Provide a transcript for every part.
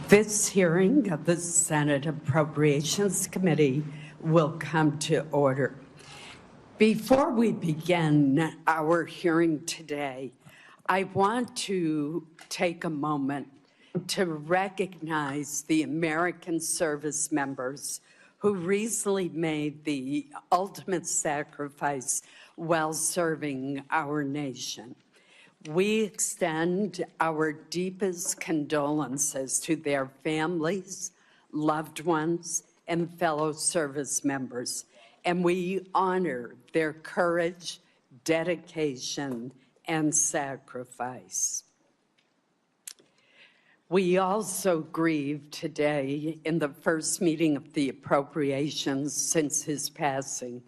This hearing of the Senate Appropriations Committee will come to order. Before we begin our hearing today, I want to take a moment to recognize the American service members who recently made the ultimate sacrifice while serving our nation. We extend our deepest condolences to their families, loved ones, and fellow service members, and we honor their courage, dedication, and sacrifice. We also grieve today, in the first meeting of the appropriations since his passing,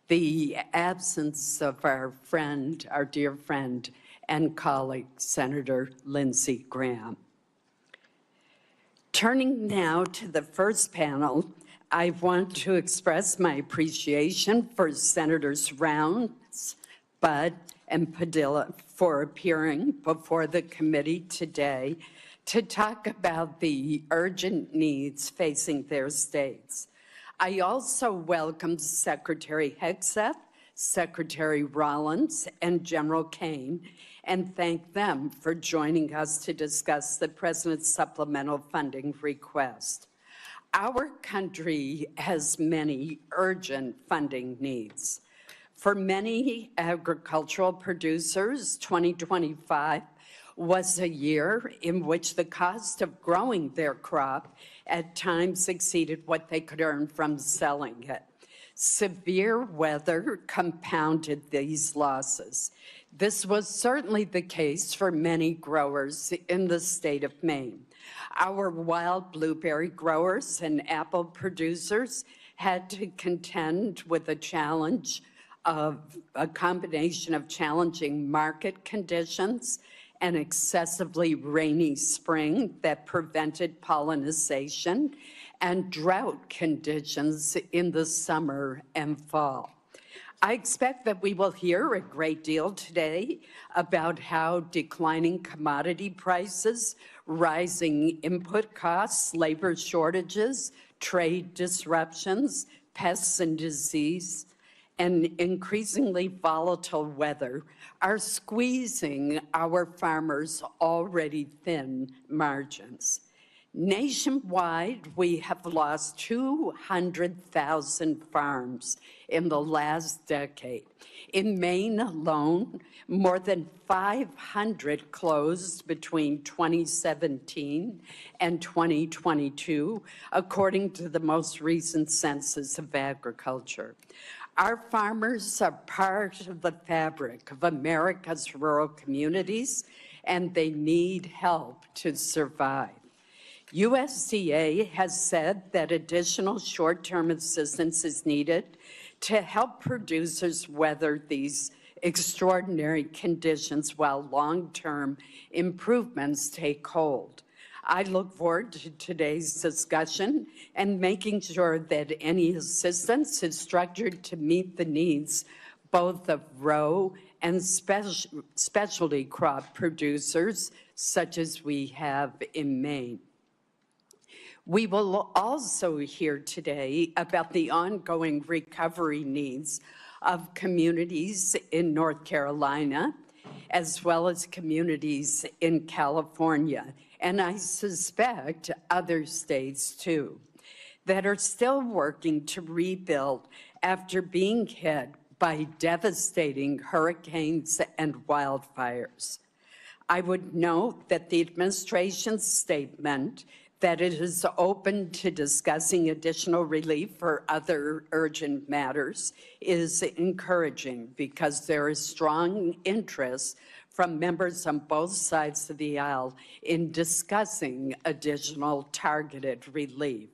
the absence of our friend, our dear friend, and colleague, Senator Lindsey Graham. Turning now to the first panel, I want to express my appreciation for Senators Rounds, Budd, and Padilla for appearing before the committee today to talk about the urgent needs facing their states. I also welcome Secretary Hegseth, Secretary Rollins, and General Caine, and thank them for joining us to discuss the President's supplemental funding request. Our country has many urgent funding needs. For many agricultural producers, 2025 was a year in which the cost of growing their crop at times exceeded what they could earn from selling it. Severe weather compounded these losses. This was certainly the case for many growers in the state of Maine. Our wild blueberry growers and apple producers had to contend with a challenge of a combination of challenging market conditions, an excessively rainy spring that prevented pollination, and drought conditions in the summer and fall. I expect that we will hear a great deal today about how declining commodity prices, rising input costs, labor shortages, trade disruptions, pests and disease, and increasingly volatile weather are squeezing our farmers' already thin margins. Nationwide, we have lost 200,000 farms in the last decade. In Maine alone, more than 500 closed between 2017 and 2022, according to the most recent Census of Agriculture. Our farmers are part of the fabric of America's rural communities, and they need help to survive. USDA has said that additional short-term assistance is needed to help producers weather these extraordinary conditions while long-term improvements take hold. I look forward to today's discussion and making sure that any assistance is structured to meet the needs both of row and specialty crop producers, such as we have in Maine. We will also hear today about the ongoing recovery needs of communities in North Carolina, as well as communities in California, and I suspect other states too, that are still working to rebuild after being hit by devastating hurricanes and wildfires. I would note that the administration's statement that it is open to discussing additional relief for other urgent matters is encouraging because there is strong interest from members on both sides of the aisle in discussing additional targeted relief.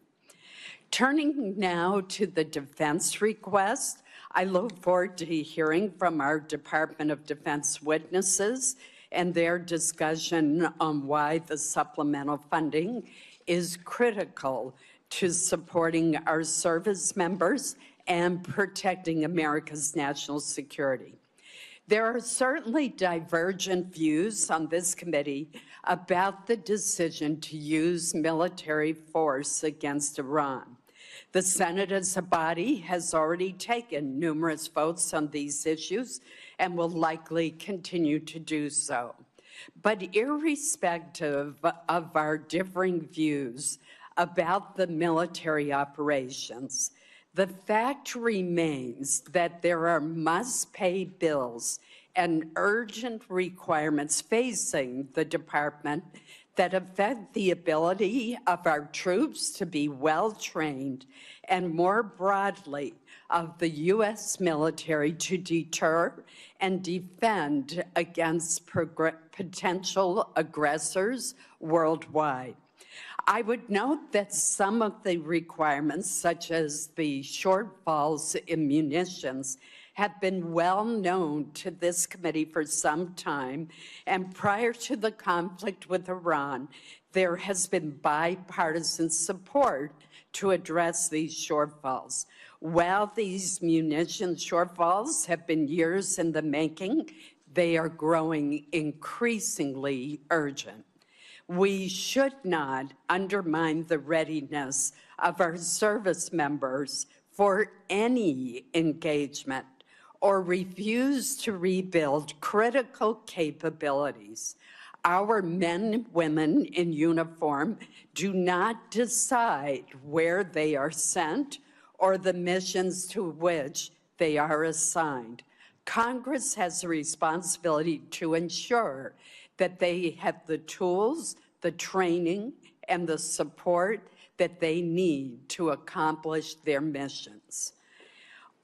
Turning now to the defense request, I look forward to hearing from our Department of Defense witnesses and their discussion on why the supplemental funding is critical to supporting our service members and protecting America's national security. There are certainly divergent views on this committee about the decision to use military force against Iran. The Senate as a body has already taken numerous votes on these issues and will likely continue to do so. But irrespective of our differing views about the military operations, the fact remains that there are must-pay bills and urgent requirements facing the department that affect the ability of our troops to be well-trained and more broadly of the U.S. military to deter and defend against potential aggressors worldwide. I would note that some of the requirements, such as the shortfalls in munitions, have been well known to this committee for some time, and prior to the conflict with Iran, there has been bipartisan support to address these shortfalls. While these munition shortfalls have been years in the making, they are growing increasingly urgent. We should not undermine the readiness of our service members for any engagement or refuse to rebuild critical capabilities. Our men and women in uniform do not decide where they are sent or the missions to which they are assigned. Congress has a responsibility to ensure that they have the tools, the training, and the support that they need to accomplish their missions.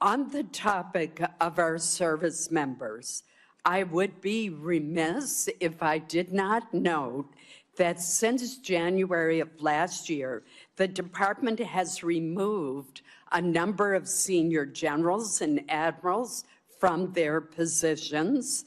On the topic of our service members, I would be remiss if I did not note that since January of last year, the department has removed a number of senior generals and admirals from their positions,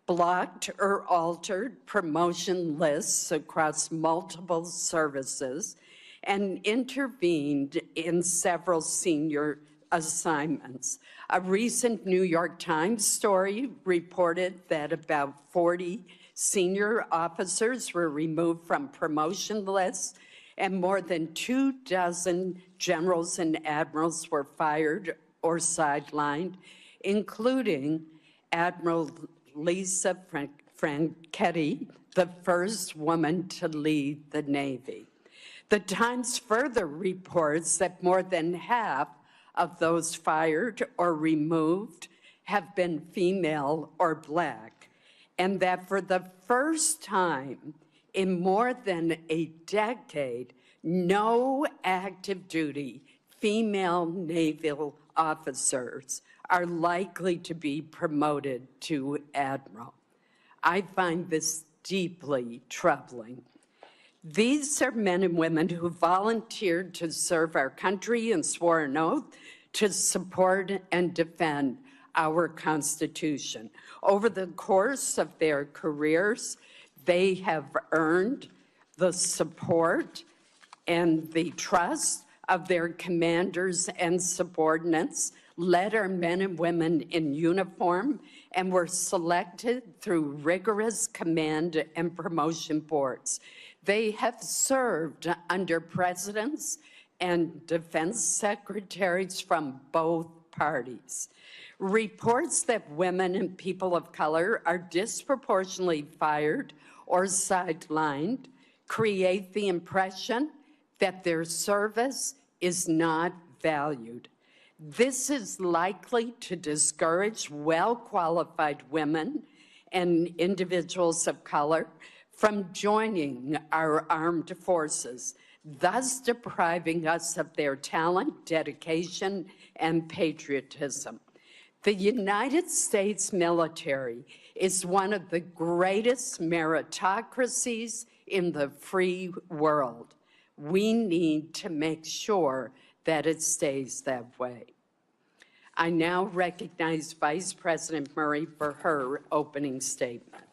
blocked or altered promotion lists across multiple services, and intervened in several senior assignments. A recent New York Times story reported that about 40 senior officers were removed from promotion lists, and more than 24 generals and admirals were fired or sidelined, including Admiral Lisa Franchetti, the first woman to lead the Navy. The Times further reports that more than half of those fired or removed have been female or Black, and that for the first time in more than a decade, no active duty female naval officers are likely to be promoted to admiral. I find this deeply troubling. These are men and women who volunteered to serve our country and swore an oath to support and defend our Constitution. Over the course of their careers, they have earned the support and the trust of their commanders and subordinates, led our men and women in uniform, and were selected through rigorous command and promotion boards. They have served under presidents and defense secretaries from both parties. Reports that women and people of color are disproportionately fired or sidelined create the impression that their service is not valued. This is likely to discourage well-qualified women and individuals of color from joining our armed forces, thus depriving us of their talent, dedication, and patriotism. The United States military is one of the greatest meritocracies in the free world. We need to make sure that it stays that way. I now recognize Vice President Murray for her opening statement.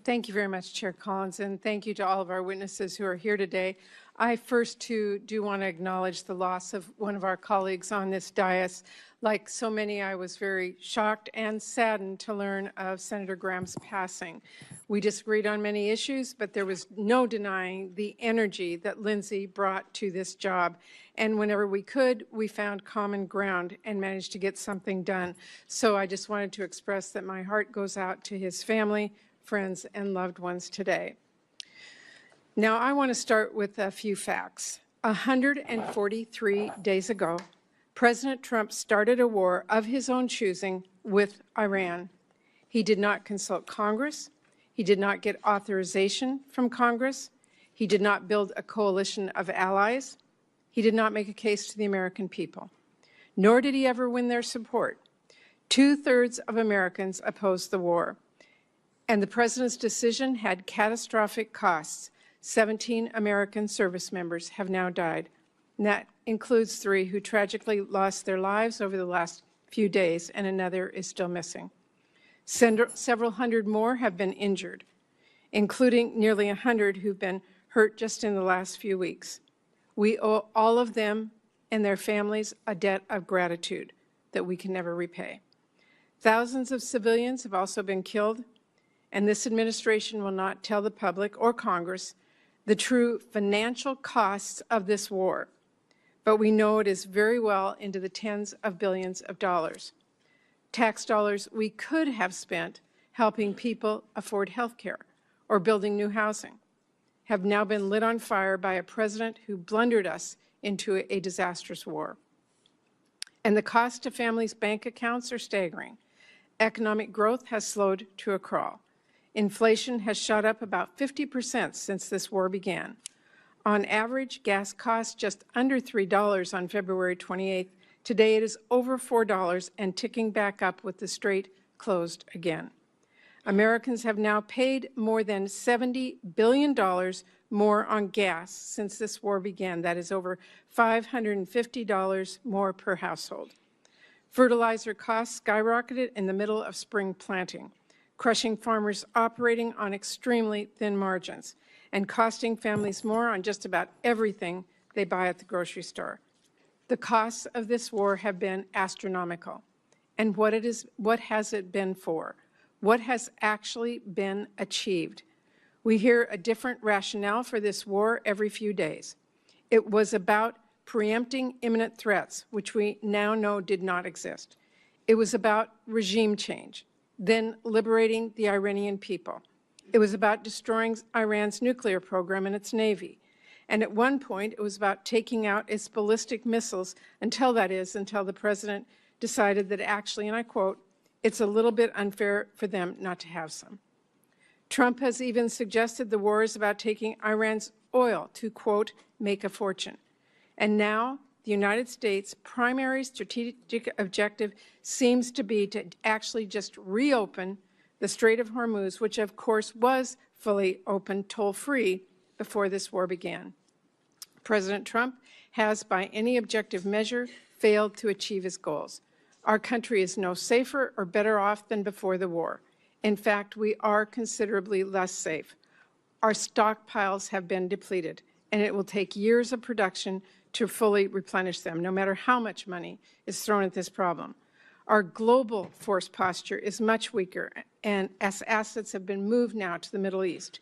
Thank you very much, Chair Collins, and thank you to all of our witnesses who are here today. I first, too, do want to acknowledge the loss of one of our colleagues on this dais, Like so many, I was very shocked and saddened to learn of Senator Graham's passing. We disagreed on many issues, but there was no denying the energy that Lindsey brought to this job. And whenever we could, we found common ground and managed to get something done. So I just wanted to express that my heart goes out to his family, friends, and loved ones today. Now, I want to start with a few facts. 143 days ago, President Trump started a war of his own choosing with Iran. He did not consult Congress. He did not get authorization from Congress. He did not build a coalition of allies. He did not make a case to the American people, nor did he ever win their support. 2/3 of Americans opposed the war, and the president's decision had catastrophic costs. 17 American service members have now died, and that includes 3 who tragically lost their lives over the last few days, and another is still missing. Several hundred more have been injured, including nearly 100 who've been hurt just in the last few weeks. We owe all of them and their families a debt of gratitude that we can never repay. Thousands of civilians have also been killed, and this administration will not tell the public or Congress the true financial costs of this war, but we know it is very well into the tens of billions of dollars. Tax dollars we could have spent helping people afford health care or building new housing have now been lit on fire by a president who blundered us into a disastrous war. And the cost to families' bank accounts are staggering. Economic growth has slowed to a crawl. Inflation has shot up about 50% since this war began. On average, gas cost just under $3 on February 28th. Today it is over $4 and ticking back up with the Strait closed again. Americans have now paid more than $70 billion more on gas since this war began. That is over $550 more per household. Fertilizer costs skyrocketed in the middle of spring planting, crushing farmers operating on extremely thin margins and costing families more on just about everything they buy at the grocery store. The costs of this war have been astronomical. And what has it been for? What has actually been achieved? We hear a different rationale for this war every few days. It was about preempting imminent threats, which we now know did not exist. It was about regime change, then liberating the Iranian people. It was about destroying Iran's nuclear program and its Navy. And at one point, it was about taking out its ballistic missiles until the president decided that actually, and I quote, "It's a little bit unfair for them not to have some." Trump has even suggested the war is about taking Iran's oil to, quote, "make a fortune." And now the United States' primary strategic objective seems to be to actually just reopen the Strait of Hormuz, which of course was fully open, toll-free, before this war began. President Trump has, by any objective measure, failed to achieve his goals. Our country is no safer or better off than before the war. In fact, we are considerably less safe. Our stockpiles have been depleted, and it will take years of production to fully replenish them, no matter how much money is thrown at this problem. Our global force posture is much weaker, and as assets have been moved now to the Middle East.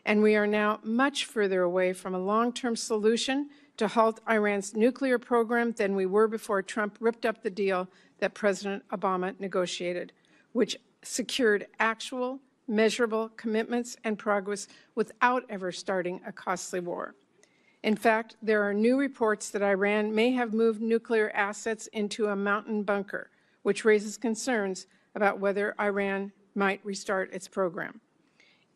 And we are now much further away from a long-term solution to halt Iran's nuclear program than we were before Trump ripped up the deal that President Obama negotiated, which secured actual, measurable commitments and progress without ever starting a costly war. In fact, there are new reports that Iran may have moved nuclear assets into a mountain bunker, which raises concerns about whether Iran might restart its program.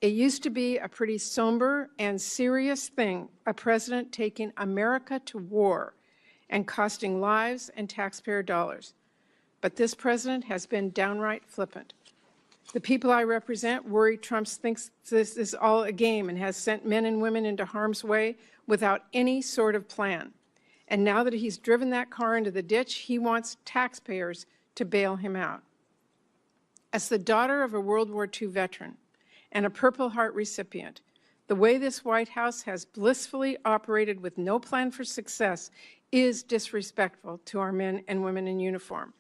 It used to be a pretty somber and serious thing, a president taking America to war and costing lives and taxpayer dollars. But this president has been downright flippant. The people I represent worry Trump thinks this is all a game and has sent men and women into harm's way without any sort of plan. And now that he's driven that car into the ditch, he wants taxpayers to bail him out. As the daughter of a World War II veteran and a Purple Heart recipient, the way this White House has blissfully operated with no plan for success is disrespectful to our men and women in uniform.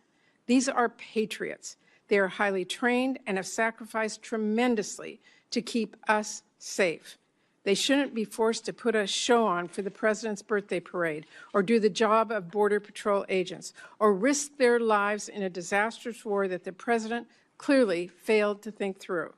These are patriots. They are highly trained and have sacrificed tremendously to keep us safe. They shouldn't be forced to put a show on for the president's birthday parade, or do the job of Border Patrol agents, or risk their lives in a disastrous war that the president clearly failed to think through.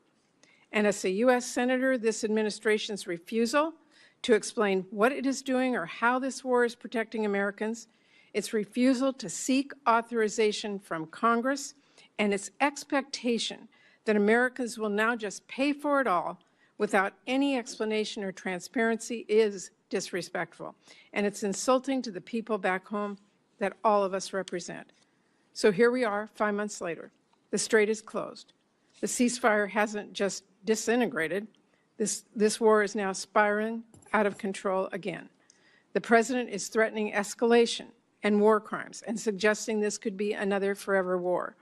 And as a U.S. Senator, this administration's refusal to explain what it is doing or how this war is protecting Americans, its refusal to seek authorization from Congress, and its expectation that Americans will now just pay for it all without any explanation or transparency is disrespectful, and it's insulting to the people back home that all of us represent. So here we are 5 months later. The strait is closed. The ceasefire hasn't just disintegrated. This war is now spiraling out of control again. The president is threatening escalation and war crimes and suggesting this could be another forever war.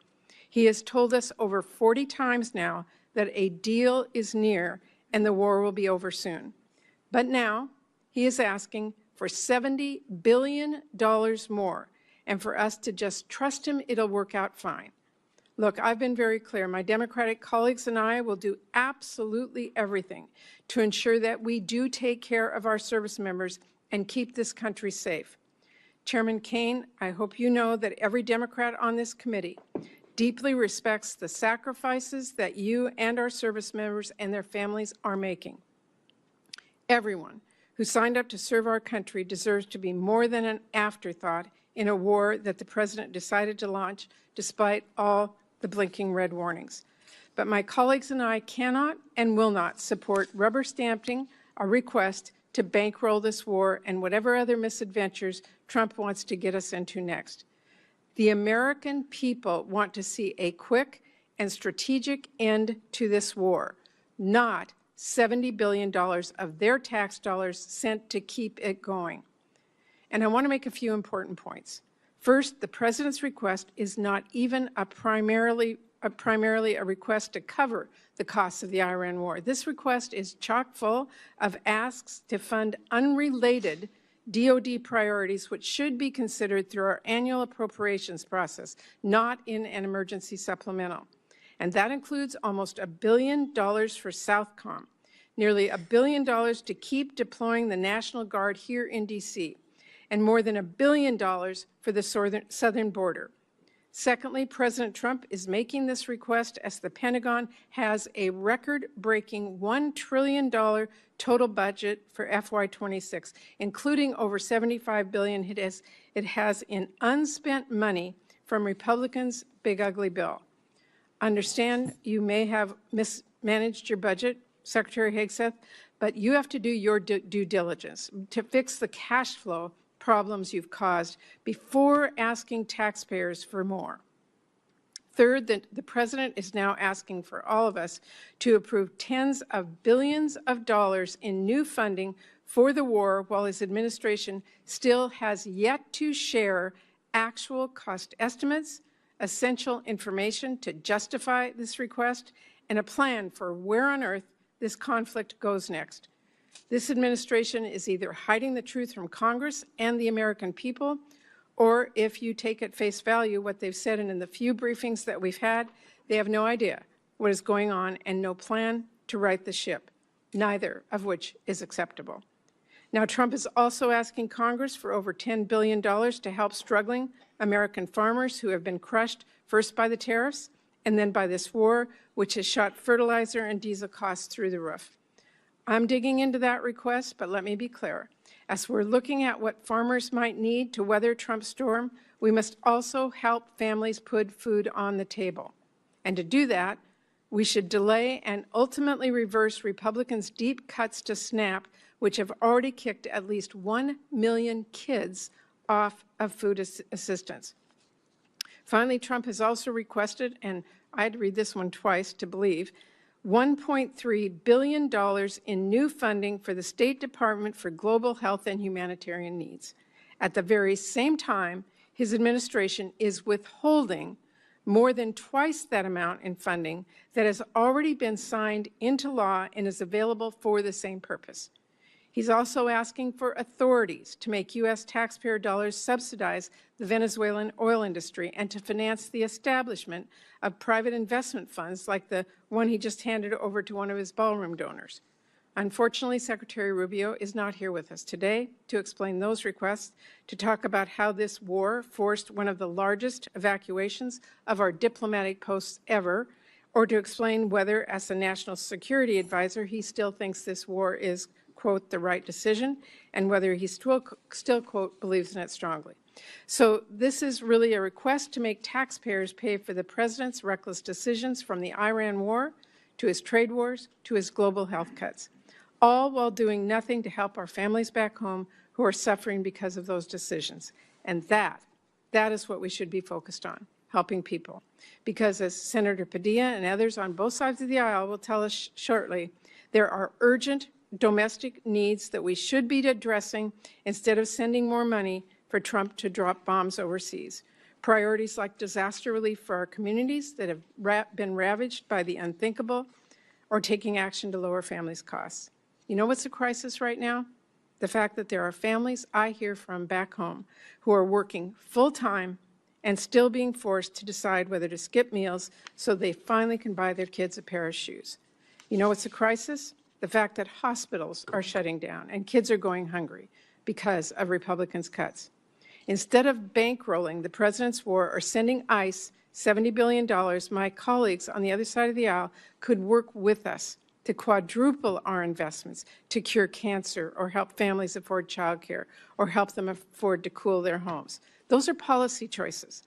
He has told us over 40 times now that a deal is near and the war will be over soon. But now he is asking for $70 billion more, and for us to just trust him, it'll work out fine. Look, I've been very clear. My Democratic colleagues and I will do absolutely everything to ensure that we do take care of our service members and keep this country safe. Chairman Caine, I hope you know that every Democrat on this committee deeply respects the sacrifices that you and our service members and their families are making. Everyone who signed up to serve our country deserves to be more than an afterthought in a war that the president decided to launch despite all the blinking red warnings. But my colleagues and I cannot and will not support rubber stamping a request to bankroll this war and whatever other misadventures Trump wants to get us into next. The American people want to see a quick and strategic end to this war, not $70 billion of their tax dollars sent to keep it going. And I want to make a few important points. First, the president's request is not even primarily a request to cover the costs of the Iran war. This request is chock full of asks to fund unrelated DoD priorities, which should be considered through our annual appropriations process, not in an emergency supplemental. And that includes almost $1 billion for Southcom, nearly $1 billion to keep deploying the National Guard here in D.C., and more than $1 billion for the southern border. Secondly, President Trump is making this request as the Pentagon has a record-breaking $1 trillion total budget for FY26, including over $75 billion it has in unspent money from Republicans' big ugly bill. Understand you may have mismanaged your budget, Secretary Hegseth, but you have to do your due diligence to fix the cash flow problems you've caused before asking taxpayers for more. Third, the president is now asking for all of us to approve tens of billions of dollars in new funding for the war, while his administration still has yet to share actual cost estimates, essential information to justify this request, and a plan for where on earth this conflict goes next. This administration is either hiding the truth from Congress and the American people, or if you take at face value what they've said, and in the few briefings that we've had, they have no idea what is going on and no plan to right the ship, neither of which is acceptable. Now, Trump is also asking Congress for over $10 billion to help struggling American farmers who have been crushed first by the tariffs and then by this war, which has shot fertilizer and diesel costs through the roof. I'm digging into that request, but let me be clear. As we're looking at what farmers might need to weather Trump's storm, we must also help families put food on the table. And to do that, we should delay and ultimately reverse Republicans' deep cuts to SNAP, which have already kicked at least 1 million kids off of food assistance. Finally, Trump has also requested, and I had to read this one twice to believe, $1.3 billion in new funding for the State Department for Global Health and Humanitarian Needs. At the very same time, his administration is withholding more than twice that amount in funding that has already been signed into law and is available for the same purpose. He's also asking for authorities to make U.S. taxpayer dollars subsidize the Venezuelan oil industry and to finance the establishment of private investment funds like the one he just handed over to one of his ballroom donors. Unfortunately, Secretary Rubio is not here with us today to explain those requests, to talk about how this war forced one of the largest evacuations of our diplomatic posts ever, or to explain whether, as a national security advisor, he still thinks this war is, quote, the right decision, and whether he still, quote, believes in it strongly. So this is really a request to make taxpayers pay for the president's reckless decisions, from the Iran war to his trade wars to his global health cuts, all while doing nothing to help our families back home who are suffering because of those decisions. And that is what we should be focused on, helping people. Because as Senator Padilla and others on both sides of the aisle will tell us shortly, there are urgent domestic needs that we should be addressing instead of sending more money for Trump to drop bombs overseas. Priorities like disaster relief for our communities that have been ravaged by the unthinkable, or taking action to lower families' costs. You know what's a crisis right now? The fact that there are families I hear from back home who are working full-time and still being forced to decide whether to skip meals so they finally can buy their kids a pair of shoes. You know what's a crisis? The fact that hospitals are shutting down and kids are going hungry because of Republicans' cuts. Instead of bankrolling the president's war or sending ICE $70 billion, my colleagues on the other side of the aisle could work with us to quadruple our investments to cure cancer or help families afford childcare or help them afford to cool their homes. Those are policy choices.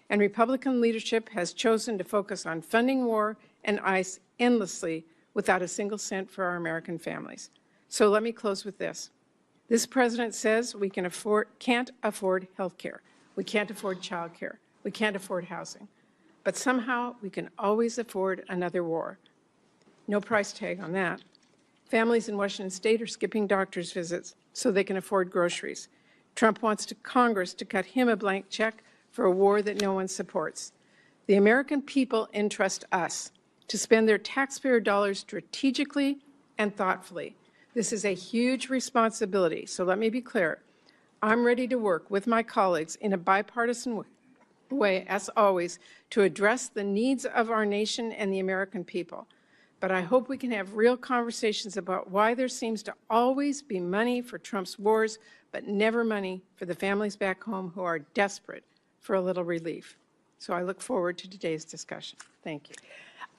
And Republican leadership has chosen to focus on funding war and ICE endlessly without a single cent for our American families. So let me close with this. This president says we can't afford health care. We can't afford child care. We can't afford housing. But somehow we can always afford another war. No price tag on that. Families in Washington State are skipping doctor's visits so they can afford groceries. Trump wants Congress to cut him a blank check for a war that no one supports. The American people entrust us to spend their taxpayer dollars strategically and thoughtfully. This is a huge responsibility, so let me be clear. I'm ready to work with my colleagues in a bipartisan way, as always, to address the needs of our nation and the American people. But I hope we can have real conversations about why there seems to always be money for Trump's wars, but never money for the families back home who are desperate for a little relief. So I look forward to today's discussion. Thank you.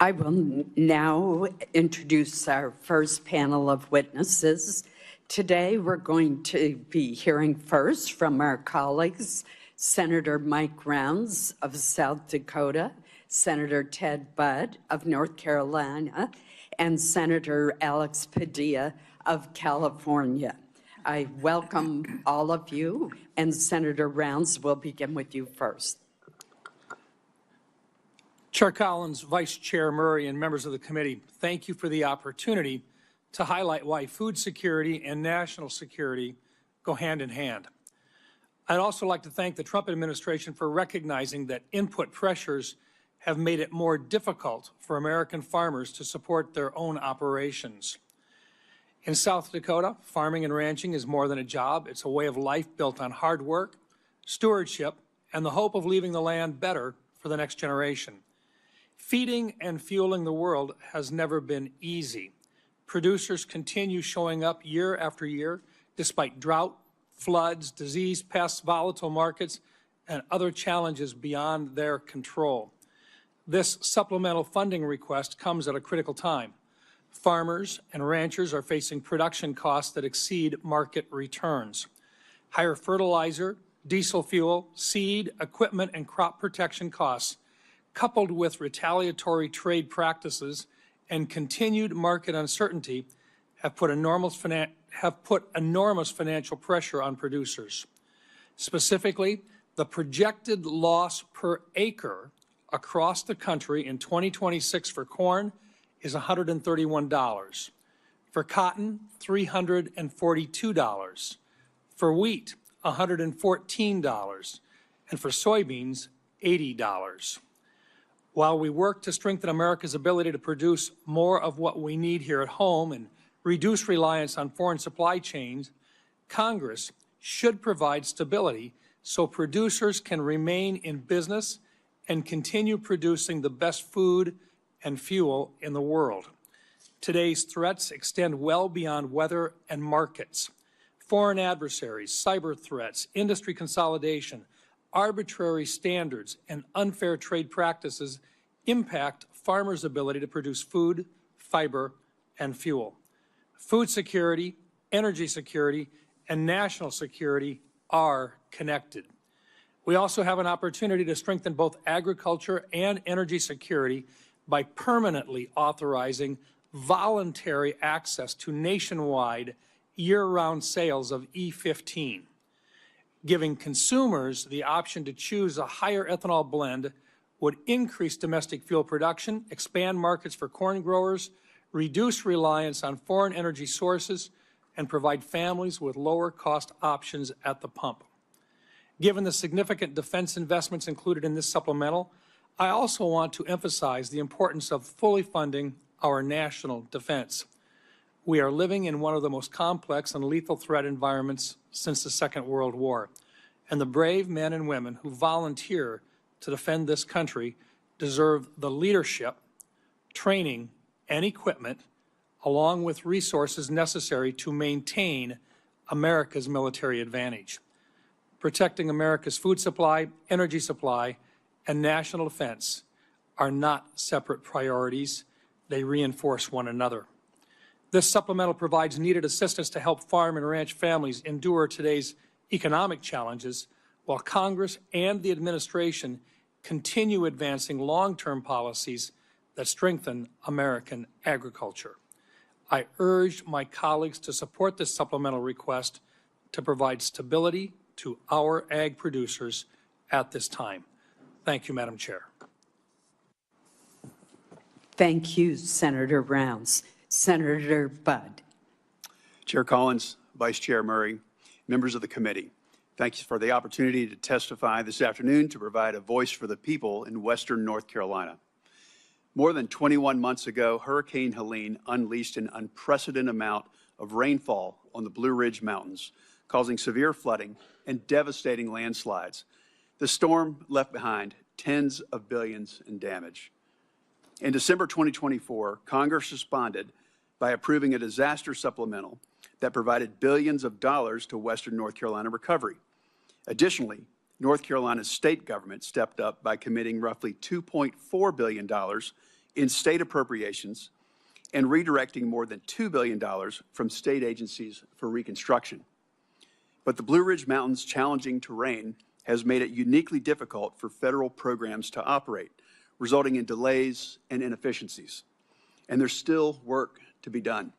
I will now introduce our first panel of witnesses. Today, we're going to be hearing first from our colleagues, Senator Mike Rounds of South Dakota, Senator Ted Budd of North Carolina, and Senator Alex Padilla of California. I welcome all of you, and Senator Rounds will begin with you first. Chair Collins, Vice Chair Murray, and members of the committee, thank you for the opportunity to highlight why food security and national security go hand in hand. I'd also like to thank the Trump administration for recognizing that input pressures have made it more difficult for American farmers to support their own operations. In South Dakota, farming and ranching is more than a job. It's a way of life built on hard work, stewardship, and the hope of leaving the land better for the next generation. Feeding and fueling the world has never been easy. Producers continue showing up year after year, despite drought, floods, disease, pests, volatile markets, and other challenges beyond their control. This supplemental funding request comes at a critical time. Farmers and ranchers are facing production costs that exceed market returns. Higher fertilizer, diesel fuel, seed, equipment, and crop protection costs, coupled with retaliatory trade practices and continued market uncertainty, have put enormous financial pressure on producers. Specifically, the projected loss per acre across the country in 2026 for corn is $131. For cotton, $342. For wheat, $114. And for soybeans, $80. While we work to strengthen America's ability to produce more of what we need here at home and reduce reliance on foreign supply chains, Congress should provide stability so producers can remain in business and continue producing the best food and fuel in the world. Today's threats extend well beyond weather and markets. Foreign adversaries, cyber threats, industry consolidation, arbitrary standards, and unfair trade practices impact farmers' ability to produce food, fiber, and fuel. Food security, energy security, and national security are connected. We also have an opportunity to strengthen both agriculture and energy security by permanently authorizing voluntary access to nationwide year-round sales of E15. Giving consumers the option to choose a higher ethanol blend would increase domestic fuel production, expand markets for corn growers, reduce reliance on foreign energy sources, and provide families with lower-cost options at the pump. Given the significant defense investments included in this supplemental, I also want to emphasize the importance of fully funding our national defense. We are living in one of the most complex and lethal threat environments since the Second World War, and the brave men and women who volunteer to defend this country deserve the leadership, training, and equipment, along with resources necessary to maintain America's military advantage. Protecting America's food supply, energy supply, and national defense are not separate priorities. They reinforce one another. This supplemental provides needed assistance to help farm and ranch families endure today's economic challenges, while Congress and the administration continue advancing long-term policies that strengthen American agriculture. I urge my colleagues to support this supplemental request to provide stability to our ag producers at this time. Thank you, Madam Chair. Thank you, Senator Rounds. Senator Budd. Chair Collins, Vice Chair Murray, members of the committee, thank you for the opportunity to testify this afternoon to provide a voice for the people in Western North Carolina. More than 21 months ago, Hurricane Helene unleashed an unprecedented amount of rainfall on the Blue Ridge Mountains, causing severe flooding and devastating landslides. The storm left behind tens of billions in damage. In December 2024, Congress responded by approving a disaster supplemental that provided billions of dollars to Western North Carolina recovery. Additionally, North Carolina's state government stepped up by committing roughly $2.4 billion in state appropriations and redirecting more than $2 billion from state agencies for reconstruction. But the Blue Ridge Mountains' challenging terrain has made it uniquely difficult for federal programs to operate, resulting in delays and inefficiencies. And there's still work to be done.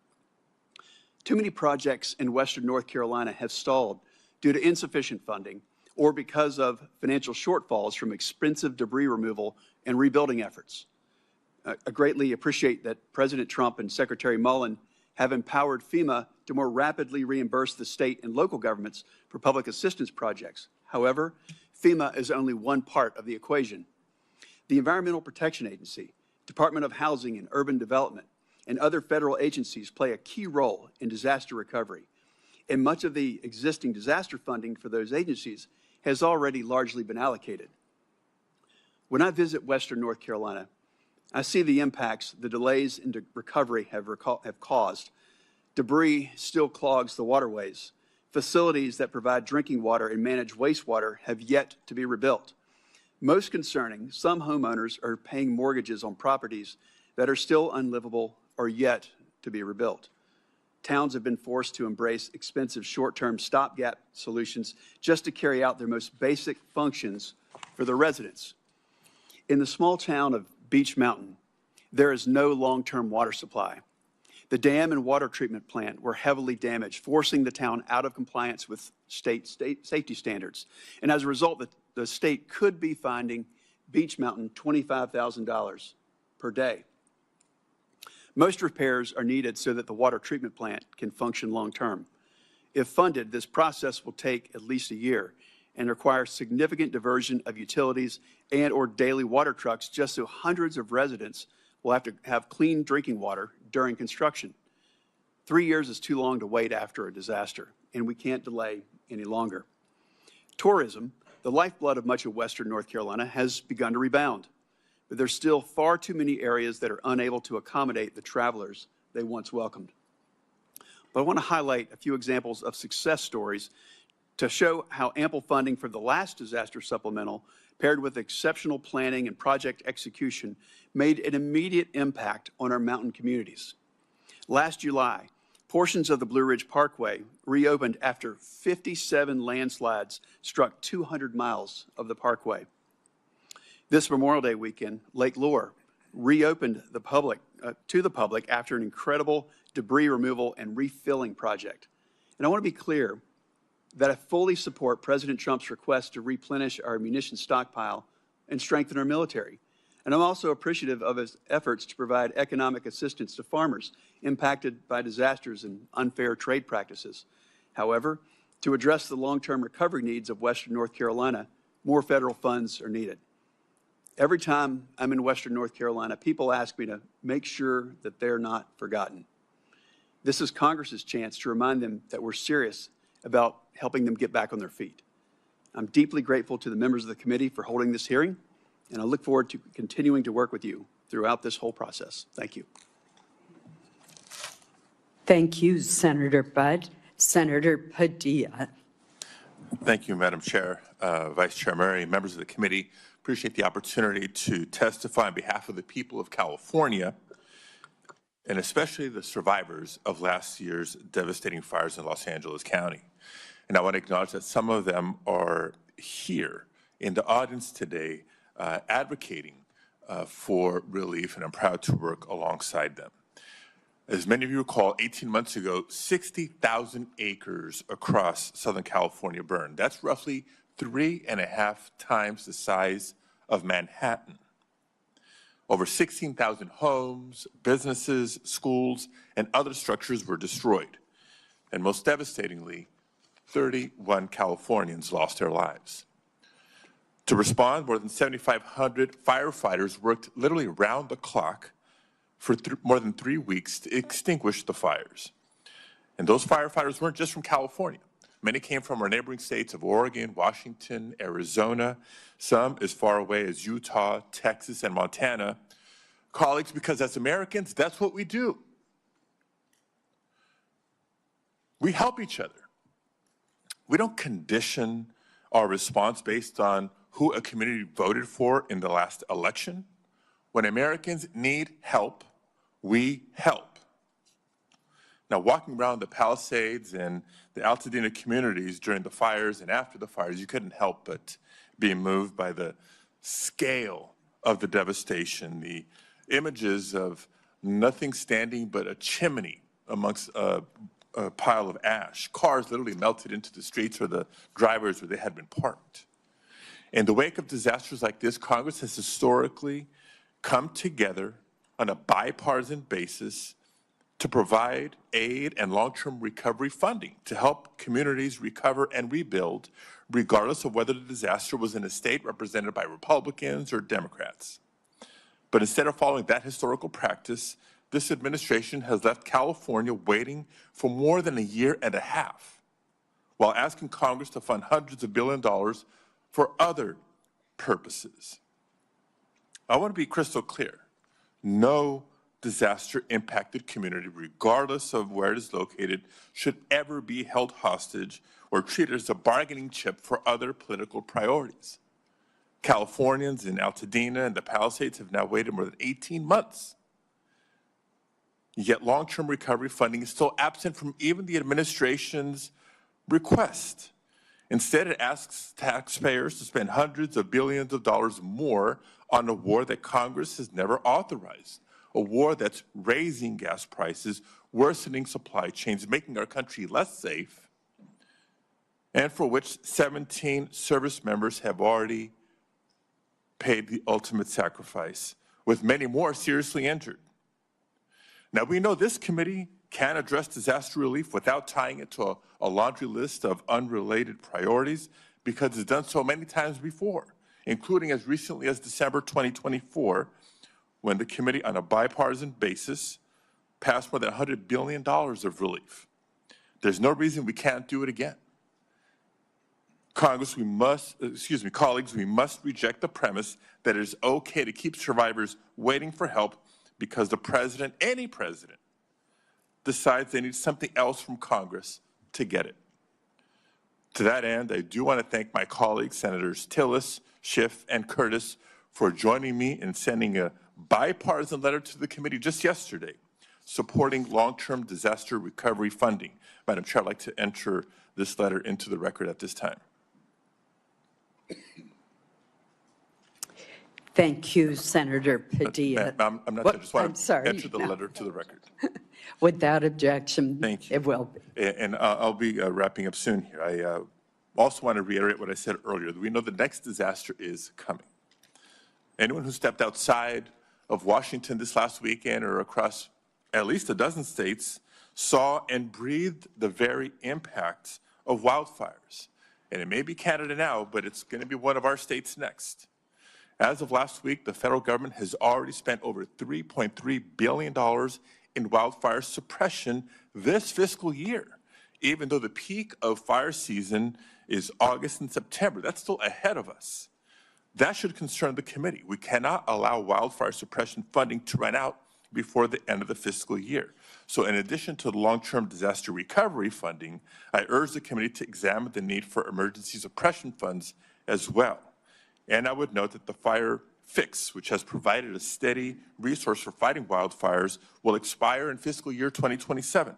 Too many projects in Western North Carolina have stalled due to insufficient funding or because of financial shortfalls from expensive debris removal and rebuilding efforts. I greatly appreciate that President Trump and Secretary Mullen have empowered FEMA to more rapidly reimburse the state and local governments for public assistance projects. However, FEMA is only one part of the equation. The Environmental Protection Agency, Department of Housing and Urban Development, and other federal agencies play a key role in disaster recovery. And much of the existing disaster funding for those agencies has already largely been allocated. When I visit Western North Carolina, I see the impacts the delays in recovery have caused. Debris still clogs the waterways. Facilities that provide drinking water and manage wastewater have yet to be rebuilt. Most concerning, some homeowners are paying mortgages on properties that are still unlivable or yet to be rebuilt. Towns have been forced to embrace expensive short-term stopgap solutions just to carry out their most basic functions for their residents. In the small town of Beech Mountain, there is no long-term water supply. The dam and water treatment plant were heavily damaged, forcing the town out of compliance with state safety standards. And as a result, the state could be finding Beech Mountain $25,000 per day. Most repairs are needed so that the water treatment plant can function long-term. If funded, this process will take at least a year and require significant diversion of utilities and/or daily water trucks just so hundreds of residents will have to have clean drinking water during construction. 3 years is too long to wait after a disaster, and we can't delay any longer. Tourism, the lifeblood of much of Western North Carolina, has begun to rebound, but there's still far too many areas that are unable to accommodate the travelers they once welcomed. But I want to highlight a few examples of success stories to show how ample funding for the last disaster supplemental, paired with exceptional planning and project execution, made an immediate impact on our mountain communities. Last July, portions of the Blue Ridge Parkway reopened after 57 landslides struck 200 miles of the parkway. This Memorial Day weekend, Lake Lure reopened to the public after an incredible debris removal and refilling project. And I want to be clear that I fully support President Trump's request to replenish our munitions stockpile and strengthen our military. And I'm also appreciative of his efforts to provide economic assistance to farmers impacted by disasters and unfair trade practices. However, to address the long-term recovery needs of Western North Carolina, more federal funds are needed. Every time I'm in Western North Carolina, people ask me to make sure that they're not forgotten. This is Congress's chance to remind them that we're serious about helping them get back on their feet. I'm deeply grateful to the members of the committee for holding this hearing, and I look forward to continuing to work with you throughout this whole process. Thank you. Thank you, Senator Budd. Senator Padilla. Thank you, Madam Chair, Vice Chair Murray, members of the committee. Appreciate the opportunity to testify on behalf of the people of California, and especially the survivors of last year's devastating fires in Los Angeles County. And I want to acknowledge that some of them are here in the audience today advocating for relief, and I'm proud to work alongside them. As many of you recall, 18 months ago, 60,000 acres across Southern California burned. That's roughly 3.5 times the size of Manhattan. Over 16,000 homes, businesses, schools, and other structures were destroyed. And most devastatingly, 31 Californians lost their lives. To respond, more than 7,500 firefighters worked literally around the clock for more than 3 weeks to extinguish the fires. And those firefighters weren't just from California. Many came from our neighboring states of Oregon, Washington, Arizona, some as far away as Utah, Texas, and Montana. Colleagues, because as Americans, that's what we do. We help each other. We don't condition our response based on who a community voted for in the last election. When Americans need help, we help. Now, walking around the Palisades and the Altadena communities during the fires and after the fires, you couldn't help but be moved by the scale of the devastation, the images of nothing standing but a chimney amongst a pile of ash. Cars literally melted into the streets or the drivers where they had been parked. In the wake of disasters like this, Congress has historically come together on a bipartisan basis to provide aid and long-term recovery funding to help communities recover and rebuild, regardless of whether the disaster was in a state represented by Republicans or Democrats. But instead of following that historical practice, this administration has left California waiting for more than 1.5 years, while asking Congress to fund hundreds of billions of dollars for other purposes. I want to be crystal clear. No disaster-impacted community, regardless of where it is located, should ever be held hostage or treated as a bargaining chip for other political priorities. Californians in Altadena and the Palisades have now waited more than 18 months. Yet long-term recovery funding is still absent from even the administration's request. Instead, it asks taxpayers to spend hundreds of billions of dollars more on a war that Congress has never authorized, a war that's raising gas prices, worsening supply chains, making our country less safe, and for which 17 service members have already paid the ultimate sacrifice, with many more seriously injured. Now, we know this committee can address disaster relief without tying it to a laundry list of unrelated priorities, because it's done so many times before, including as recently as December 2024, when the committee on a bipartisan basis passed more than $100 billion of relief. There's no reason we can't do it again. Colleagues, we must reject the premise that it is okay to keep survivors waiting for help because the president, any president, decides they need something else from Congress to get it. To that end, I do want to thank my colleagues, Senators Tillis, Schiff, and Curtis, for joining me in sending a bipartisan letter to the committee just yesterday, supporting long-term disaster recovery funding. Madam Chair, I'd like to enter this letter into the record at this time. Thank you, Senator Padilla. I'm not, I just want to enter the no. letter to the record. Without objection, Thank you. it will be. And I'll be wrapping up soon here. I also want to reiterate what I said earlier. We know the next disaster is coming. Anyone who stepped outside of Washington this last weekend or across at least a dozen states saw and breathed the very impacts of wildfires. And it may be Canada now, but it's going to be one of our states next. As of last week, the federal government has already spent over $3.3 billion in wildfire suppression this fiscal year, even though the peak of fire season is August and September. That's still ahead of us. That should concern the committee. We cannot allow wildfire suppression funding to run out before the end of the fiscal year. So in addition to the long-term disaster recovery funding, I urge the committee to examine the need for emergency suppression funds as well. And I would note that the Fire Fix, which has provided a steady resource for fighting wildfires, will expire in fiscal year 2027.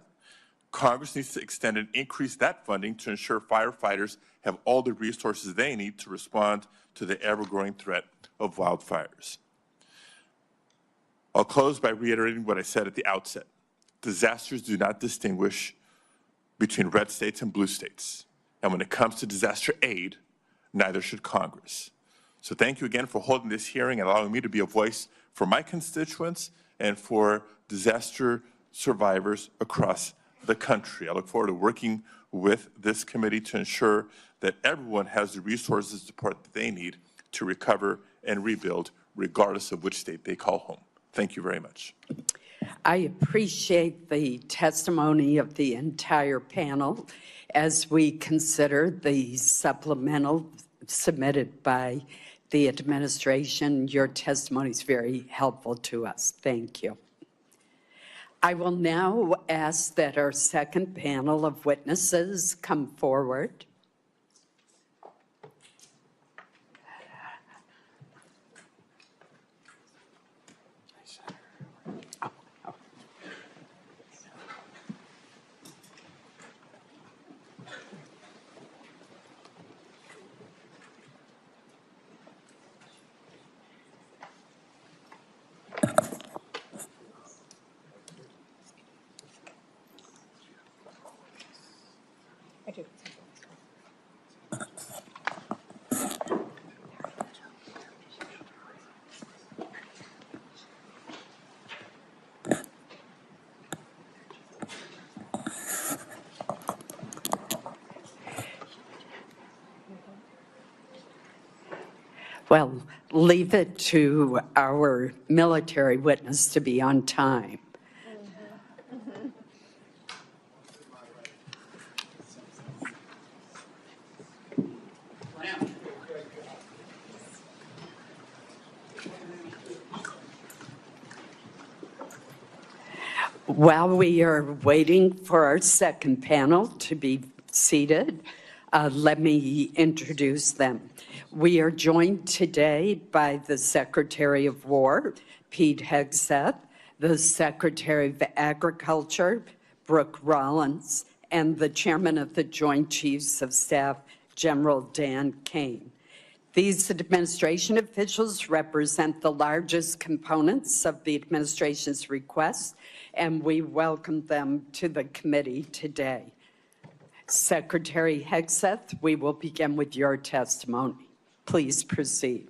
Congress needs to extend and increase that funding to ensure firefighters have all the resources they need to respond to the ever-growing threat of wildfires. I'll close by reiterating what I said at the outset. Disasters do not distinguish between red states and blue states. And when it comes to disaster aid, neither should Congress. So thank you again for holding this hearing and allowing me to be a voice for my constituents and for disaster survivors across the country. I look forward to working with this committee to ensure that everyone has the resources and support that they need to recover and rebuild, regardless of which state they call home. Thank you very much. I appreciate the testimony of the entire panel as we consider the supplemental submitted by the administration. Your testimony is very helpful to us. Thank you. I will now ask that our second panel of witnesses come forward. Well, leave it to our military witness to be on time. While we are waiting for our second panel to be seated, let me introduce them. We are joined today by the Secretary of War, Pete Hegseth, the Secretary of Agriculture, Brooke Rollins, and the Chairman of the Joint Chiefs of Staff, General John Caine. These administration officials represent the largest components of the administration's request, and we welcome them to the committee today. Secretary Hegseth, we will begin with your testimony. Please proceed.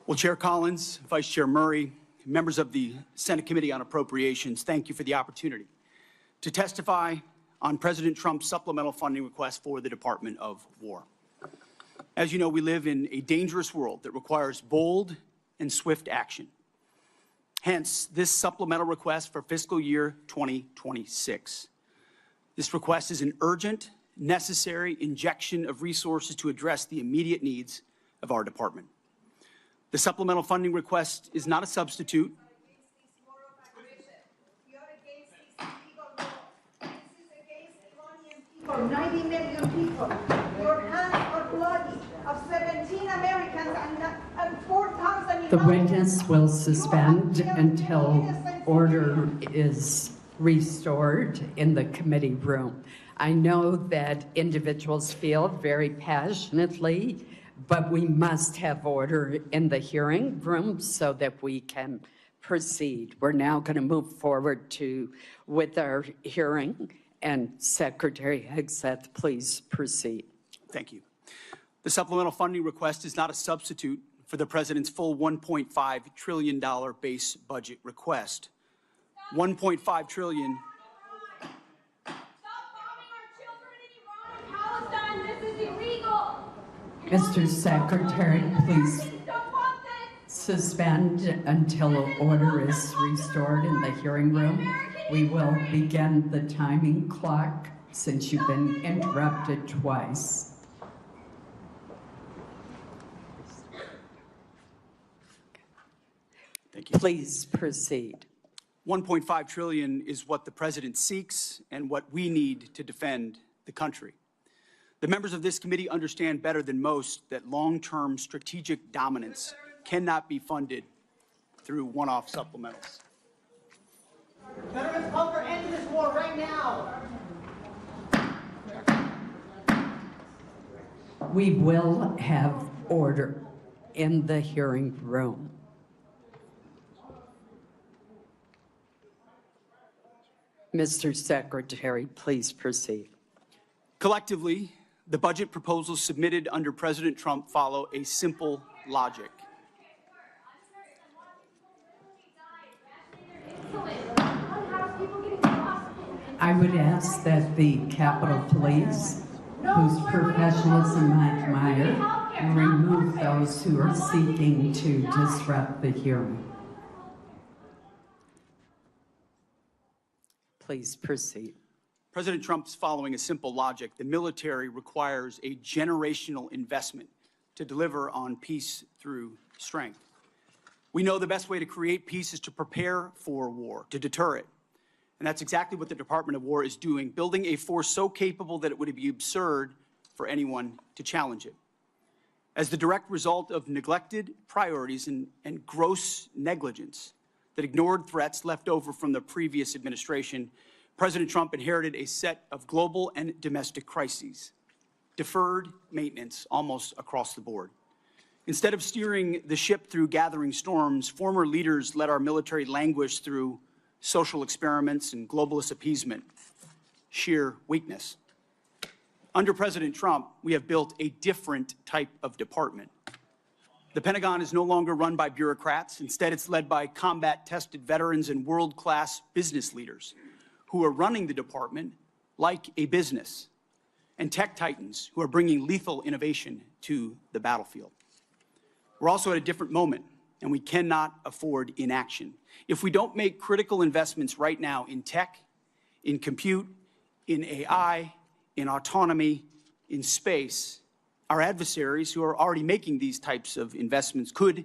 Well, Chair Collins, Vice Chair Murray, members of the Senate Committee on Appropriations, thank you for the opportunity to testify on President Trump's supplemental funding request for the Department of War. As you know, we live in a dangerous world that requires bold and swift action. Hence, this supplemental request for fiscal year 2026. This request is an urgent, necessary injection of resources to address the immediate needs of our department. The supplemental funding request is not a substitute. For 90 million people, your hands are bloody, of 17 Americans and 4,000. The witness will suspend until order is restored in the committee room. I know that individuals feel very passionately, but we must have order in the hearing room so that we can proceed. We're now going to move forward with our hearing. And Secretary Hegseth, please proceed. Thank you. The supplemental funding request is not a substitute for the President's full $1.5 trillion base budget request. $1.5 trillion. Stop bombing our children in Iran and Palestine. This is illegal. Mr. Secretary, please suspend until order is restored in the hearing room. We will begin the timing clock since you've been interrupted twice. Thank you. Please proceed. $1.5 trillion is what the President seeks and what we need to defend the country. The members of this committee understand better than most that long-term strategic dominance cannot be funded through one-off supplementals. Veterans, call for end to this war right now. We will have order in the hearing room. Mr. Secretary, please proceed. Collectively, the budget proposals submitted under President Trump follow a simple logic. I would ask that the Capitol Police, whose professionalism I admire, remove those who are seeking to disrupt the hearing. Please proceed. President Trump's following a simple logic. The military requires a generational investment to deliver on peace through strength. We know the best way to create peace is to prepare for war, to deter it. And that's exactly what the Department of War is doing, building a force so capable that it would be absurd for anyone to challenge it. As the direct result of neglected priorities and gross negligence that ignored threats left over from the previous administration, President Trump inherited a set of global and domestic crises, deferred maintenance almost across the board. Instead of steering the ship through gathering storms, former leaders let our military languish through social experiments and globalist appeasement, sheer weakness. Under President Trump, we have built a different type of department. The Pentagon is no longer run by bureaucrats. Instead, it's led by combat-tested veterans and world-class business leaders who are running the department like a business, and tech titans who are bringing lethal innovation to the battlefield. We're also at a different moment, and we cannot afford inaction. If we don't make critical investments right now in tech, in compute, in AI, in autonomy, in space, our adversaries who are already making these types of investments could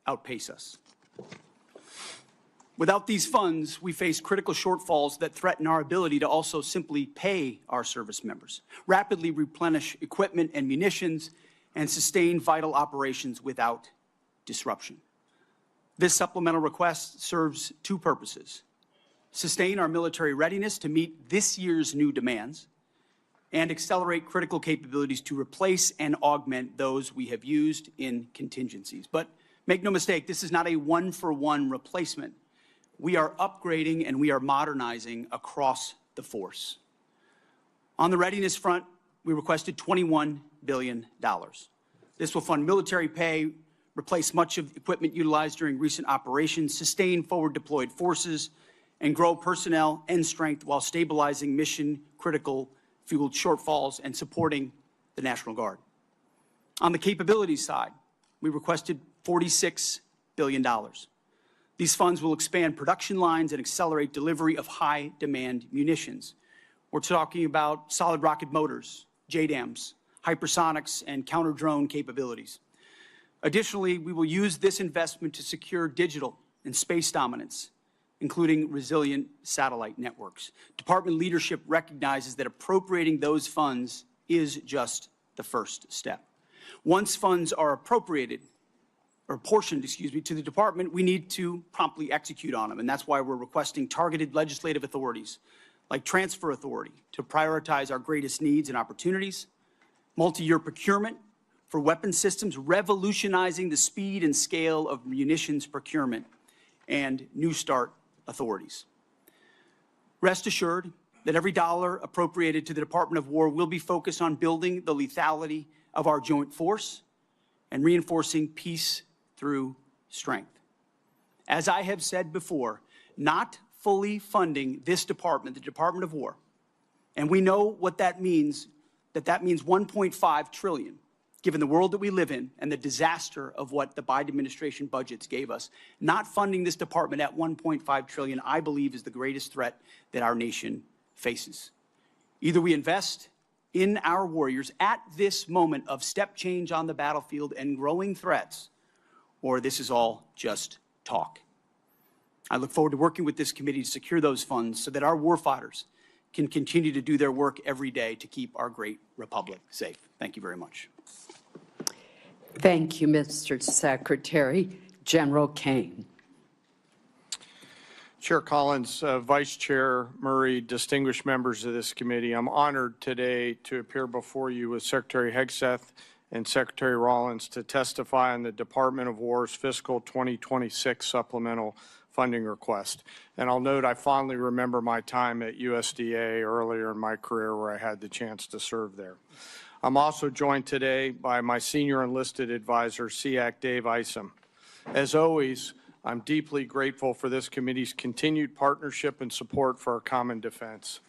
outpace us. Without these funds, we face critical shortfalls that threaten our ability to also simply pay our service members, rapidly replenish equipment and munitions, and sustain vital operations without disruption. This supplemental request serves two purposes: sustain our military readiness to meet this year's new demands, and accelerate critical capabilities to replace and augment those we have used in contingencies. But make no mistake, this is not a one-for-one replacement. We are upgrading and we are modernizing across the force. On the readiness front, we requested $21 billion. This will fund military pay, replace much of the equipment utilized during recent operations, sustain forward-deployed forces, and grow personnel and strength while stabilizing mission-critical fueled shortfalls and supporting the National Guard. On the capabilities side, we requested $46 billion. These funds will expand production lines and accelerate delivery of high-demand munitions. We're talking about solid rocket motors, JDAMs, hypersonics, and counter-drone capabilities. Additionally, we will use this investment to secure digital and space dominance, including resilient satellite networks. Department leadership recognizes that appropriating those funds is just the first step. Once funds are appropriated, or apportioned, to the department, we need to promptly execute on them, and that's why we're requesting targeted legislative authorities, like transfer authority, to prioritize our greatest needs and opportunities, multi-year procurement for weapon systems, revolutionizing the speed and scale of munitions procurement, and New START authorities. Rest assured that every dollar appropriated to the Department of War will be focused on building the lethality of our joint force and reinforcing peace through strength. As I have said before, not fully funding this department, the Department of War, and we know what that means, that means $1.5 trillion, given the world that we live in and the disaster of what the Biden administration budgets gave us. Not funding this department at $1.5 trillion, I believe, is the greatest threat that our nation faces. Either we invest in our warriors at this moment of step change on the battlefield and growing threats, or this is all just talk. I look forward to working with this committee to secure those funds so that our warfighters can continue to do their work every day to keep our great republic safe. Thank you very much. Thank you, Mr. Secretary. General Caine. Chair Collins, Vice Chair Murray, distinguished members of this committee, I'm honored today to appear before you with Secretary Hegseth and Secretary Rollins to testify on the Department of War's fiscal 2026 supplemental funding request. And I'll note I fondly remember my time at USDA earlier in my career where I had the chance to serve there. I'm also joined today by my senior enlisted advisor, SEAC Dave Isom. As always, I'm deeply grateful for this committee's continued partnership and support for our common defense.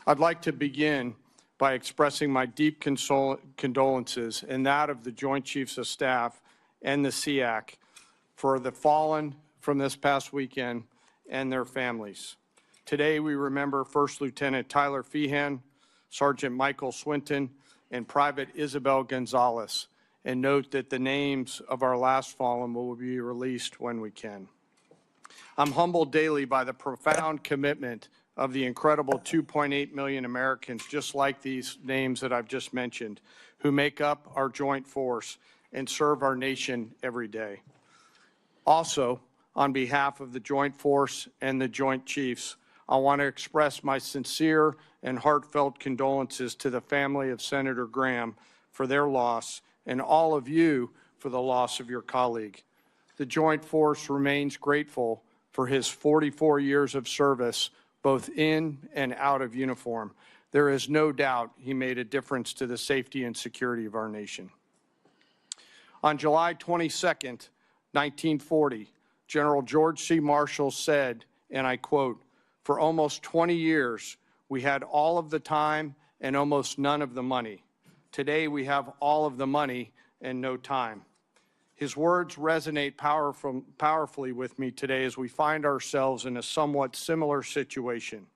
I'd like to begin by expressing my deep condolences and that of the Joint Chiefs of Staff and the SEAC for the fallen from this past weekend and their families. Today we remember First Lieutenant Tyler Feehan, Sergeant Michael Swinton, and Private Isabel Gonzalez, and note that the names of our last fallen will be released when we can. I'm humbled daily by the profound commitment of the incredible 2.8 million Americans, just like these names that I've just mentioned, who make up our joint force and serve our nation every day. Also, on behalf of the Joint Force and the Joint Chiefs, I want to express my sincere and heartfelt condolences to the family of Senator Graham for their loss and all of you for the loss of your colleague. The Joint Force remains grateful for his 44 years of service, both in and out of uniform. There is no doubt he made a difference to the safety and security of our nation. On July 22nd, 1940, General George C. Marshall said, and I quote, "For almost 20 years, we had all of the time and almost none of the money. Today, we have all of the money and no time." His words resonate powerfully with me today as we find ourselves in a somewhat similar situation.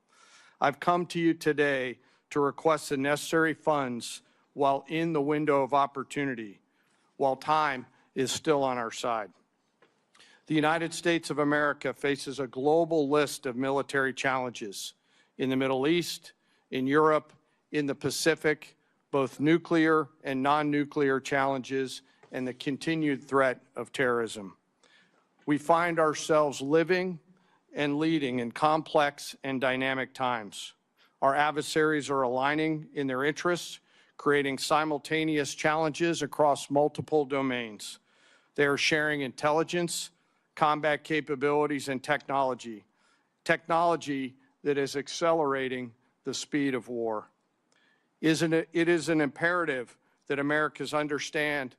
I've come to you today to request the necessary funds while in the window of opportunity, while time is still on our side. The United States of America faces a global list of military challenges in the Middle East, in Europe, in the Pacific, both nuclear and non-nuclear challenges, and the continued threat of terrorism. We find ourselves living and leading in complex and dynamic times. Our adversaries are aligning in their interests, creating simultaneous challenges across multiple domains. They are sharing intelligence, combat capabilities, and technology that is accelerating the speed of war. It is an imperative that Americans understand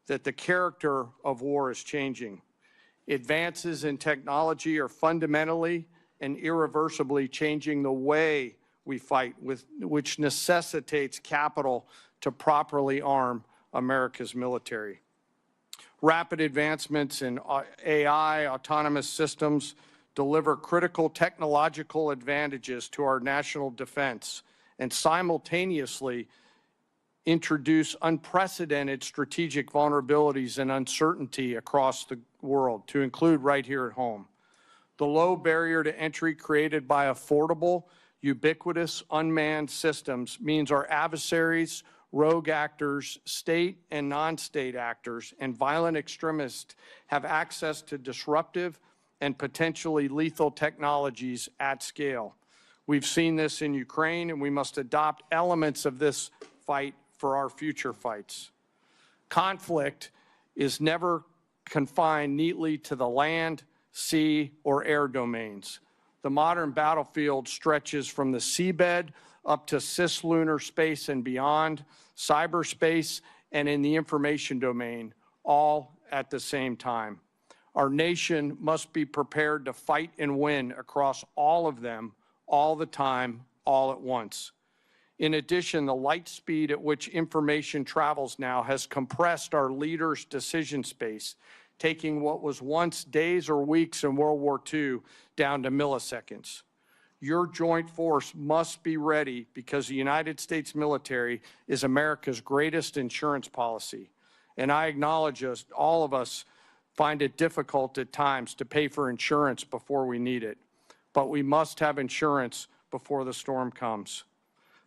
that the character of war is changing. Advances in technology are fundamentally and irreversibly changing the way we fight, which necessitates capital to properly arm America's military. Rapid advancements in AI, autonomous systems, deliver critical technological advantages to our national defense and simultaneously introduce unprecedented strategic vulnerabilities and uncertainty across the world, to include right here at home. The low barrier to entry created by affordable, ubiquitous, unmanned systems means our adversaries, rogue actors, state and non-state actors, and violent extremists have access to disruptive and potentially lethal technologies at scale. We've seen this in Ukraine, and we must adopt elements of this fight for our future fights. Conflict is never confined neatly to the land, sea, or air domains. The modern battlefield stretches from the seabed up to cislunar space and beyond, cyberspace, and in the information domain, all at the same time. Our nation must be prepared to fight and win across all of them, all the time, all at once. In addition, the light speed at which information travels now has compressed our leaders' decision space, taking what was once days or weeks in World War II down to milliseconds. Your joint force must be ready because the United States military is America's greatest insurance policy. And I acknowledge all of us find it difficult at times to pay for insurance before we need it. But we must have insurance before the storm comes.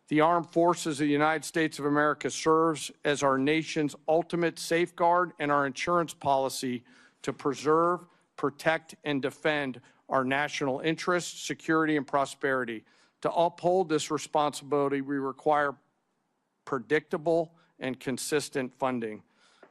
The Armed Forces of the United States of America serves as our nation's ultimate safeguard and our insurance policy to preserve, protect, and defend our national interests, security, and prosperity. To uphold this responsibility, we require predictable and consistent funding.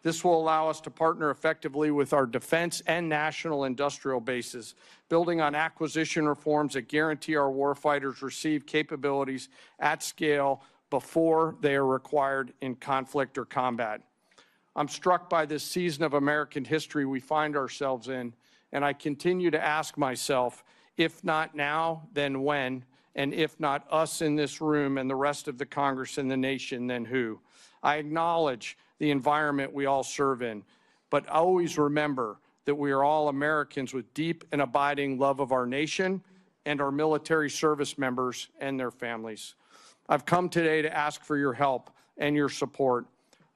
This will allow us to partner effectively with our defense and national industrial bases, building on acquisition reforms that guarantee our warfighters receive capabilities at scale before they are required in conflict or combat. I'm struck by this season of American history we find ourselves in, and I continue to ask myself, if not now, then when? And if not us in this room and the rest of the Congress and the nation, then who? I acknowledge the environment we all serve in, but always remember that we are all Americans with deep and abiding love of our nation and our military service members and their families. I've come today to ask for your help and your support.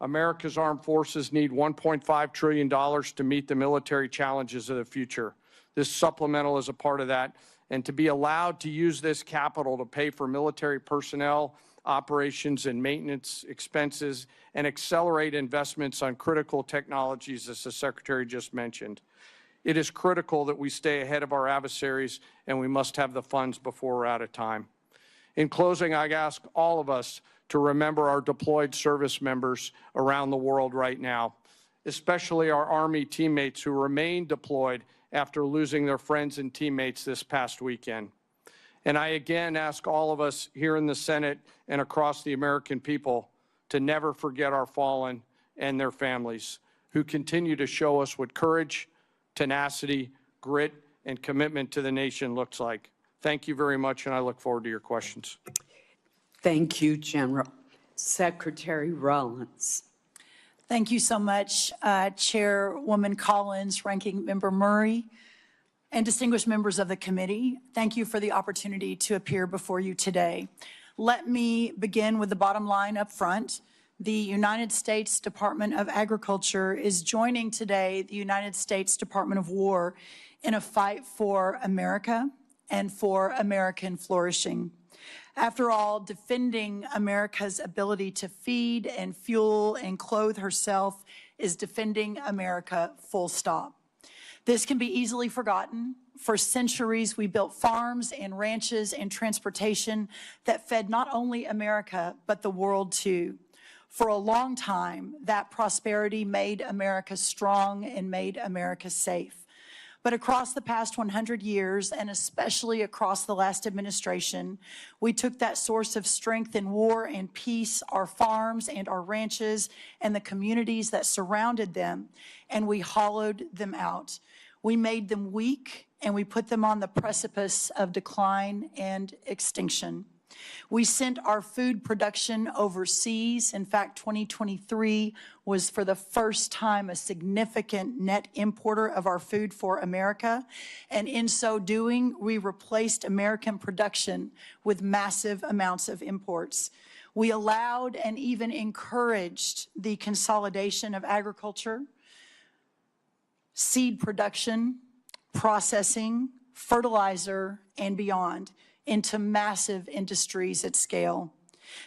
America's armed forces need $1.5 trillion to meet the military challenges of the future. This supplemental is a part of that, and to be allowed to use this capital to pay for military personnel, operations and maintenance expenses, and accelerate investments on critical technologies, as the Secretary just mentioned. It is critical that we stay ahead of our adversaries, and we must have the funds before we're out of time. In closing, I ask all of us to remember our deployed service members around the world right now, especially our Army teammates who remain deployed after losing their friends and teammates this past weekend. And I again ask all of us here in the Senate and across the American people to never forget our fallen and their families, who continue to show us what courage, tenacity, grit, and commitment to the nation looks like. Thank you very much, and I look forward to your questions. Thank you, General. Secretary Rollins. Thank you so much, Chairwoman Collins, Ranking Member Murray, and distinguished members of the committee. Thank you for the opportunity to appear before you today. Let me begin with the bottom line up front. The United States Department of Agriculture is joining today the United States Department of War in a fight for America and for American flourishing. After all, defending America's ability to feed and fuel and clothe herself is defending America, full stop. This can be easily forgotten. For centuries, we built farms and ranches and transportation that fed not only America, but the world too. For a long time, that prosperity made America strong and made America safe. But across the past 100 years, and especially across the last administration, we took that source of strength in war and peace, our farms and our ranches, and the communities that surrounded them, and we hollowed them out. We made them weak, and we put them on the precipice of decline and extinction. We sent our food production overseas. In fact, 2023 was for the first time a significant net importer of our food for America. And in so doing, we replaced American production with massive amounts of imports. We allowed and even encouraged the consolidation of agriculture, seed production, processing, fertilizer, and beyond into massive industries at scale.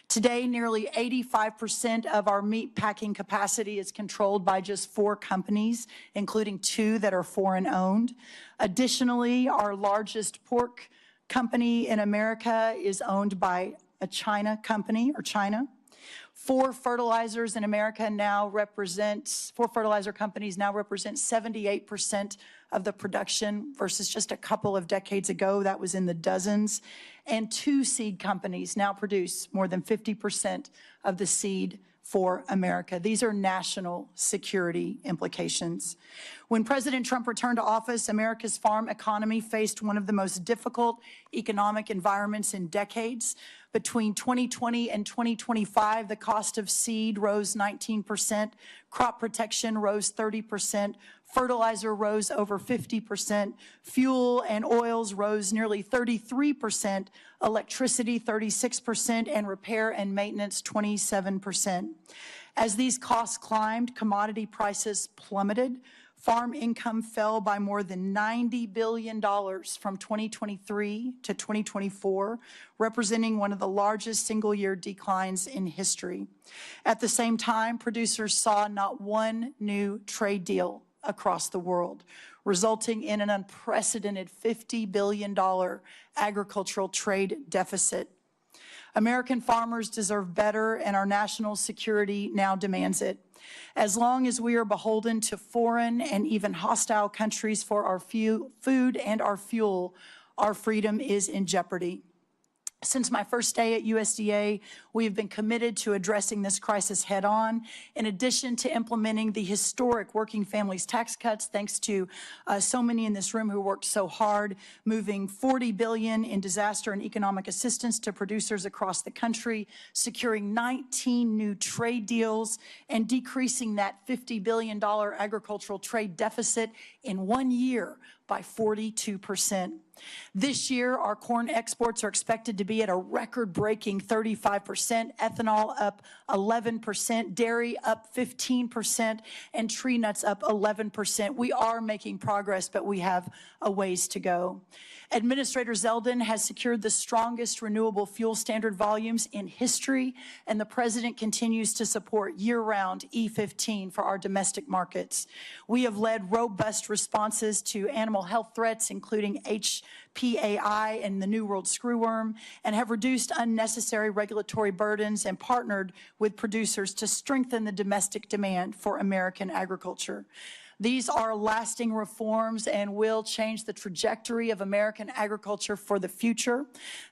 Today, nearly 85% of our meat packing capacity is controlled by just 4 companies, including 2 that are foreign-owned. Additionally, our largest pork company in America is owned by a China company, or China. 4 fertilizer companies now represent 78% of the production versus just a couple of decades ago, that was in the dozens. And 2 seed companies now produce more than 50% of the seed for America. These are national security implications. When President Trump returned to office, America's farm economy faced one of the most difficult economic environments in decades. Between 2020 and 2025, the cost of seed rose 19%, crop protection rose 30%, fertilizer rose over 50%, fuel and oils rose nearly 33%, electricity 36%, and repair and maintenance 27%. As these costs climbed, commodity prices plummeted. Farm income fell by more than $90 billion from 2023 to 2024, representing one of the largest single-year declines in history. At the same time, producers saw not one new trade deal across the world, resulting in an unprecedented $50 billion agricultural trade deficit. American farmers deserve better, and our national security now demands it. As long as we are beholden to foreign and even hostile countries for our food and our fuel, our freedom is in jeopardy. Since my first day at USDA, we have been committed to addressing this crisis head-on. In addition to implementing the historic working families tax cuts, thanks to so many in this room who worked so hard, moving $40 billion in disaster and economic assistance to producers across the country, securing 19 new trade deals, and decreasing that $50 billion agricultural trade deficit in 1 year by 42%. This year, our corn exports are expected to be at a record-breaking 35%, ethanol up 11%, dairy up 15%, and tree nuts up 11%. We are making progress, but we have a ways to go. Administrator Zeldin has secured the strongest renewable fuel standard volumes in history, and the President continues to support year-round E15 for our domestic markets. We have led robust responses to animal health threats, including HPAI and the New World screwworm, and have reduced unnecessary regulatory burdens and partnered with producers to strengthen the domestic demand for American agriculture. These are lasting reforms and will change the trajectory of American agriculture for the future.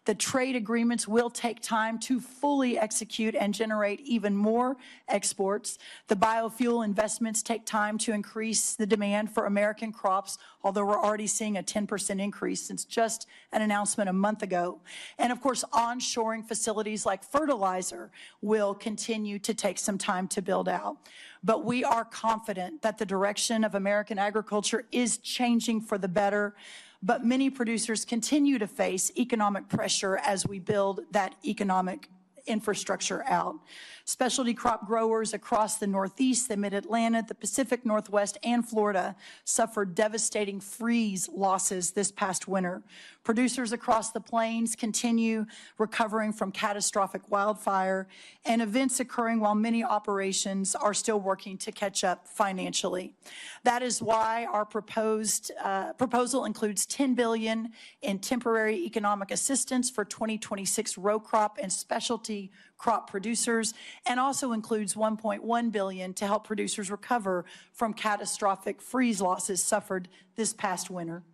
The trade agreements will take time to fully execute and generate even more exports. The biofuel investments take time to increase the demand for American crops, although we're already seeing a 10% increase since just an announcement a month ago. And of course, onshoring facilities like fertilizer will continue to take some time to build out. But we are confident that the direction of American agriculture is changing for the better. But many producers continue to face economic pressure as we build that economic infrastructure out. Specialty crop growers across the Northeast, the Mid-Atlantic, the Pacific Northwest, and Florida suffered devastating freeze losses this past winter. Producers across the plains continue recovering from catastrophic wildfire and events occurring while many operations are still working to catch up financially. That is why our proposal includes $10 billion in temporary economic assistance for 2026 row crop and specialty crop producers, and also includes $1.1 billion to help producers recover from catastrophic freeze losses suffered this past winter.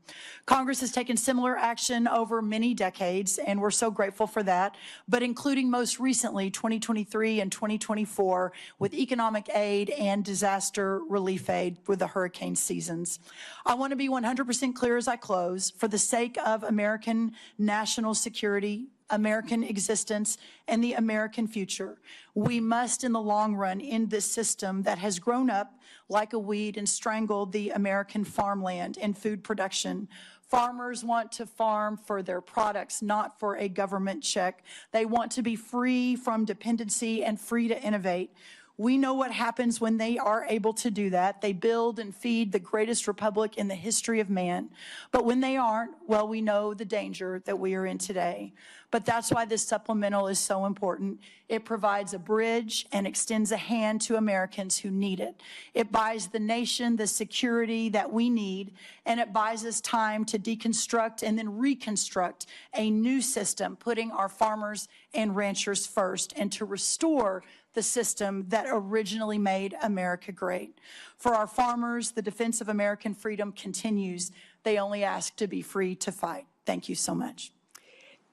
Congress has taken similar action over many decades, and we're so grateful for that, but including most recently 2023 and 2024 with economic aid and disaster relief aid with the hurricane seasons. I want to be 100% clear as I close. For the sake of American national security, American existence, and the American future. We must, in the long run, end this system that has grown up like a weed and strangled the American farmland and food production. Farmers want to farm for their products, not for a government check. They want to be free from dependency and free to innovate. We know what happens when they are able to do that. They build and feed the greatest republic in the history of man. But when they aren't, well, we know the danger that we are in today. But that's why this supplemental is so important. It provides a bridge and extends a hand to Americans who need it. It buys the nation the security that we need, and it buys us time to deconstruct and then reconstruct a new system, putting our farmers and ranchers first, and to restore the system that originally made America great. For our farmers, the defense of American freedom continues. They only ask to be free to fight. Thank you so much.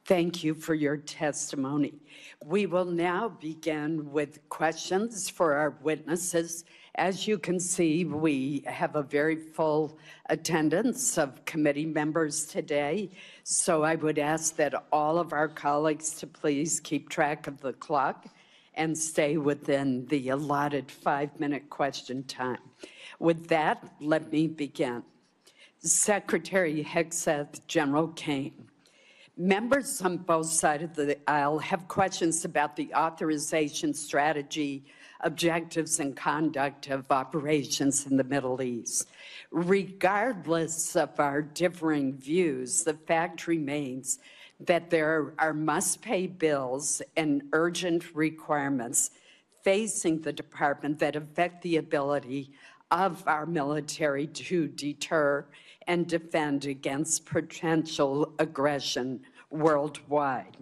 Thank you for your testimony. We will now begin with questions for our witnesses. As you can see, we have a very full attendance of committee members today, so I would ask that all of our colleagues to please keep track of the clock and stay within the allotted 5-minute question time. With that, let me begin. Secretary Hegseth, General Caine. Members on both sides of the aisle have questions about the authorization strategy, objectives, and conduct of operations in the Middle East. Regardless of our differing views, the fact remains that there are must-pay bills and urgent requirements facing the department that affect the ability of our military to deter and defend against potential aggression worldwide.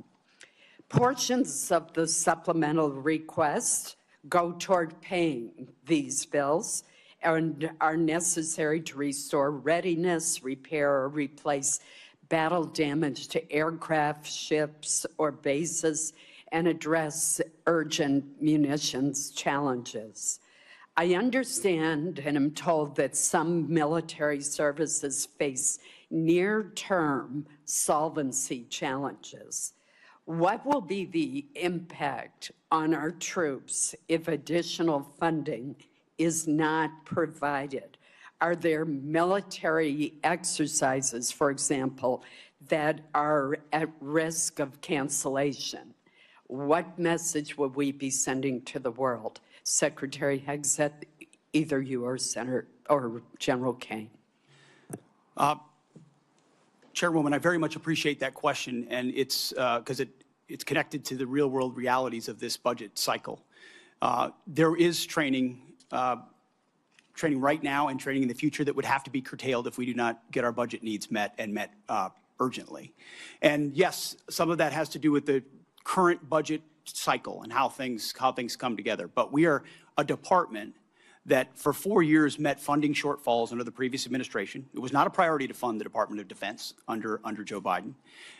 Portions of the supplemental request go toward paying these bills and are necessary to restore readiness, repair, or replace battle damage to aircraft, ships, or bases, and address urgent munitions challenges. I understand and am told that some military services face near-term solvency challenges. What will be the impact on our troops if additional funding is not provided? Are there military exercises, for example, that are at risk of cancellation? What message will we be sending to the world? Secretary Hegseth, either you or Senator or General Caine. Chairwoman, I very much appreciate that question, and it's because it's connected to the real-world realities of this budget cycle. There is training right now and training in the future that would have to be curtailed if we do not get our budget needs met and met urgently. And yes, some of that has to do with the current budget cycle and how things come together. But we are a department that for 4 years met funding shortfalls under the previous administration. It was not a priority to fund the Department of Defense under Joe Biden.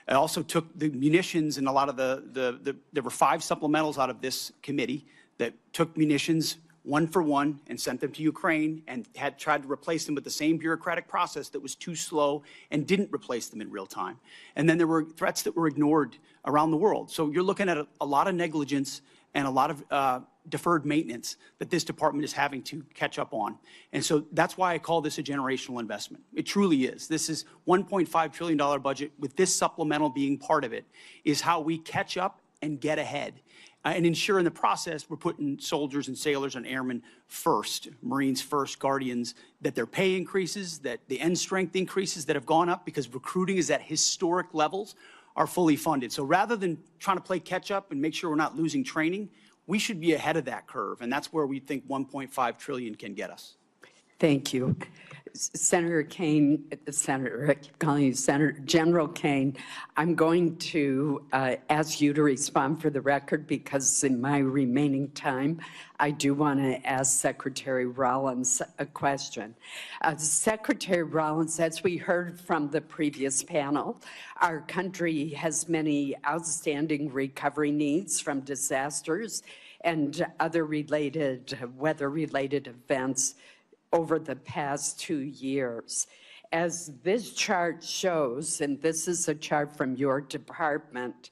It also took the munitions and a lot of there were 5 supplementals out of this committee that took munitions one for one and sent them to Ukraine and had tried to replace them with the same bureaucratic process that was too slow and didn't replace them in real time. And then there were threats that were ignored around the world. So you're looking at a lot of negligence and a lot of deferred maintenance that this department is having to catch up on. And so that's why I call this a generational investment. It truly is. This is $1.5 trillion budget with this supplemental being part of it is how we catch up and get ahead. And ensure in the process we're putting soldiers and sailors and airmen first, Marines first, Guardians, that their pay increases, that the end strength increases that have gone up because recruiting is at historic levels are fully funded. So rather than trying to play catch up and make sure we're not losing training, we should be ahead of that curve. And that's where we think $1.5 trillion can get us. Thank you. Senator Caine, I keep calling you Senator General Caine, I'm going to ask you to respond for the record because in my remaining time, I do want to ask Secretary Rollins a question. Secretary Rollins, as we heard from the previous panel, our country has many outstanding recovery needs from disasters and other weather-related events over the past 2 years. As this chart shows, and this is a chart from your department,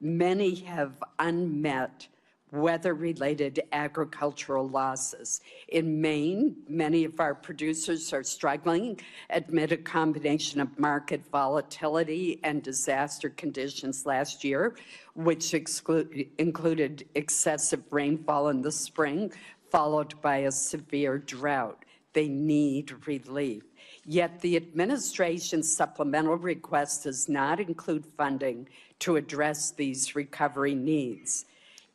Many have unmet weather-related agricultural losses. In Maine, many of our producers are struggling amid a combination of market volatility and disaster conditions last year, which included excessive rainfall in the spring, followed by a severe drought. They need relief. Yet the administration's supplemental request does not include funding to address these recovery needs.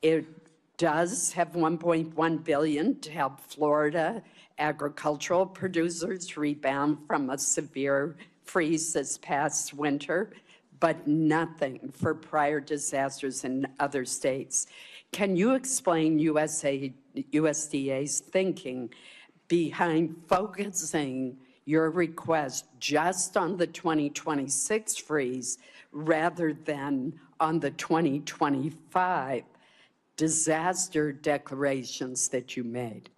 It does have $1.1 billion to help Florida agricultural producers rebound from a severe freeze this past winter, but nothing for prior disasters in other states. Can you explain USDA's thinking behind focusing your request just on the 2026 freeze rather than on the 2025 disaster declarations that you made?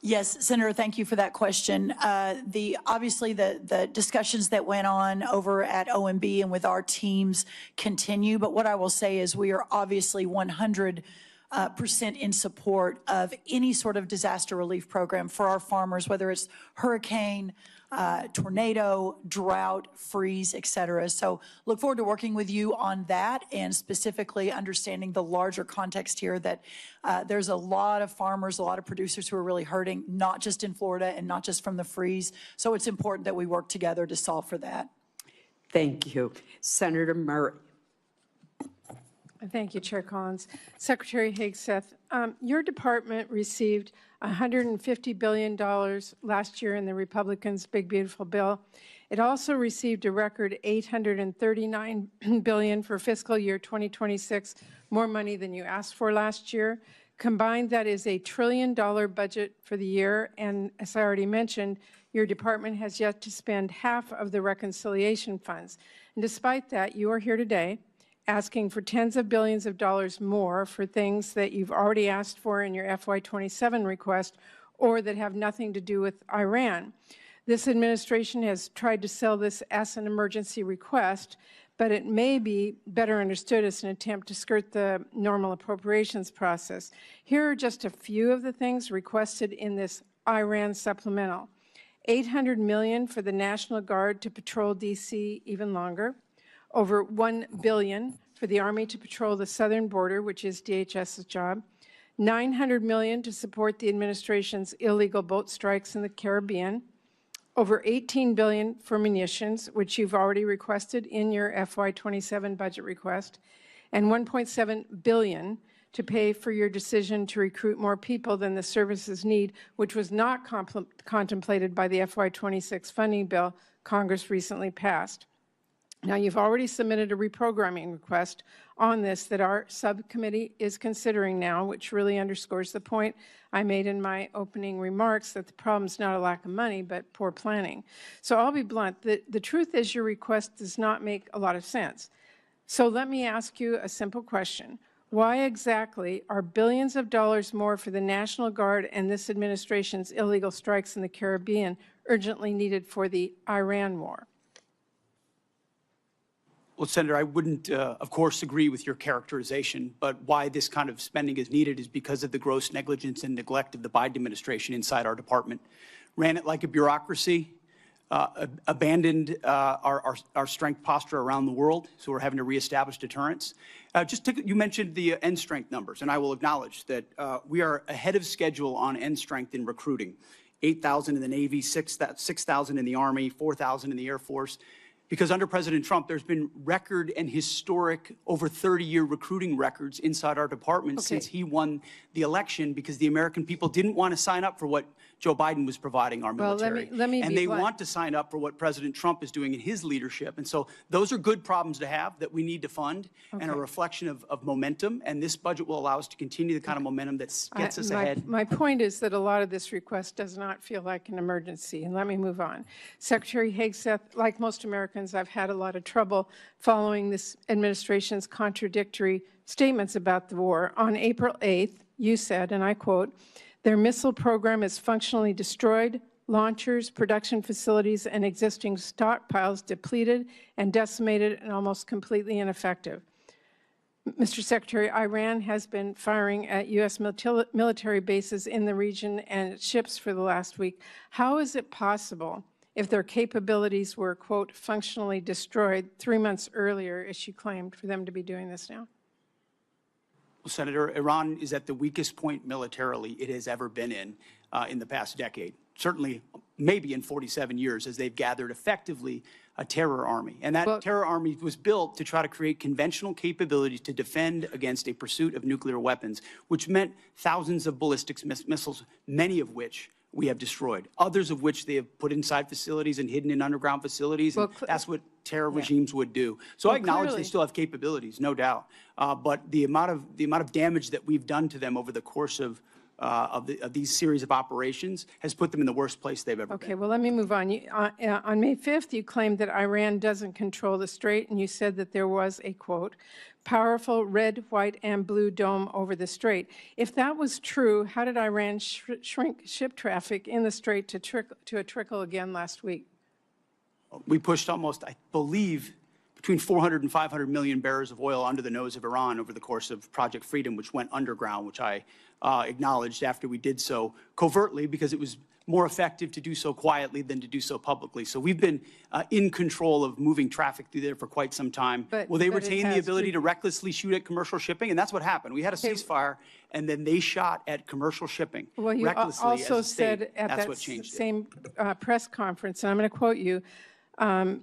Yes, Senator, thank you for that question. Obviously, the discussions that went on over at OMB and with our teams continue, but what I will say is we are obviously 100% in support of any sort of disaster relief program for our farmers, whether it's hurricane, tornado, drought, freeze, et cetera. So look forward to working with you on that and specifically understanding the larger context here that there's a lot of farmers, a lot of producers who are really hurting, not just in Florida and not just from the freeze. So it's important that we work together to solve for that. Thank you. Senator Murray. Thank you, Chair Collins. Secretary Hegseth, your department received $150 billion last year in the Republicans' Big Beautiful Bill. It also received a record $839 billion for fiscal year 2026, more money than you asked for last year. Combined, that is a $1 trillion budget for the year, and as I already mentioned, your department has yet to spend half of the reconciliation funds. And despite that, you are here today asking for tens of billions of dollars more for things that you've already asked for in your FY27 request or that have nothing to do with Iran. This administration has tried to sell this as an emergency request, but it may be better understood as an attempt to skirt the normal appropriations process. Here are just a few of the things requested in this Iran supplemental. $800 million for the National Guard to patrol D.C. even longer. Over $1 billion for the Army to patrol the southern border, which is DHS's job. $900 million to support the administration's illegal boat strikes in the Caribbean. Over $18 billion for munitions, which you've already requested in your FY27 budget request. And $1.7 billion to pay for your decision to recruit more people than the services need, which was not contemplated by the FY26 funding bill Congress recently passed. Now, you've already submitted a reprogramming request on this that our subcommittee is considering now, which really underscores the point I made in my opening remarks that the problem is not a lack of money, but poor planning. So I'll be blunt. The truth is your request does not make a lot of sense. So let me ask you a simple question. Why exactly are billions of dollars more for the National Guard and this administration's illegal strikes in the Caribbean urgently needed for the Iran war? Well, Senator, I wouldn't, of course, agree with your characterization, but why this kind of spending is needed is because of the gross negligence and neglect of the Biden administration inside our department. Ran it like a bureaucracy, abandoned our strength posture around the world, so we're having to reestablish deterrence. You mentioned the end strength numbers, and I will acknowledge that we are ahead of schedule on end strength in recruiting. 8,000 in the Navy, 6,000 in the Army, 4,000 in the Air Force. Because under President Trump, there's been record and historic over 30-year recruiting records inside our department since he won the election because the American people didn't want to sign up for what Joe Biden was providing our military. Let me and be they blunt. want to sign up for what President Trump is doing in his leadership. And so those are good problems to have that we need to fund and a reflection of momentum. And this budget will allow us to continue the kind of momentum that gets us ahead. My point is that a lot of this request does not feel like an emergency. And let me move on. Secretary Hegseth, like most Americans, I've had a lot of trouble following this administration's contradictory statements about the war. On April 8th, you said, and I quote, "Their missile program is functionally destroyed. launchers, production facilities, and existing stockpiles depleted and decimated and almost completely ineffective. Mr. Secretary, Iran has been firing at U.S. military bases in the region and its ships for the last week. How is it possible, if their capabilities were, quote, functionally destroyed 3 months earlier, as she claimed, for them to be doing this now? Well, Senator, Iran is at the weakest point militarily it has ever been in the past decade. Certainly, maybe in 47 years, as they've gathered effectively a terror army. And that terror army was built to try to create conventional capabilities to defend against a pursuit of nuclear weapons, which meant thousands of ballistic missiles, many of which we have destroyed, others of which they have put inside facilities and hidden in underground facilities. And that's what terror regimes would do. So I acknowledge they still have capabilities, no doubt. But the amount of damage that we've done to them over the course of these series of operations has put them in the worst place they've ever been. Okay, well, let me move on. On May 5th, you claimed that Iran doesn't control the strait, and you said that there was a, quote, powerful red, white, and blue dome over the strait. If that was true, how did Iran shrink ship traffic in the strait to a trickle again last week? We pushed almost, I believe, between 400 and 500 million barrels of oil under the nose of Iran over the course of Project Freedom, which went underground, which I acknowledged after we did so covertly because it was more effective to do so quietly than to do so publicly. So we've been in control of moving traffic through there for quite some time. Will they retain the ability to recklessly shoot at commercial shipping? And that's what happened. We had a ceasefire, and then they shot at commercial shipping well, you recklessly also as a state. said at that's that what changed same press conference, and I'm going to quote you,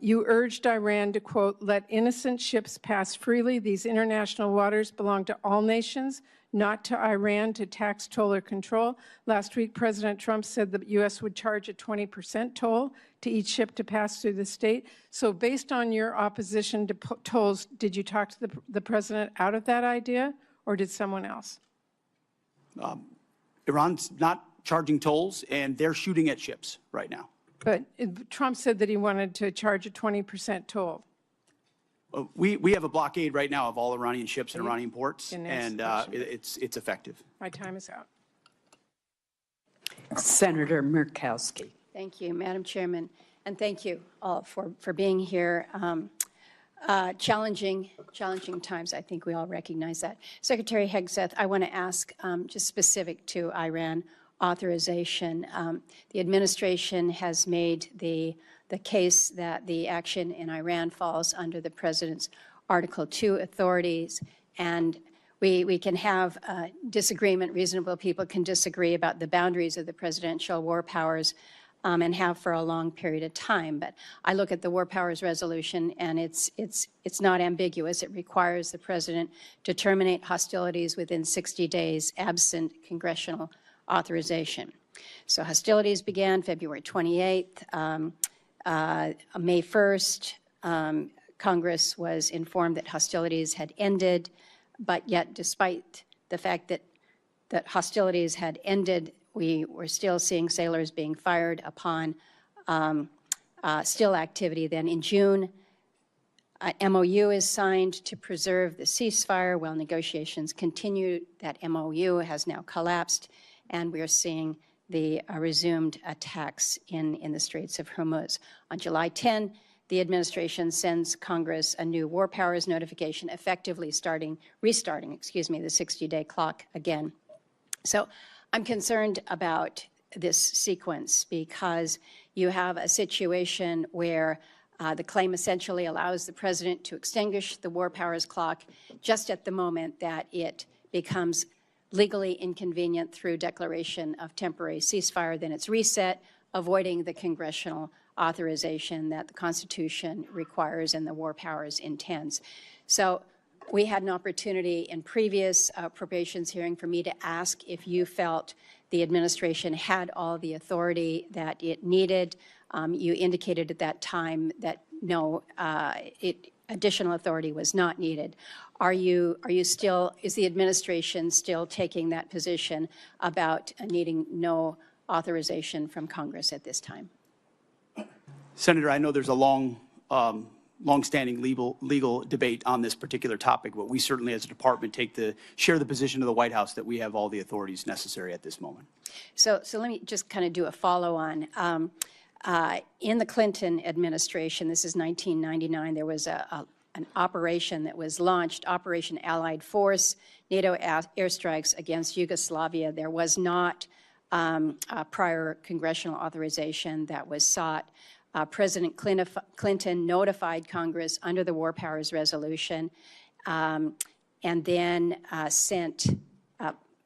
you urged Iran to, quote, let innocent ships pass freely. These international waters belong to all nations, not to Iran to tax, toll, or control. Last week, President Trump said the U.S. would charge a 20% toll to each ship to pass through the state. So based on your opposition to tolls, did you talk to the president out of that idea, or did someone else? Iran's not charging tolls, and they're shooting at ships right now. But Trump said that he wanted to charge a 20% toll. We have a blockade right now of all Iranian ships and Iranian ports, and it's effective. My time is out. Senator Murkowski. Thank you, Madam Chairman, and thank you all for being here. Challenging times, I think we all recognize that. Secretary Hegseth, I want to ask just specific to Iran authorization. The administration has made the case that the action in Iran falls under the president's Article 2 authorities, and we can have disagreement. Reasonable people can disagree about the boundaries of the presidential war powers and have for a long period of time. But I look at the war powers resolution, and it's not ambiguous. It requires the president to terminate hostilities within 60 days absent congressional authorization. So hostilities began February 28th. May 1st, Congress was informed that hostilities had ended, but yet despite the fact that hostilities had ended, we were still seeing sailors being fired upon still activity. Then in June, an MOU is signed to preserve the ceasefire while negotiations continue. That MOU has now collapsed, and we are seeing the resumed attacks in the Straits of Hormuz. On July 10, the administration sends Congress a new war powers notification, effectively restarting the 60-day clock again. So I'm concerned about this sequence because you have a situation where the claim essentially allows the president to extinguish the war powers clock just at the moment that it becomes legally inconvenient through declaration of temporary ceasefire. Then it's reset, avoiding the congressional authorization that the Constitution requires and the war powers intends. So we had an opportunity in previous appropriations hearing for me to ask if you felt the administration had all the authority that it needed. You indicated at that time that no, additional authority was not needed. Is the administration still taking that position about needing no authorization from Congress at this time? Senator, I know there's a long longstanding legal debate on this particular topic, but we certainly as a department share the position of the White House that we have all the authorities necessary at this moment. So let me just kind of do a follow-on. In the Clinton administration, this is 1999, there was an operation that was launched, Operation Allied Force, NATO airstrikes against Yugoslavia. There was not a prior congressional authorization that was sought. President Clinton notified Congress under the War Powers Resolution and then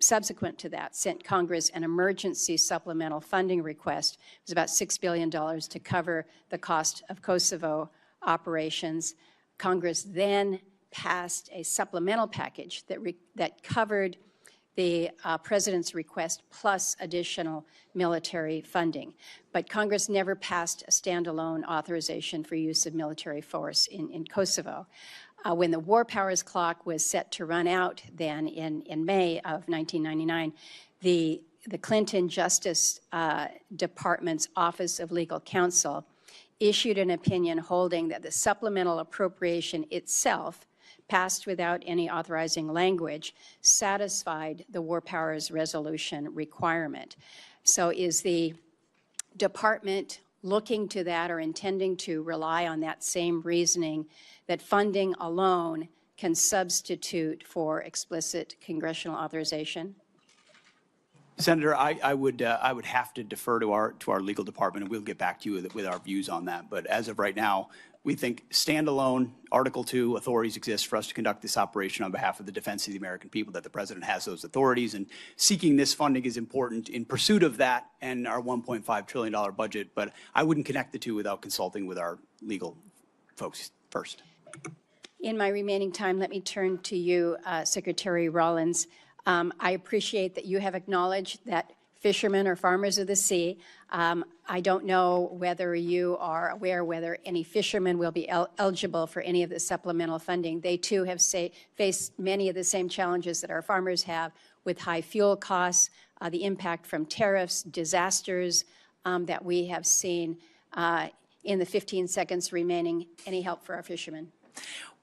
subsequent to that, sent Congress an emergency supplemental funding request. It was about $6 billion to cover the cost of Kosovo operations. Congress then passed a supplemental package that covered the president's request plus additional military funding. But Congress never passed a standalone authorization for use of military force in Kosovo. When the war powers clock was set to run out then in May of 1999, the Clinton Justice Department's Office of Legal Counsel issued an opinion holding that the supplemental appropriation itself, passed without any authorizing language, satisfied the War Powers Resolution requirement. So is the department looking to that or intending to rely on that same reasoning that funding alone can substitute for explicit congressional authorization? Senator, I would have to defer to our legal department, and we'll get back to you with our views on that. But as of right now, we think standalone Article 2 authorities exist for us to conduct this operation on behalf of the defense of the American people, that the president has those authorities, and seeking this funding is important in pursuit of that and our $1.5 trillion budget. But I wouldn't connect the two without consulting with our legal folks first. In my remaining time, let me turn to you, Secretary Rollins. I appreciate that you have acknowledged that fishermen are farmers of the sea. I don't know whether you are aware whether any fishermen will be eligible for any of the supplemental funding. They too have faced many of the same challenges that our farmers have with high fuel costs, the impact from tariffs, disasters that we have seen. In the 15 seconds remaining, any help for our fishermen?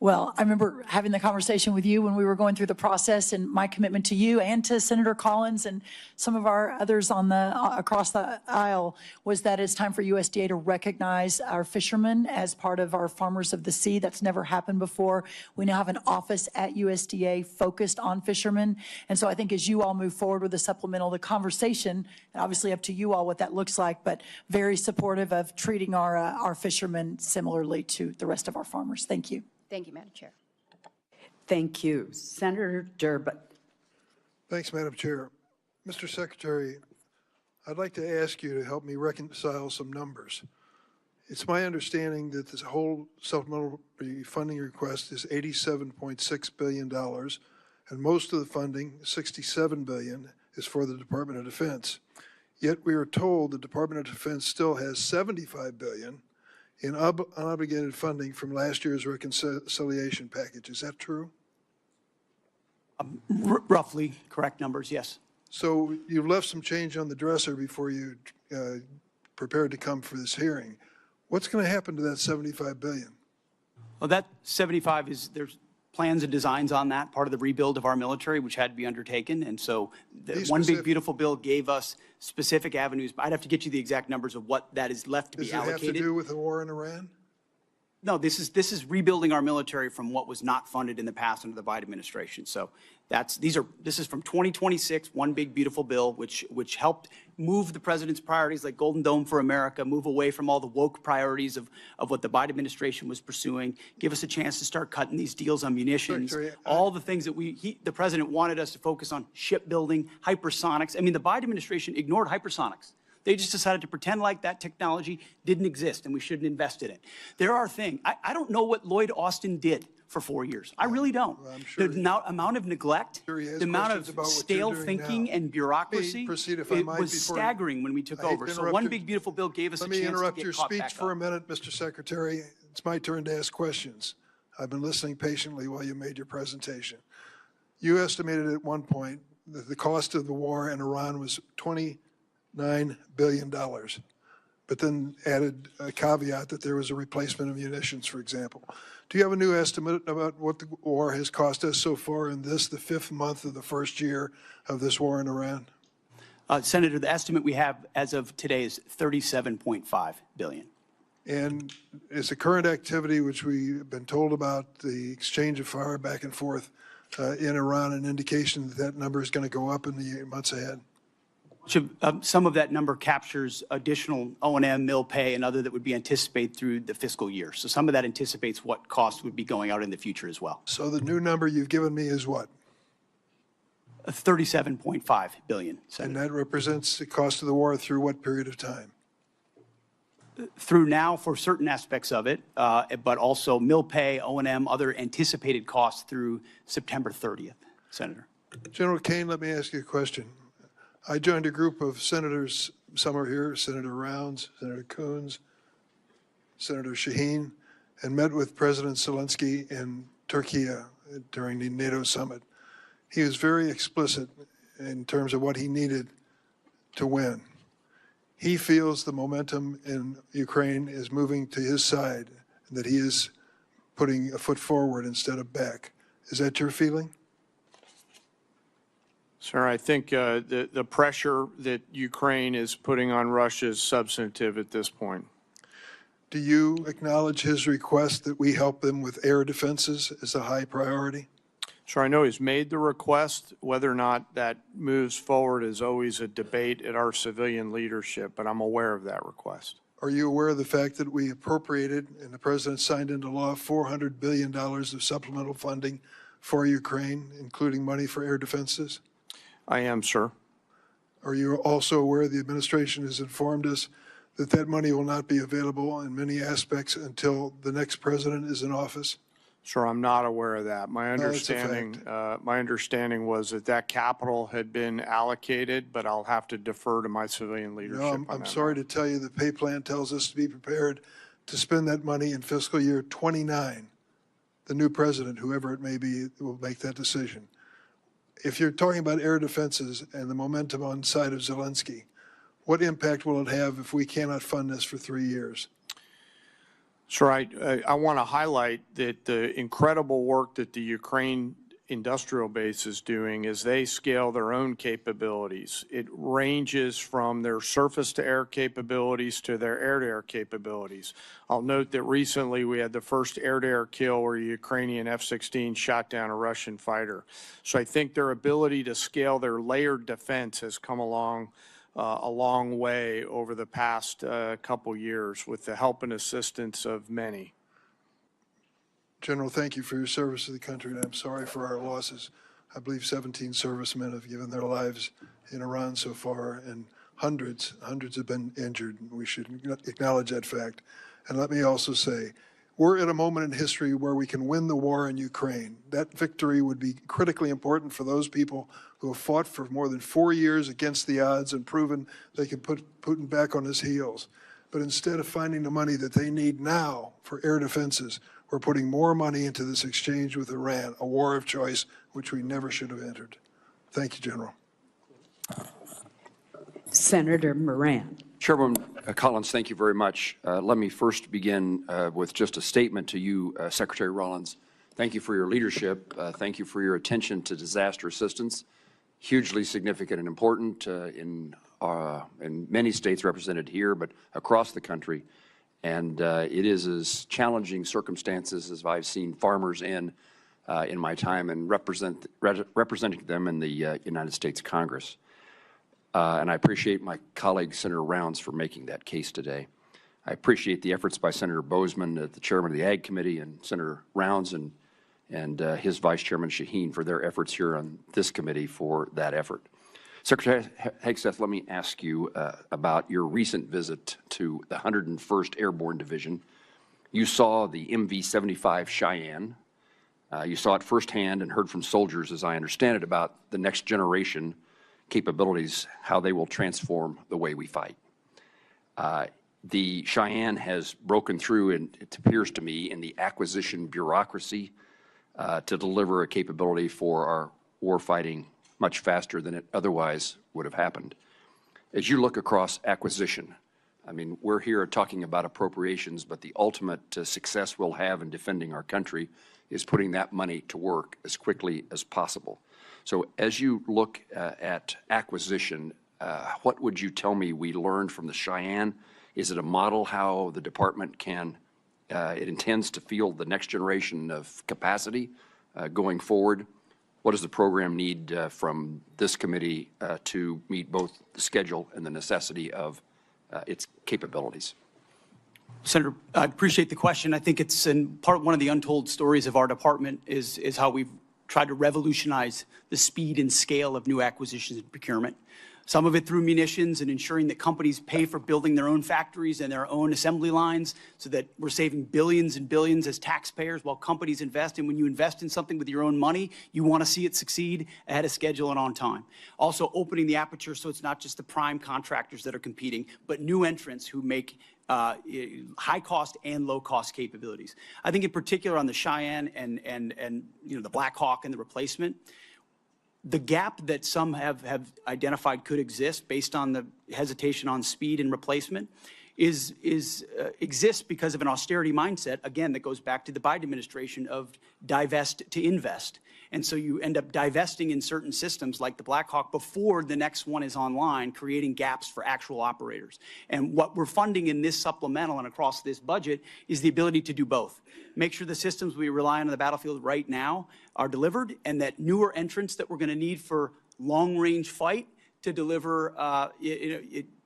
Well, I remember having the conversation with you when we were going through the process, and my commitment to you and to Senator Collins and some of our others on across the aisle was that it's time for USDA to recognize our fishermen as part of our farmers of the sea. That's never happened before. We now have an office at USDA focused on fishermen. And so I think as you all move forward with the supplemental, the conversation, and obviously up to you all what that looks like, but very supportive of treating our fishermen similarly to the rest of our farmers. Thank you. Thank you, Madam Chair. Thank you. Senator Durbin. Thanks, Madam Chair. Mr. Secretary, I'd like to ask you to help me reconcile some numbers. It's my understanding that this whole supplemental funding request is $87.6 billion, and most of the funding, $67 billion, is for the Department of Defense. Yet we are told the Department of Defense still has $75 billion in unobligated funding from last year's reconciliation package. Is that true? Roughly correct numbers, yes. So you left some change on the dresser before you prepared to come for this hearing. What's going to happen to that $75 billion? Well, that 75 is, there's plans and designs on that, part of the rebuild of our military, which had to be undertaken. And so the One Big Beautiful Bill gave us specific avenues. I'd have to get you the exact numbers of what that is left to be allocated. Does it have to do with the war in Iran? No, this is rebuilding our military from what was not funded in the past under the Biden administration. So this is from 2026, One Big Beautiful Bill, which helped move the president's priorities like Golden Dome for America, move away from all the woke priorities of what the Biden administration was pursuing, give us a chance to start cutting these deals on munitions, all the things that the president wanted us to focus on: shipbuilding, hypersonics. I mean, the Biden administration ignored hypersonics. They just decided to pretend like that technology didn't exist and we shouldn't invest in it. There are things, I don't know what Lloyd Austin did for 4 years. I really don't. Well, sure the amount of neglect, the amount of stale thinking and bureaucracy, it was staggering when we took over. So One Big Beautiful Bill gave us a chance to get caught back up. Let me interrupt your speech for a minute, Mr. Secretary. It's my turn to ask questions. I've been listening patiently while you made your presentation. You estimated at one point that the cost of the war in Iran was $29 billion. but then added a caveat that there was a replacement of munitions, for example. Do you have a new estimate about what the war has cost us so far in this, the 5th month of the first year of this war in Iran? Senator, the estimate we have as of today is $37.5 billion. And is the current activity, which we've been told about, the exchange of fire back and forth in Iran, an indication that that number is going to go up in the months ahead? Some of that number captures additional O&M, mill pay, and other that would be anticipated through the fiscal year. So some of that anticipates what costs would be going out in the future as well. So the new number you've given me is what? $37.5 billion, Senator. And that represents the cost of the war through what period of time? Through now for certain aspects of it, but also mill pay, O&M, other anticipated costs through September 30th, Senator. General Caine, let me ask you a question. I joined a group of senators, some are here, Senator Rounds, Senator Coons, Senator Shaheen, and met with President Zelensky in Turkey during the NATO summit. He was very explicit in terms of what he needed to win. He feels the momentum in Ukraine is moving to his side, and that he is putting a foot forward instead of back. Is that your feeling? Sir, I think the pressure that Ukraine is putting on Russia is substantive at this point. Do you acknowledge his request that we help them with air defenses as a high priority? Sure, I know he's made the request. Whether or not that moves forward is always a debate at our civilian leadership, but I'm aware of that request. Are you aware of the fact that we appropriated and the president signed into law $400 billion of supplemental funding for Ukraine, including money for air defenses? I am, sir. Are you also aware the administration has informed us that that money will not be available in many aspects until the next president is in office? Sir, I'm not aware of that. My that's a understanding was that that capital had been allocated, but I'll have to defer to my civilian leadership. No, I'm sorry to tell you the pay plan tells us to be prepared to spend that money in fiscal year 29. The new president, whoever it may be, will make that decision. If you're talking about air defenses and the momentum on the side of Zelensky, what impact will it have if we cannot fund this for 3 years? Sir, I want to highlight that the incredible work that the Ukraine industrial base is doing as they scale their own capabilities. It ranges from their surface-to-air capabilities to their air-to-air capabilities. I'll note that recently we had the first air-to-air kill where a Ukrainian F-16 shot down a Russian fighter. So I think their ability to scale their layered defense has come along a long way over the past couple years with the help and assistance of many. General, thank you for your service to the country, and I'm sorry for our losses. I believe 17 servicemen have given their lives in Iran so far, and hundreds have been injured. We should acknowledge that fact. And let me also say, we're at a moment in history where we can win the war in Ukraine. That victory would be critically important for those people who have fought for more than 4 years against the odds and proven they can put Putin back on his heels. But instead of finding the money that they need now for air defenses, we're putting more money into this exchange with Iran, a war of choice which we never should have entered. Thank you, General. Senator Moran. Chairwoman Collins, thank you very much. Let me first begin with just a statement to you, Secretary Rollins. Thank you for your leadership. Thank you for your attention to disaster assistance. Hugely significant and important in many states represented here, but across the country. And it is as challenging circumstances as I've seen farmers in my time and representing them in the United States Congress. And I appreciate my colleague, Senator Rounds, for making that case today. I appreciate the efforts by Senator Bozeman, the chairman of the Ag Committee, and Senator Rounds and his Vice Chairman Shaheen for their efforts here on this committee for that effort. Secretary Hegseth, let me ask you about your recent visit to the 101st Airborne Division. You saw the MV-75 Cheyenne. You saw it firsthand and heard from soldiers, as I understand it, about the next generation capabilities, how they will transform the way we fight. The Cheyenne has broken through, and it appears to me, in the acquisition bureaucracy to deliver a capability for our war fighting much faster than it otherwise would have happened. As you look across acquisition, I mean, we're here talking about appropriations, but the ultimate success we'll have in defending our country is putting that money to work as quickly as possible. So as you look at acquisition, what would you tell me we learned from the Cheyenne? Is it a model how the department can, it intends to field the next generation of capacity going forward? What does the program need from this committee to meet both the schedule and the necessity of its capabilities? Senator, I appreciate the question. I think it's one of the untold stories of our department is how we've tried to revolutionize the speed and scale of new acquisitions and procurement. Some of it through munitions and ensuring that companies pay for building their own factories and their own assembly lines so that we're saving billions and billions as taxpayers while companies invest. And when you invest in something with your own money, you want to see it succeed ahead of schedule and on time. Also opening the aperture so it's not just the prime contractors that are competing, but new entrants who make high cost and low cost capabilities. I think in particular on the Cheyenne and the Black Hawk and the replacement, the gap that some have identified could exist based on the hesitation on speed and replacement exists because of an austerity mindset, again, that goes back to the Biden administration of divest to invest. And so you end up divesting in certain systems like the Black Hawk before the next one is online, creating gaps for actual operators. And what we're funding in this supplemental and across this budget is the ability to do both. Make sure the systems we rely on the battlefield right now are delivered, and that newer entrants that we're going to need for long-range fight to deliver,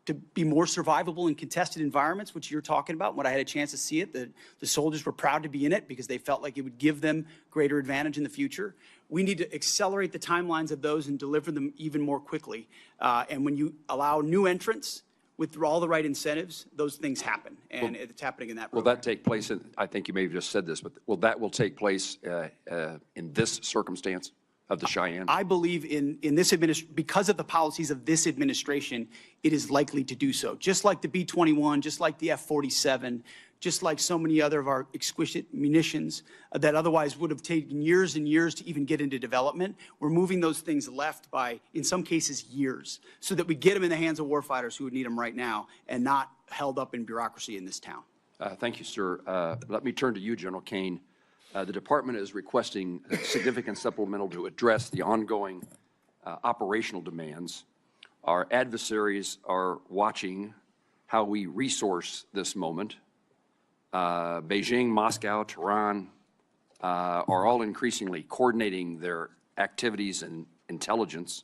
to be more survivable in contested environments, which you're talking about. When I had a chance to see it, the soldiers were proud to be in it because they felt like it would give them greater advantage in the future. We need to accelerate the timelines of those and deliver them even more quickly. And when you allow new entrants with all the right incentives, those things happen, and it's happening in that program. Will that take place, I think you may have just said this, but will take place in this circumstance of the Cheyenne? I believe in this administration, because of the policies of this administration, it is likely to do so. Just like the B-21, just like the F-47, just like so many other of our exquisite munitions that otherwise would have taken years and years to even get into development. We're moving those things left by, in some cases, years, so that we get them in the hands of warfighters who would need them right now and not held up in bureaucracy in this town. Thank you, sir. Let me turn to you, General Caine. The department is requesting a significant supplemental to address the ongoing operational demands. Our adversaries are watching how we resource this moment. Beijing, Moscow, Tehran are all increasingly coordinating their activities and intelligence.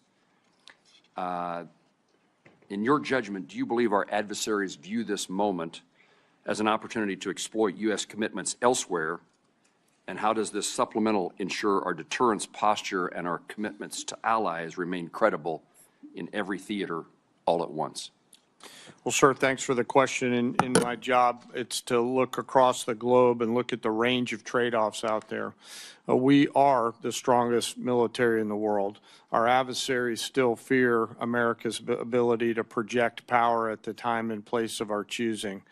In your judgment, do you believe our adversaries view this moment as an opportunity to exploit U.S. commitments elsewhere? And how does this supplemental ensure our deterrence posture and our commitments to allies remain credible in every theater all at once? Well, sir, thanks for the question. In my job, it's to look across the globe and look at the range of trade-offs out there. We are the strongest military in the world. Our adversaries still fear America's ability to project power at the time and place of our choosing.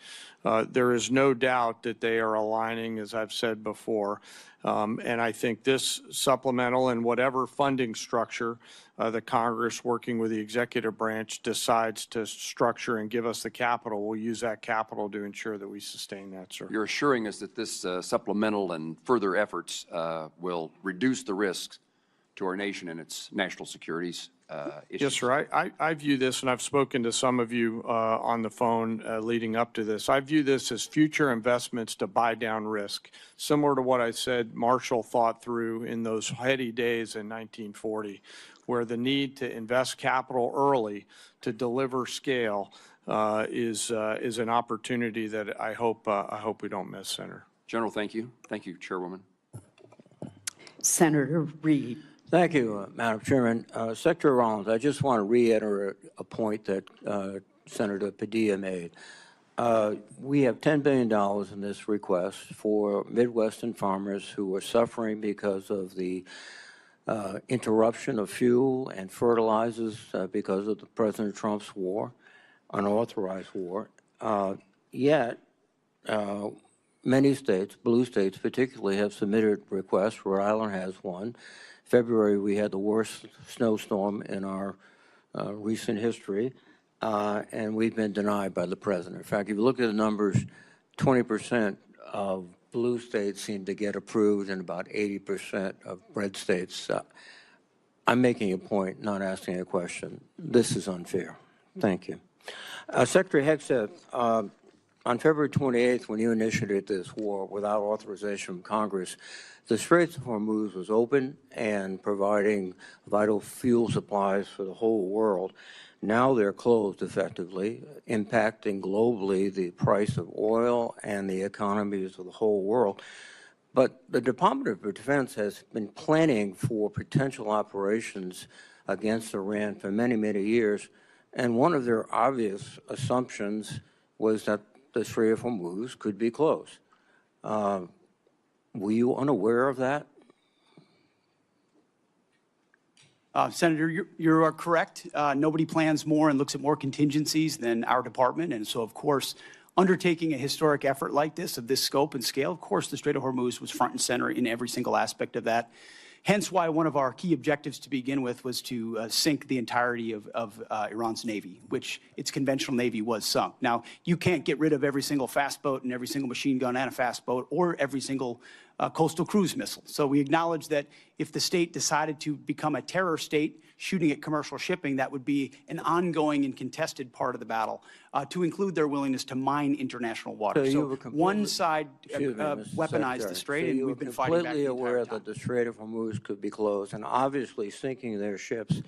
There is no doubt that they are aligning, as I've said before. And I think this supplemental and whatever funding structure the Congress, working with the executive branch, decides to structure and give us the capital, we'll use that capital to ensure that we sustain that, sir. You're assuring us that this supplemental and further efforts will reduce the risks to our nation and its national securities issues. Yes, sir. I view this, and I've spoken to some of you on the phone leading up to this. I view this as future investments to buy down risk, similar to what I said Marshall thought through in those heady days in 1940, where the need to invest capital early to deliver scale is an opportunity that I hope we don't miss, Senator. General, thank you. Thank you, Chairwoman. Senator Reed. Thank you, Madam Chairman. Secretary Rollins, I just want to reiterate a point that Senator Padilla made. We have $10 billion in this request for Midwestern farmers who are suffering because of the interruption of fuel and fertilizers because of the President Trump's war, unauthorized war. Yet, many states, blue states particularly, have submitted requests. Rhode Island has one. February, we had the worst snowstorm in our recent history. and we've been denied by the president. In fact, if you look at the numbers, 20% of blue states seem to get approved and about 80% of red states. I'm making a point, not asking a question. This is unfair. Thank you. Secretary Hegseth, on February 28th, when you initiated this war without authorization from Congress, the Straits of Hormuz was open and providing vital fuel supplies for the whole world. Now they're closed effectively, impacting globally the price of oil and the economies of the whole world. But the Department of Defense has been planning for potential operations against Iran for many, many years. And one of their obvious assumptions was that the Strait of Hormuz could be closed. Were you unaware of that? Senator, you are correct. Nobody plans more and looks at more contingencies than our department. And so, of course, undertaking a historic effort like this, of this scope and scale, of course, the Strait of Hormuz was front and center in every single aspect of that. Hence why one of our key objectives to begin with was to sink the entirety of Iran's Navy, which its conventional Navy was sunk. Now, you can't get rid of every single fast boat and every single machine gun and a fast boat or every single coastal cruise missile. So we acknowledge that if the state decided to become a terror state shooting at commercial shipping, that would be an ongoing and contested part of the battle, to include their willingness to mine international water. So one side weaponized the strait, and we've been fighting back the entire time. Completely aware that the Strait of Hormuz could be closed, and obviously sinking their ships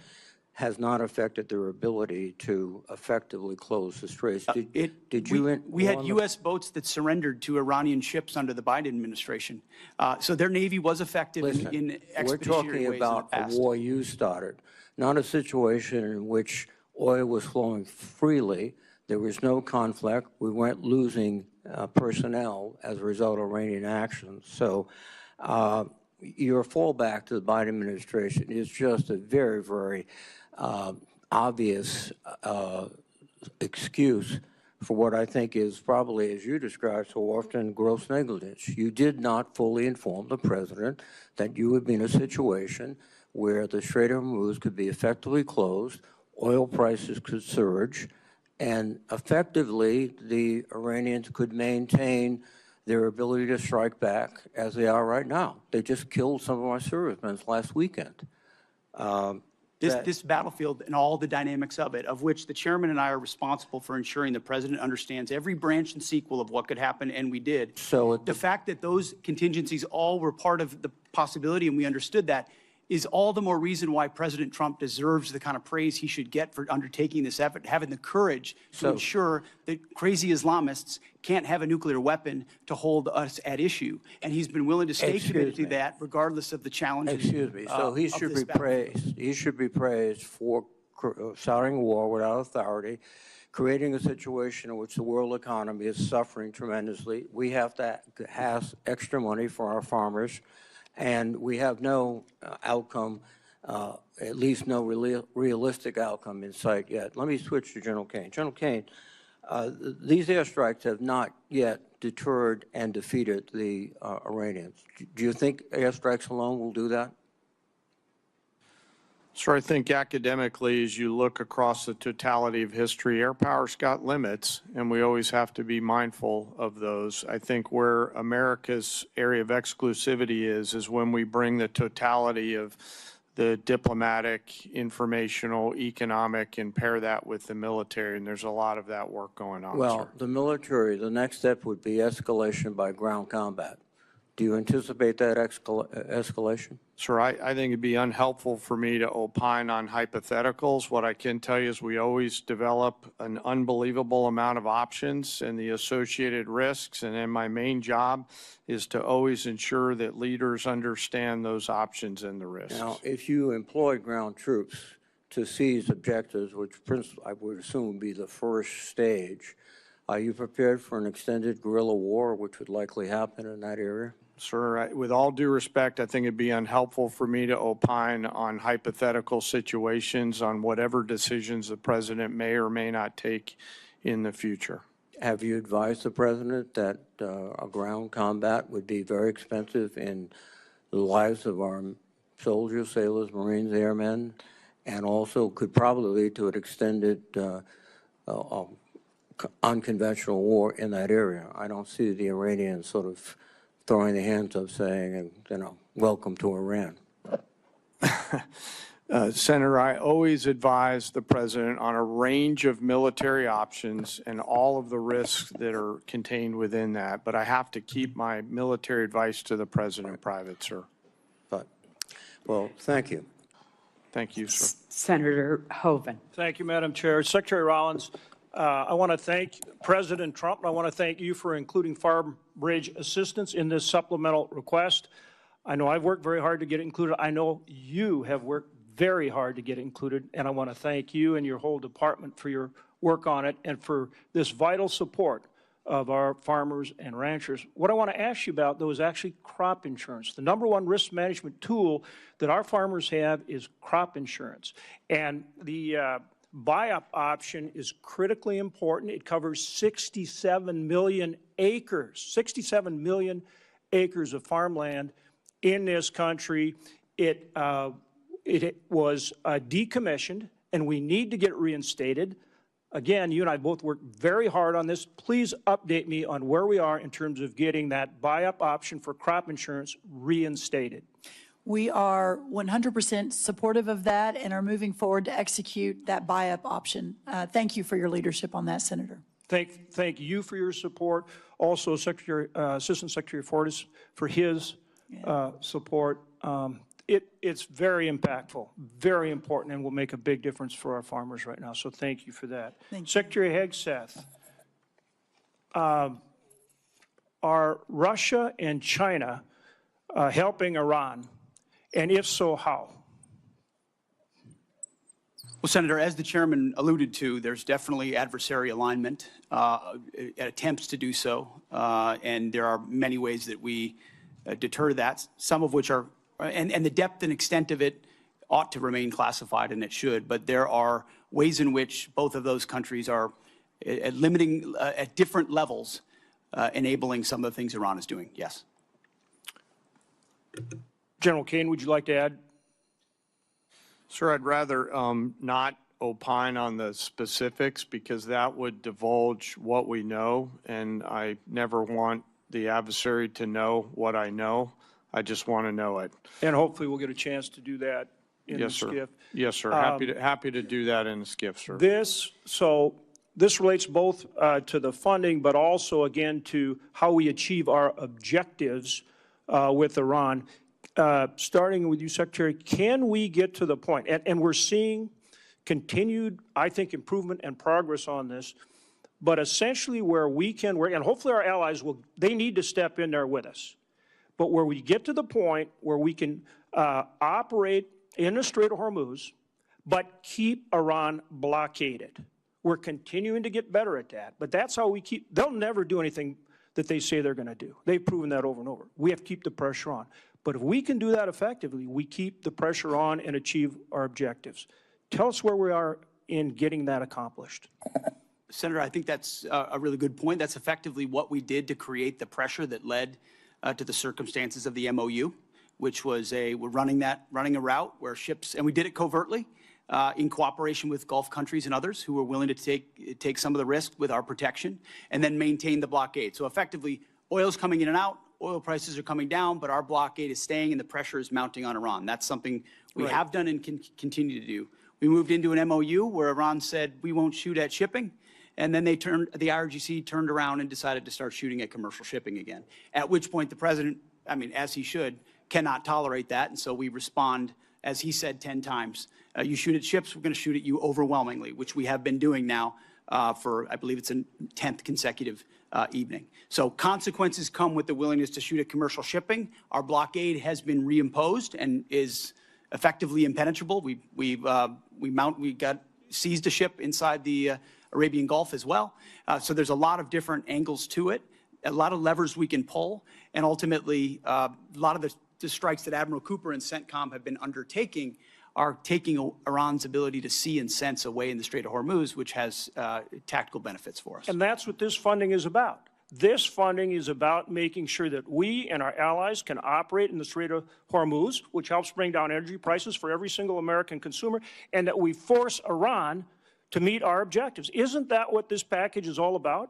has not affected their ability to effectively close the straits. We had U.S. boats that surrendered to Iranian ships under the Biden administration. So their Navy was effective in expeditionary ways in the past. We're talking about a war you started, not a situation in which oil was flowing freely. There was no conflict. We weren't losing personnel as a result of Iranian actions. So your fallback to the Biden administration is just a very, very obvious excuse for what I think is probably, as you described so often, gross negligence. You did not fully inform the president that you would be in a situation where the Strait of Hormuz could be effectively closed, oil prices could surge, and effectively the Iranians could maintain their ability to strike back as they are right now. They just killed some of our servicemen last weekend. This battlefield and all the dynamics of it, of which the chairman and I are responsible for ensuring the president understands every branch and sequel of what could happen, and we did. So the fact that those contingencies all were part of the possibility, and we understood that, is all the more reason why President Trump deserves the kind of praise he should get for undertaking this effort, having the courage to ensure that crazy Islamists can't have a nuclear weapon to hold us at issue. And he's been willing to stay committed to that regardless of the challenges. Excuse me. So he should be praised. He should be praised for starting a war without authority, creating a situation in which the world economy is suffering tremendously. We have to have extra money for our farmers. And we have no outcome, at least no realistic outcome in sight yet. Let me switch to General Caine. General Caine, these airstrikes have not yet deterred and defeated the Iranians. Do you think airstrikes alone will do that? So I think academically, as you look across the totality of history, air power's got limits, and we always have to be mindful of those. I think where America's area of exclusivity is when we bring the totality of the diplomatic, informational, economic, and pair that with the military, and there's a lot of that work going on. Well, the military, the next step would be escalation by ground combat. Do you anticipate that escalation? Sir, I think it'd be unhelpful for me to opine on hypotheticals. What I can tell you is we always develop an unbelievable amount of options and the associated risks. And then my main job is to always ensure that leaders understand those options and the risks. Now, if you employ ground troops to seize objectives, which I would assume would be the first stage, are you prepared for an extended guerrilla war, which would likely happen in that area? Sir, with all due respect, I think it'd be unhelpful for me to opine on hypothetical situations on whatever decisions the president may or may not take in the future. Have you advised the president that a ground combat would be very expensive in the lives of our soldiers, sailors, Marines, airmen, and also could probably lead to an extended unconventional war in that area. I don't see the Iranians sort of throwing their hands up saying, welcome to Iran. Senator, I always advise the president on a range of military options and all of the risks that are contained within that, but I have to keep my military advice to the president private, sir. But, well, thank you. Thank you, sir. Senator Hoeven. Thank you, Madam Chair. Secretary Rollins, I want to thank President Trump, and I want to thank you for including farm bridge assistance in this supplemental request. I know I've worked very hard to get it included. I know you have worked very hard to get it included, and I want to thank you and your whole department for your work on it and for this vital support of our farmers and ranchers. What I want to ask you about, though, is actually crop insurance. The number one risk management tool that our farmers have is crop insurance. And the buy-up option is critically important. It covers 67 million acres, 67 million acres of farmland in this country. It was decommissioned, and we need to get it reinstated. Again, you and I both worked very hard on this. Please update me on where we are in terms of getting that buy-up option for crop insurance reinstated. We are 100% supportive of that and are moving forward to execute that buy-up option. Thank you for your leadership on that, Senator. Thank you for your support. Also, Assistant Secretary Fortas for his support. It's very impactful, very important, and will make a big difference for our farmers right now. So thank you for that. Thank you. Secretary Hegseth, are Russia and China helping Iran? And if so, how? Well, Senator, as the chairman alluded to, there's definitely adversary alignment, attempts to do so, and there are many ways that we deter that, some of which are, and the depth and extent of it ought to remain classified, and it should, but there are ways in which both of those countries are limiting at different levels, enabling some of the things Iran is doing. Yes. General Caine, would you like to add? Sir, I'd rather not opine on the specifics because that would divulge what we know, and I never want the adversary to know what I know. I just want to know it. And hopefully we'll get a chance to do that in the skiff. Yes, sir. Happy to do that in the skiff, sir. This relates both to the funding, but also, again, to how we achieve our objectives with Iran. Starting with you, Secretary, can we get to the point, and we're seeing continued, I think, improvement and progress on this, but essentially where we can work, and hopefully our allies they need to step in there with us, but where we get to the point where we can operate in the Strait of Hormuz, but keep Iran blockaded. We're continuing to get better at that, but that's how we they'll never do anything that they say they're going to do. They've proven that over and over. We have to keep the pressure on. But if we can do that effectively, we keep the pressure on and achieve our objectives. Tell us where we are in getting that accomplished. Senator, I think that's a really good point. That's effectively what we did to create the pressure that led to the circumstances of the MOU, which was we're running a route where ships, and we did it covertly in cooperation with Gulf countries and others who were willing to take some of the risk with our protection and then maintain the blockade. So effectively, oil's coming in and out, oil prices are coming down, but our blockade is staying and the pressure is mounting on Iran. That's something we have done and can continue to do. We moved into an MOU where Iran said we won't shoot at shipping, and then the IRGC turned around and decided to start shooting at commercial shipping again, at which point the president, I mean, as he should, cannot tolerate that, and so we respond, as he said 10 times, you shoot at ships, we're going to shoot at you overwhelmingly, which we have been doing now for, I believe it's a 10th consecutive evening. So consequences come with the willingness to shoot at commercial shipping. Our blockade has been reimposed and is effectively impenetrable. We got seized a ship inside the Arabian Gulf as well. So there's a lot of different angles to it, a lot of levers we can pull, and ultimately a lot of the strikes that Admiral Cooper and CENTCOM have been undertaking are taking Iran's ability to see and sense away in the Strait of Hormuz, which has tactical benefits for us. And that's what this funding is about. This funding is about making sure that we and our allies can operate in the Strait of Hormuz, which helps bring down energy prices for every single American consumer, and that we force Iran to meet our objectives. Isn't that what this package is all about?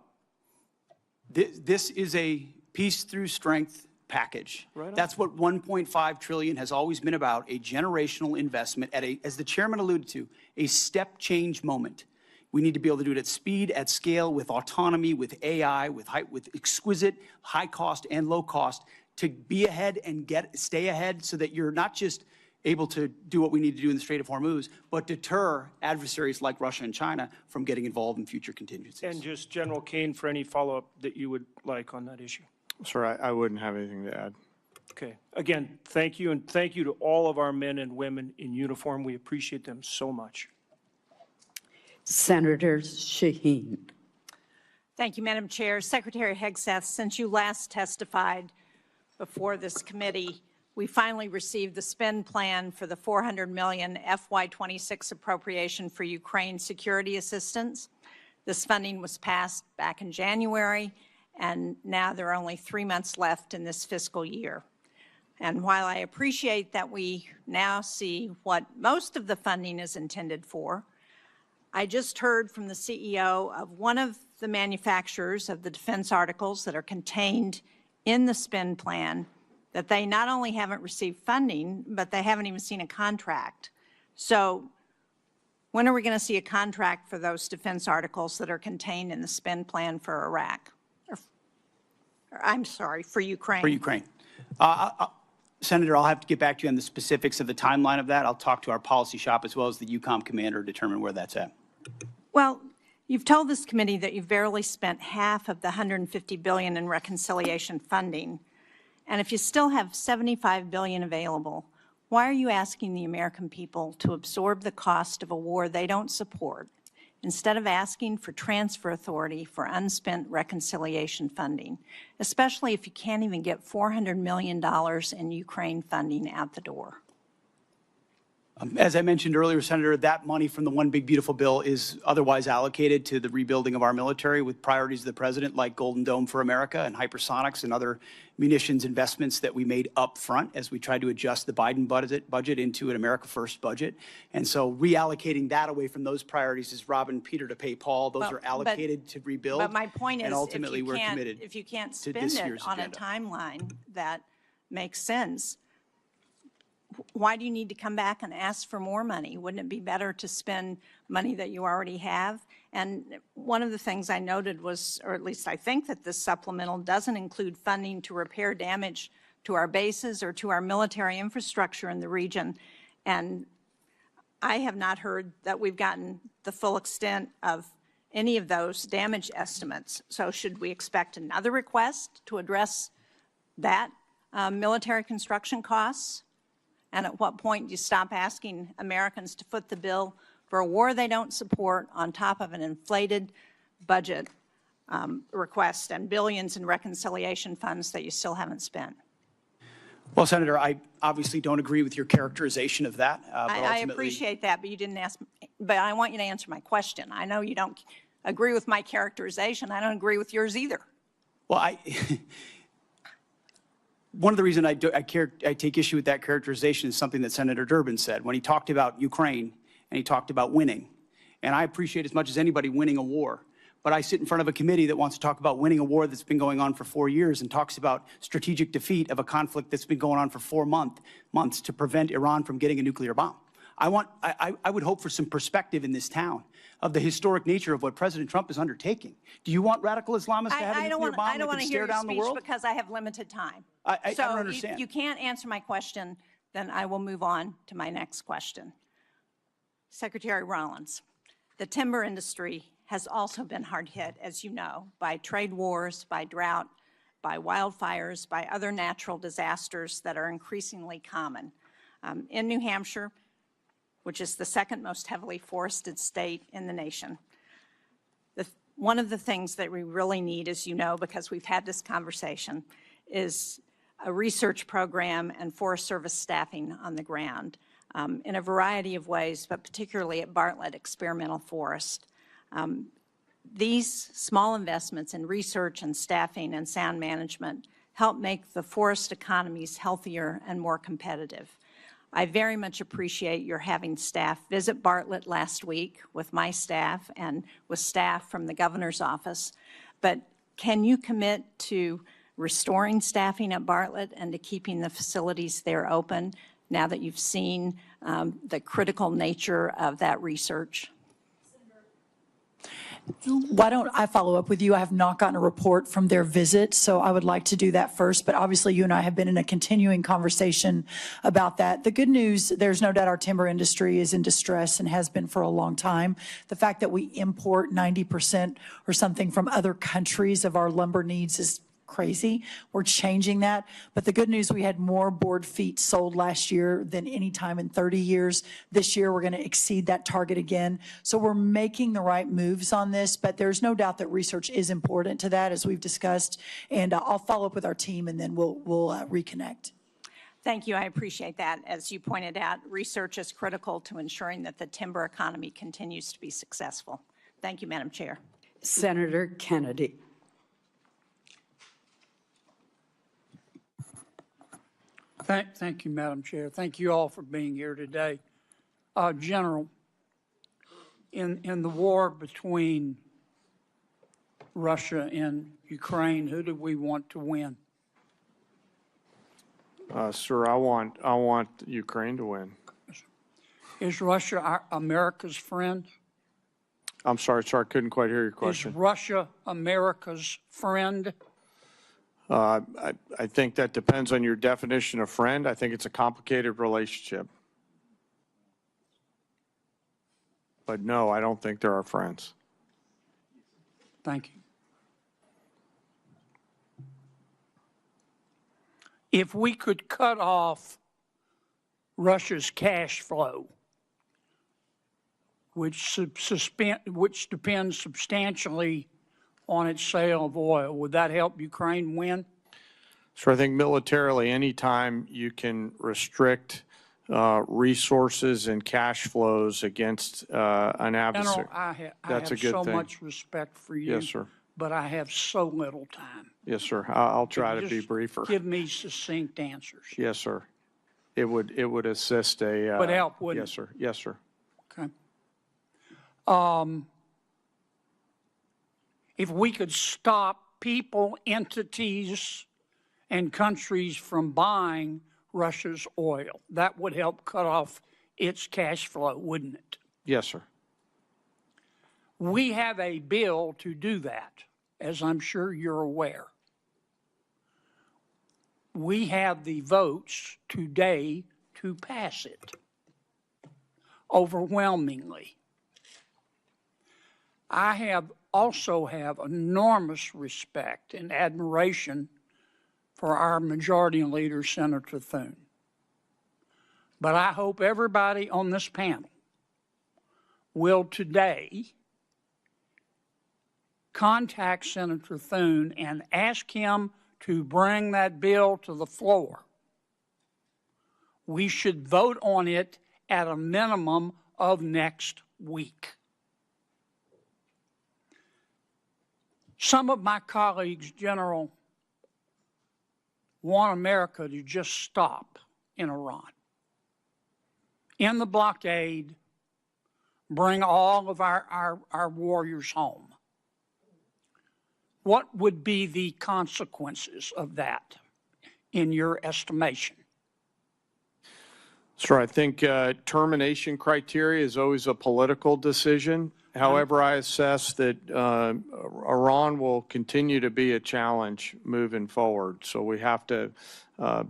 This is a peace through strength package. Right on. That's what 1.5 trillion has always been about, a generational investment at a, as the chairman alluded to, a step change moment. We need to be able to do it at speed, at scale, with autonomy, with AI, with exquisite high cost and low cost, to be ahead and stay ahead so that you're not just able to do what we need to do in the Strait of Hormuz, but deter adversaries like Russia and China from getting involved in future contingencies. And just General Caine for any follow-up that you would like on that issue. Sir, I wouldn't have anything to add. Okay. Again, thank you, and thank you to all of our men and women in uniform. We appreciate them so much. Senator Shaheen. Thank you, Madam Chair. Secretary Hegseth, since you last testified before this committee, we finally received the spend plan for the $400 million FY26 appropriation for Ukraine security assistance. This funding was passed back in January, and now there are only 3 months left in this fiscal year. And while I appreciate that we now see what most of the funding is intended for, I just heard from the CEO of one of the manufacturers of the defense articles that are contained in the spend plan that they not only haven't received funding, but they haven't even seen a contract. So when are we going to see a contract for those defense articles that are contained in the spend plan for Iraq? Or I'm sorry, for Ukraine. For Ukraine. Senator, I'll have to get back to you on the specifics of the timeline of that. I'll talk to our policy shop as well as the UCOM commander to determine where that's at. Well, you've told this committee that you've barely spent half of the $150 billion in reconciliation funding. And if you still have $75 billion available, why are you asking the American people to absorb the cost of a war they don't support, instead of asking for transfer authority for unspent reconciliation funding, especially if you can't even get $400 million in Ukraine funding out the door? As I mentioned earlier, Senator, that money from the One Big Beautiful Bill is otherwise allocated to the rebuilding of our military with priorities of the president like Golden Dome for America and hypersonics and other munitions investments that we made up front as we tried to adjust the Biden budget into an America First budget. And so reallocating that away from those priorities is robbing Peter to pay Paul. Those are allocated to rebuild. But my point is, and ultimately we're committed if you can't to spend this it year's on agenda. a timeline that makes sense, why do you need to come back and ask for more money? Wouldn't it be better to spend money that you already have? And one of the things I noted was, or at least I think that this supplemental doesn't include funding to repair damage to our bases or to our military infrastructure in the region. And I have not heard that we've gotten the full extent of any of those damage estimates. So should we expect another request to address that military construction costs? And at what point do you stop asking Americans to foot the bill for a war they don't support on top of an inflated budget request and billions in reconciliation funds that you still haven't spent? Well, Senator, I obviously don't agree with your characterization of that. I appreciate that, but you didn't ask. But I want you to answer my question. I know you don't agree with my characterization. I don't agree with yours either. Well, one of the reasons I take issue with that characterization is something that Senator Durbin said when he talked about Ukraine and he talked about winning. And I appreciate as much as anybody winning a war. But I sit in front of a committee that wants to talk about winning a war that's been going on for 4 years and talks about strategic defeat of a conflict that's been going on for 4 months to prevent Iran from getting a nuclear bomb. I would hope for some perspective in this town of the historic nature of what President Trump is undertaking. Do you want radical Islamists to have a nuclear bomb that can stare down the world? I don't want to hear your speech because I have limited time. I don't understand. So you can't answer my question, then I will move on to my next question. Secretary Rollins, the timber industry has also been hard hit, as you know, by trade wars, by drought, by wildfires, by other natural disasters that are increasingly common. In New Hampshire, which is the second most heavily forested state in the nation, one of the things that we really need, as you know, because we've had this conversation, is a research program and Forest Service staffing on the ground in a variety of ways, but particularly at Bartlett Experimental Forest. These small investments in research and staffing and sound management help make the forest economies healthier and more competitive. I very much appreciate your having staff visit Bartlett last week with my staff and with staff from the governor's office. But can you commit to restoring staffing at Bartlett and to keeping the facilities there open now that you've seen the critical nature of that research? Why don't I follow up with you? I have not gotten a report from their visit, so I would like to do that first. But obviously, you and I have been in a continuing conversation about that. The good news, there's no doubt our timber industry is in distress and has been for a long time. The fact that we import 90% or something from other countries of our lumber needs is crazy. We're changing that. But the good news, we had more board feet sold last year than any time in 30 years. This year, we're going to exceed that target again. So we're making the right moves on this, but there's no doubt that research is important to that, as we've discussed. And I'll follow up with our team, and then we'll reconnect. Thank you. I appreciate that. As you pointed out, research is critical to ensuring that the timber economy continues to be successful. Thank you, Madam Chair. Senator Kennedy. Thank you, Madam Chair. Thank you all for being here today. General, in the war between Russia and Ukraine, who do we want to win? Sir, I want Ukraine to win. Is Russia America's friend? I'm sorry, sir, I couldn't quite hear your question. Is Russia America's friend? I think that depends on your definition of friend. I think it's a complicated relationship. But no, I don't think they're our friends. Thank you. If we could cut off Russia's cash flow, which depends substantially on its sale of oil, would that help Ukraine win? So I think militarily, anytime you can restrict resources and cash flows against an adversary, General, I that's have a good so thing. much respect for you. Yes, sir. But I have so little time. Yes, sir. I'll try to be Just briefer. Give me succinct answers. Yes, sir. It would assist a. Would help, wouldn't yes, sir. Yes, sir. Okay. If we could stop people, entities, and countries from buying Russia's oil, that would help cut off its cash flow, wouldn't it? Yes, sir. We have a bill to do that, as I'm sure you're aware. We have the votes today to pass it overwhelmingly. I also have enormous respect and admiration for our majority leader, Senator Thune. But I hope everybody on this panel will today contact Senator Thune and ask him to bring that bill to the floor. We should vote on it at a minimum of next week. Some of my colleagues, General, want America to just stop in Iran. End the blockade, bring all of our warriors home. What would be the consequences of that, in your estimation? Sir, I think termination criteria is always a political decision. However, I assess that Iran will continue to be a challenge moving forward. So we have to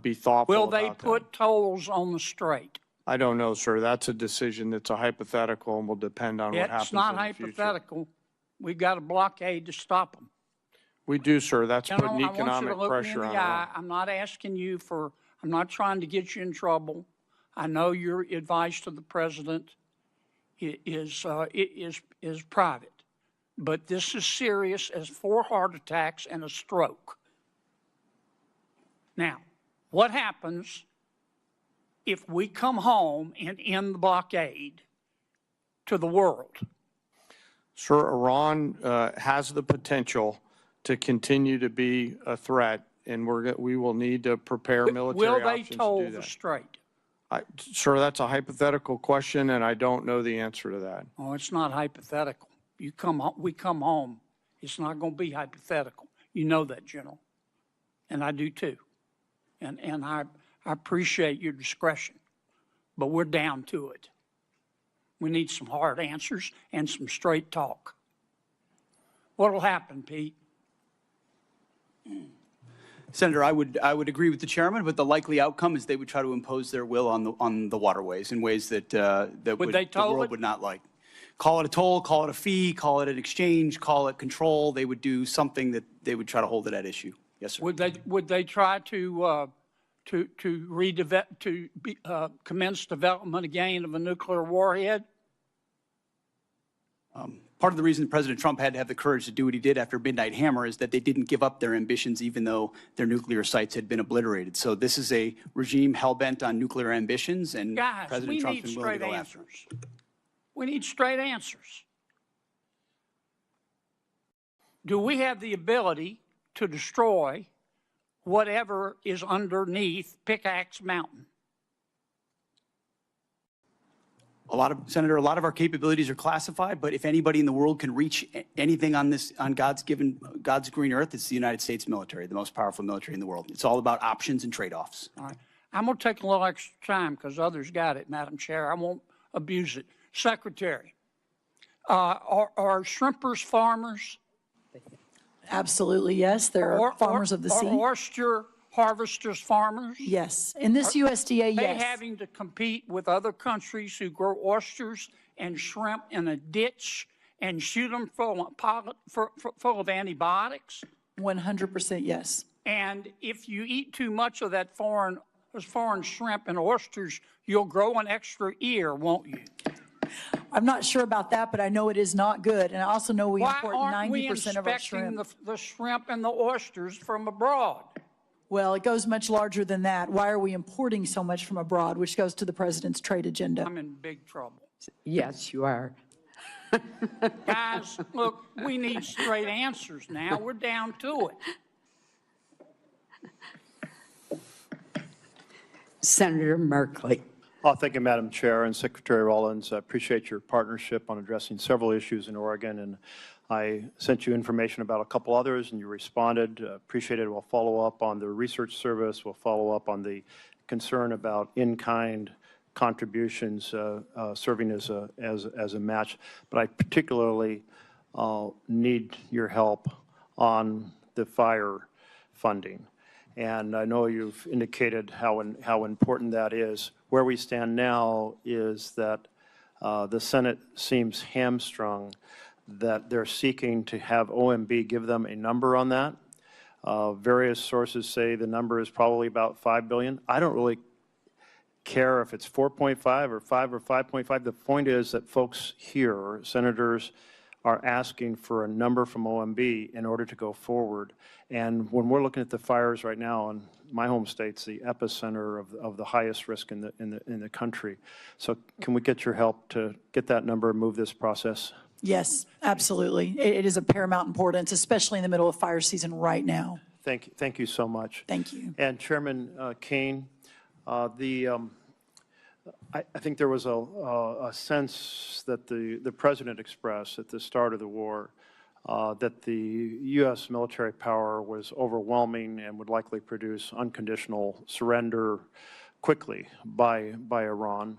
be thoughtful Will about they put tolls on the strait? I don't know, sir. That's a decision that's a hypothetical and will depend on what happens It's not in the future. hypothetical. We've got a blockade to stop them. We do, sir. That's General, putting I want you economic to look me in pressure the on eye. Iran. I'm not asking you for, I'm not trying to get you in trouble. I know your advice to the president is private, but this is serious as 4 heart attacks and a stroke. Now, what happens if we come home and end the blockade to the world? Sir, Iran has the potential to continue to be a threat, and we will need to prepare military Will they options to toll do the that. strait? Sir, that's a hypothetical question, and I don't know the answer to that. Oh, it's not hypothetical. We come home, it's not going to be hypothetical. You know that, General, and I do too. And I appreciate your discretion, but we're down to it. We need some hard answers and some straight talk. What'll happen, Pete? Senator, I would agree with the chairman, but the likely outcome is they would try to impose their will on the waterways in ways that the world would not like. Call it a toll, call it a fee, call it an exchange, call it control. They would do something that they would try to hold it at issue. Yes, sir. Would they try to commence development again of a nuclear warhead? Part of the reason President Trump had to have the courage to do what he did after Midnight Hammer is that they didn't give up their ambitions even though their nuclear sites had been obliterated. So this is a regime hell-bent on nuclear ambitions, and President Trump's been willing to go after them. We need straight answers. Do we have the ability to destroy whatever is underneath Pickaxe Mountain? Senator, a lot of our capabilities are classified, but if anybody in the world can reach anything on God's green earth, it's the United States military, the most powerful military in the world. It's all about options and trade-offs. All right. I'm going to take a little extra time because others got it, Madam Chair. I won't abuse it. Secretary, are shrimpers farmers? Absolutely, yes. There are farmers of the sea. Are oyster harvesters farmers? Yes. In this USDA, yes. Are they having to compete with other countries who grow oysters and shrimp in a ditch and shoot them full of antibiotics? 100% yes. And if you eat too much of that foreign shrimp and oysters, you'll grow an extra ear, won't you? I'm not sure about that, but I know it is not good. And I also know we import 90% of our shrimp. Why aren't we inspecting the shrimp and the oysters from abroad? Well, it goes much larger than that. Why are we importing so much from abroad, which goes to the president's trade agenda? I'm in big trouble. Yes, you are. Guys, look, we need straight answers now. We're down to it. Senator Merkley. Thank you, Madam Chair, and Secretary Rollins. I appreciate your partnership on addressing several issues in Oregon, and I sent you information about a couple others, and you responded. Appreciate it. We'll follow up on the research service. We'll follow up on the concern about in-kind contributions serving as a match. But I particularly need your help on the fire funding. And I know you've indicated how important that is. Where we stand now is that the Senate seems hamstrung, that they're seeking to have OMB give them a number on that. Various sources say the number is probably about $5 billion. I don't really care if it's 4.5 or 5 or 5.5. The point is that folks here, senators, are asking for a number from OMB in order to go forward. And when we're looking at the fires right now in my home state's the epicenter of the highest risk in the country. So can we get your help to get that number and move this process? Yes, absolutely. It is of paramount importance, especially in the middle of fire season right now. Thank you so much. Thank you. And Chairman Caine, I think there was a sense that the President expressed at the start of the war that the U.S. military power was overwhelming and would likely produce unconditional surrender quickly by Iran.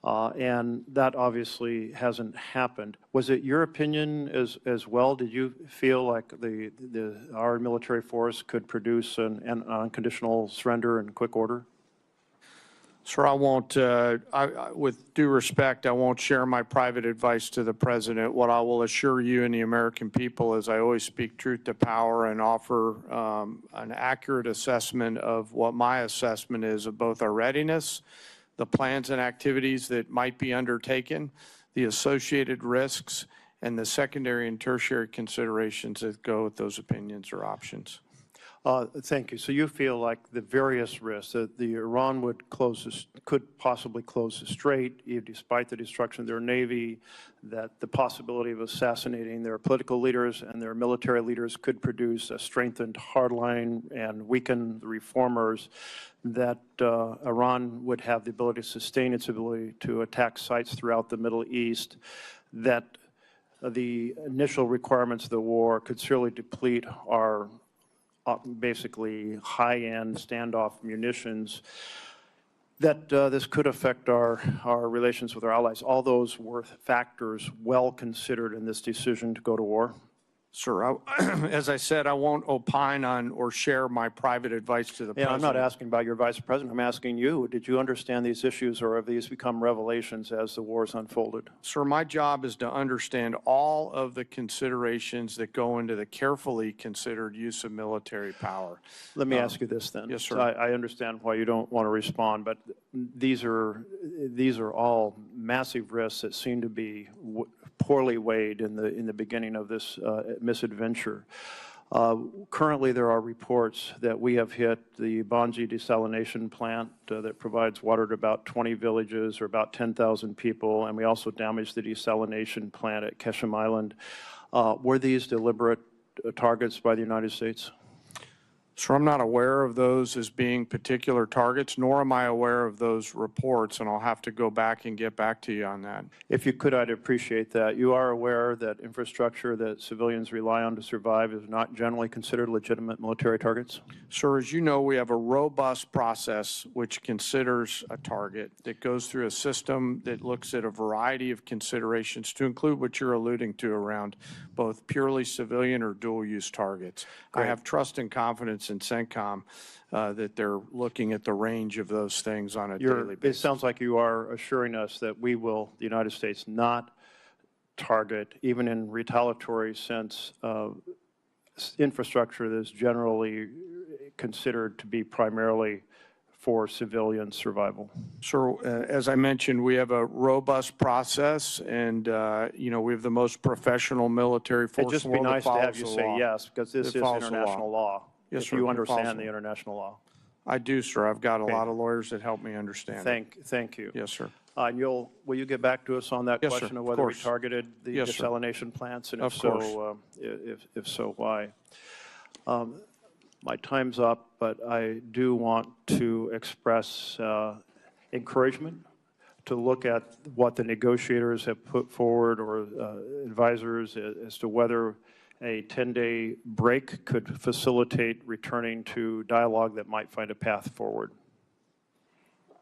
And that obviously hasn't happened. Was it your opinion as well? Did you feel like our military force could produce an unconditional surrender in quick order? Sir, I won't, with due respect, I won't share my private advice to the President. What I will assure you and the American people is I always speak truth to power and offer an accurate assessment of what my assessment is of both our readiness, the plans and activities that might be undertaken, the associated risks, and the secondary and tertiary considerations that go with those opinions or options. Thank you. So you feel like the various risks that the Iran could possibly close the strait, despite the destruction of their navy, that the possibility of assassinating their political leaders and their military leaders could produce a strengthened hardline and weaken the reformers, that Iran would have the ability to sustain its ability to attack sites throughout the Middle East, that the initial requirements of the war could surely deplete our basically high-end standoff munitions, that this could affect our relations with our allies. All those were factors well considered in this decision to go to war? Sir, as I said, I won't opine on or share my private advice to the President. I'm not asking about your Vice President. I'm asking you, did you understand these issues, or have these become revelations as the wars unfolded? Sir, my job is to understand all of the considerations that go into the carefully considered use of military power. Let me ask you this then. Yes, sir. I understand why you don't want to respond, but these are all massive risks that seem to be poorly weighed in the beginning of this misadventure. Currently, there are reports that we have hit the Banji desalination plant that provides water to about 20 villages or about 10,000 people, and we also damaged the desalination plant at Kesham Island. Were these deliberate targets by the United States? Sir, I'm not aware of those as being particular targets, nor am I aware of those reports, and I'll have to go back and get back to you on that. If you could, I'd appreciate that. You are aware that infrastructure that civilians rely on to survive is not generally considered legitimate military targets? Sir, as you know, we have a robust process which considers a target, that goes through a system that looks at a variety of considerations to include what you're alluding to around both purely civilian or dual-use targets. Great. I have trust and confidence in CENTCOM that they're looking at the range of those things on a daily basis. It sounds like you are assuring us that we will, the United States, not target, even in retaliatory sense, infrastructure that is generally considered to be primarily for civilian survival. Sir, as I mentioned, we have a robust process, and we have the most professional military force. It'd just in the be world nice that to have follows you the say law. yes, because this is international law. Yes, if sir, you it understand follows the the law. international law. I do, sir. I've got a lot of lawyers that help me understand it. Thank you. Yes, sir. And will you get back to us on that Yes, sir, question of of whether we course. targeted the Yes, sir. desalination plants, and Of if so, why? My time's up, but I do want to express encouragement to look at what the negotiators have put forward, or advisors, as to whether a 10-day break could facilitate returning to dialogue that might find a path forward.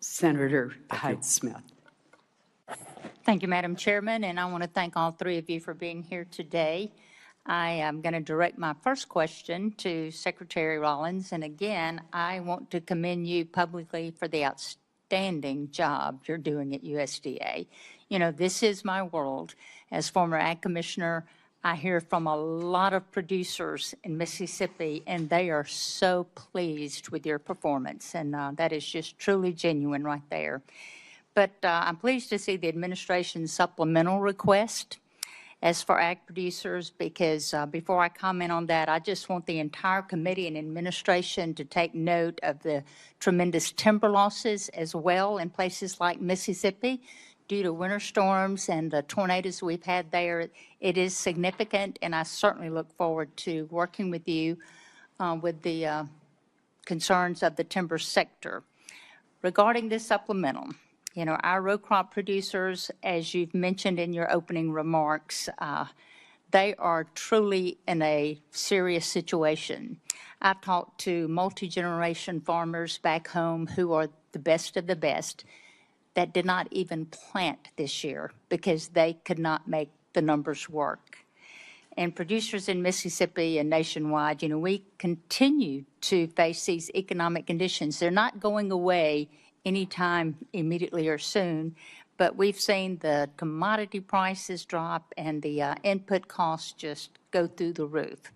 Senator Hyde-Smith. Thank you, Madam Chairman, and I want to thank all three of you for being here today. I am going to direct my first question to Secretary Rollins, and again, I want to commend you publicly for the outstanding job you're doing at USDA. You know, this is my world. As former Ag Commissioner, I hear from a lot of producers in Mississippi, and they are so pleased with your performance, and that is just truly genuine right there. But I'm pleased to see the administration's supplemental request as for ag producers, because before I comment on that, I just want the entire committee and administration to take note of the tremendous timber losses as well in places like Mississippi due to winter storms and the tornadoes we've had there. It is significant, and I certainly look forward to working with you with the concerns of the timber sector. Regarding this supplemental, you know, our row crop producers, as you've mentioned in your opening remarks, they are truly in a serious situation. I've talked to multi-generation farmers back home who are the best of the best that did not even plant this year because they could not make the numbers work. And producers in Mississippi and nationwide, you know, we continue to face these economic conditions. They're not going away anytime immediately or soon, but we've seen the commodity prices drop and the input costs just go through the roof.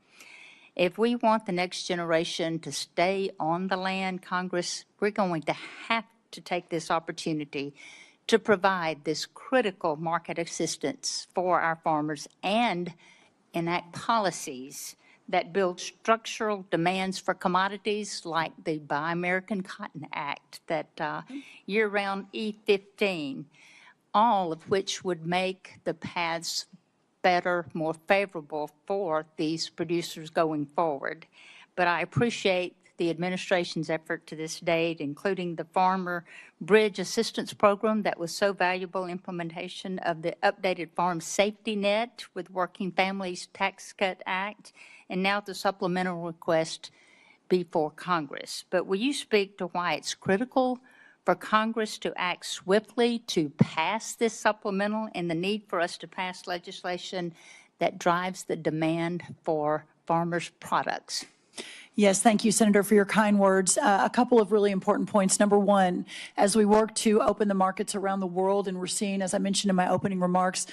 If we want the next generation to stay on the land, Congress, we're going to have to take this opportunity to provide this critical market assistance for our farmers and enact policies that build structural demands for commodities like the Buy American Cotton Act, that year-round E15, all of which would make the paths better, more favorable for these producers going forward. But I appreciate the administration's effort to this date, including the Farmer Bridge Assistance Program that was so valuable, implementation of the updated Farm Safety Net with Working Families Tax Cut Act, and now the supplemental request before Congress. But will you speak to why it's critical for Congress to act swiftly to pass this supplemental and the need for us to pass legislation that drives the demand for farmers' products? Yes, thank you, Senator, for your kind words. A couple of really important points. Number one, as we work to open the markets around the world, and we're seeing, as I mentioned in my opening remarks,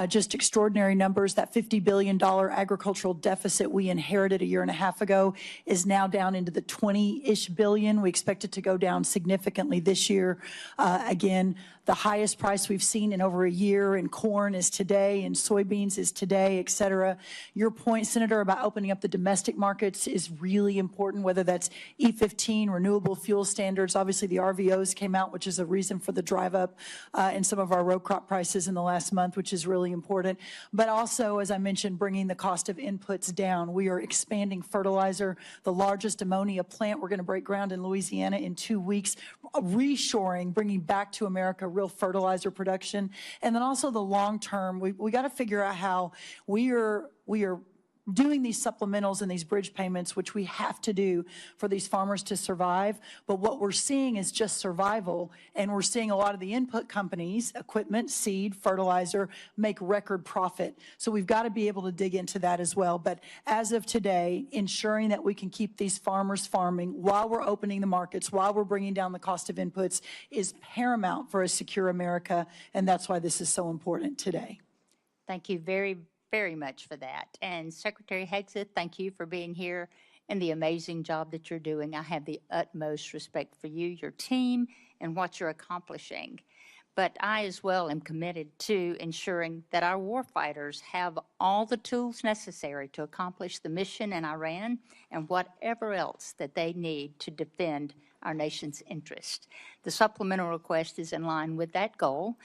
just extraordinary numbers. That $50 billion agricultural deficit we inherited a year and a half ago is now down into the 20-ish billion. We expect it to go down significantly this year. Again, the highest price we've seen in over a year in corn is today, and soybeans is today, et cetera. Your point, Senator, about opening up the domestic markets is really important, whether that's E15, renewable fuel standards. Obviously, the RVOs came out, which is a reason for the drive up in some of our row crop prices in the last month, which is really important. But also, as I mentioned, bringing the cost of inputs down. We are expanding fertilizer, the largest ammonia plant. We're going to break ground in Louisiana in 2 weeks, reshoring, bringing back to America real fertilizer production. And then also the long term, we got to figure out how we are doing these supplementals and these bridge payments, which we have to do for these farmers to survive. But what we're seeing is just survival, and we're seeing a lot of the input companies, equipment, seed, fertilizer, make record profit. So we've got to be able to dig into that as well. But as of today, ensuring that we can keep these farmers farming while we're opening the markets, while we're bringing down the cost of inputs, is paramount for a secure America, and that's why this is so important today. Thank you very much for that. And Secretary Hegseth, thank you for being here and the amazing job that you're doing. I have the utmost respect for you, your team, and what you're accomplishing. But I as well am committed to ensuring that our warfighters have all the tools necessary to accomplish the mission in Iran and whatever else that they need to defend our nation's interest. The supplemental request is in line with that goal.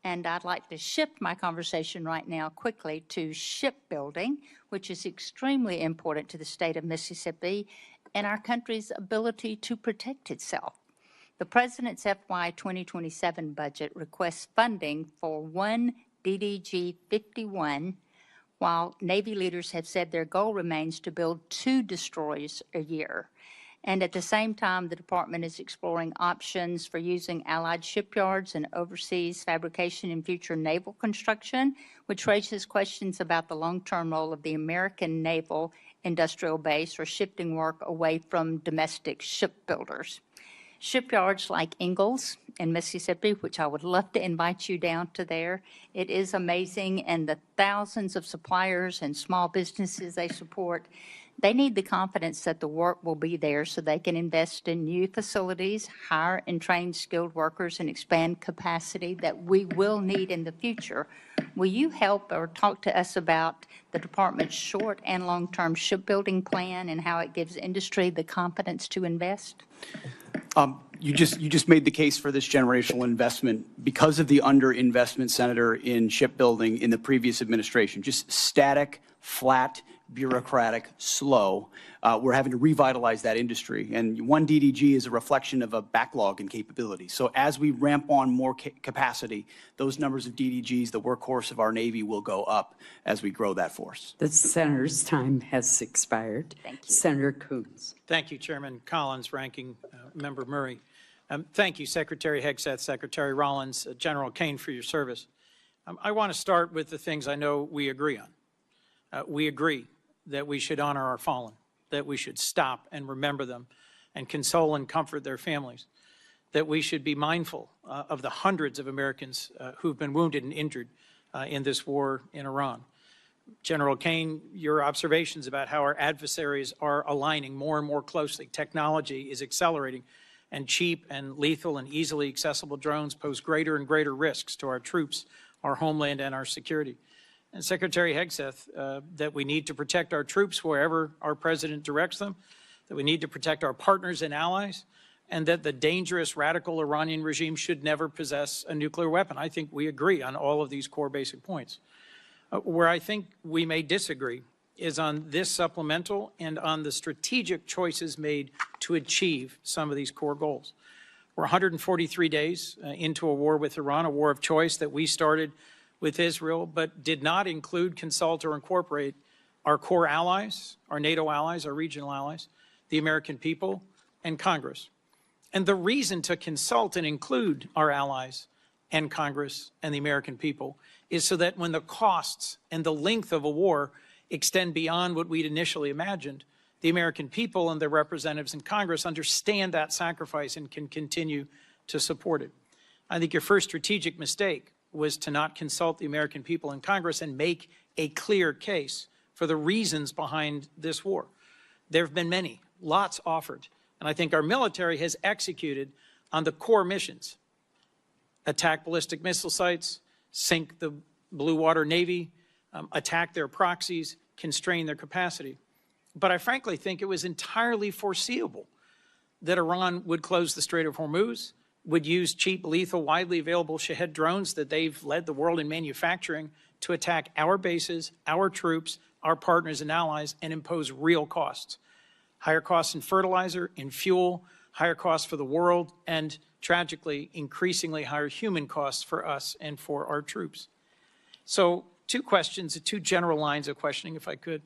And I'd like to shift my conversation right now quickly to shipbuilding, which is extremely important to the state of Mississippi and our country's ability to protect itself. The President's FY 2027 budget requests funding for one DDG-51, while Navy leaders have said their goal remains to build 2 destroyers a year. And at the same time, the department is exploring options for using allied shipyards and overseas fabrication in future naval construction, which raises questions about the long-term role of the American naval industrial base, or shifting work away from domestic shipbuilders. Shipyards like Ingalls in Mississippi, which I would love to invite you down to there. It is amazing, and the thousands of suppliers and small businesses they support, they need the confidence that the work will be there so they can invest in new facilities, hire and train skilled workers, and expand capacity that we will need in the future. Will you help or talk to us about the department's short and long-term shipbuilding plan and how it gives industry the confidence to invest? You just made the case for this generational investment because of the underinvestment, Senator, in shipbuilding in the previous administration. Just static, flat, bureaucratic, slow. We're having to revitalize that industry. And one DDG is a reflection of a backlog in capability. So as we ramp on more capacity, those numbers of DDGs, the workhorse of our Navy, will go up as we grow that force. The Senator's time has expired. Thank you. Senator Coons. Thank you, Chairman Collins, Ranking Member Murray. Thank you, Secretary Hegseth, Secretary Rollins, General Caine, for your service. I want to start with the things I know we agree on. We agree that we should honor our fallen, that we should stop and remember them and console and comfort their families, that we should be mindful of the hundreds of Americans who've been wounded and injured in this war in Iran. General Caine, your observations about how our adversaries are aligning more and more closely. Technology is accelerating, and cheap and lethal and easily accessible drones pose greater and greater risks to our troops, our homeland, and our security. and Secretary Hegseth that we need to protect our troops wherever our president directs them, that we need to protect our partners and allies, and that the dangerous radical Iranian regime should never possess a nuclear weapon. I think we agree on all of these core basic points. Where I think we may disagree is on this supplemental and on the strategic choices made to achieve some of these core goals. We're 143 days into a war with Iran, a war of choice that we started with Israel, but did not include, consult, or incorporate our core allies, our NATO allies, our regional allies, the American people, and Congress. And the reason to consult and include our allies and Congress and the American people is so that when the costs and the length of a war extend beyond what we'd initially imagined, the American people and their representatives in Congress understand that sacrifice and can continue to support it. I think your first strategic mistake was to not consult the American people in Congress and make a clear case for the reasons behind this war. There have been many, lots offered, and I think our military has executed on the core missions: attack ballistic missile sites, sink the Blue Water Navy, attack their proxies, constrain their capacity. But I frankly think it was entirely foreseeable that Iran would close the Strait of Hormuz, would use cheap, lethal, widely available Shahed drones that they've led the world in manufacturing to attack our bases, our troops, our partners and allies, and impose real costs. Higher costs in fertilizer, in fuel, higher costs for the world, and tragically, increasingly higher human costs for us and for our troops. So, two questions, two general lines of questioning, if I could.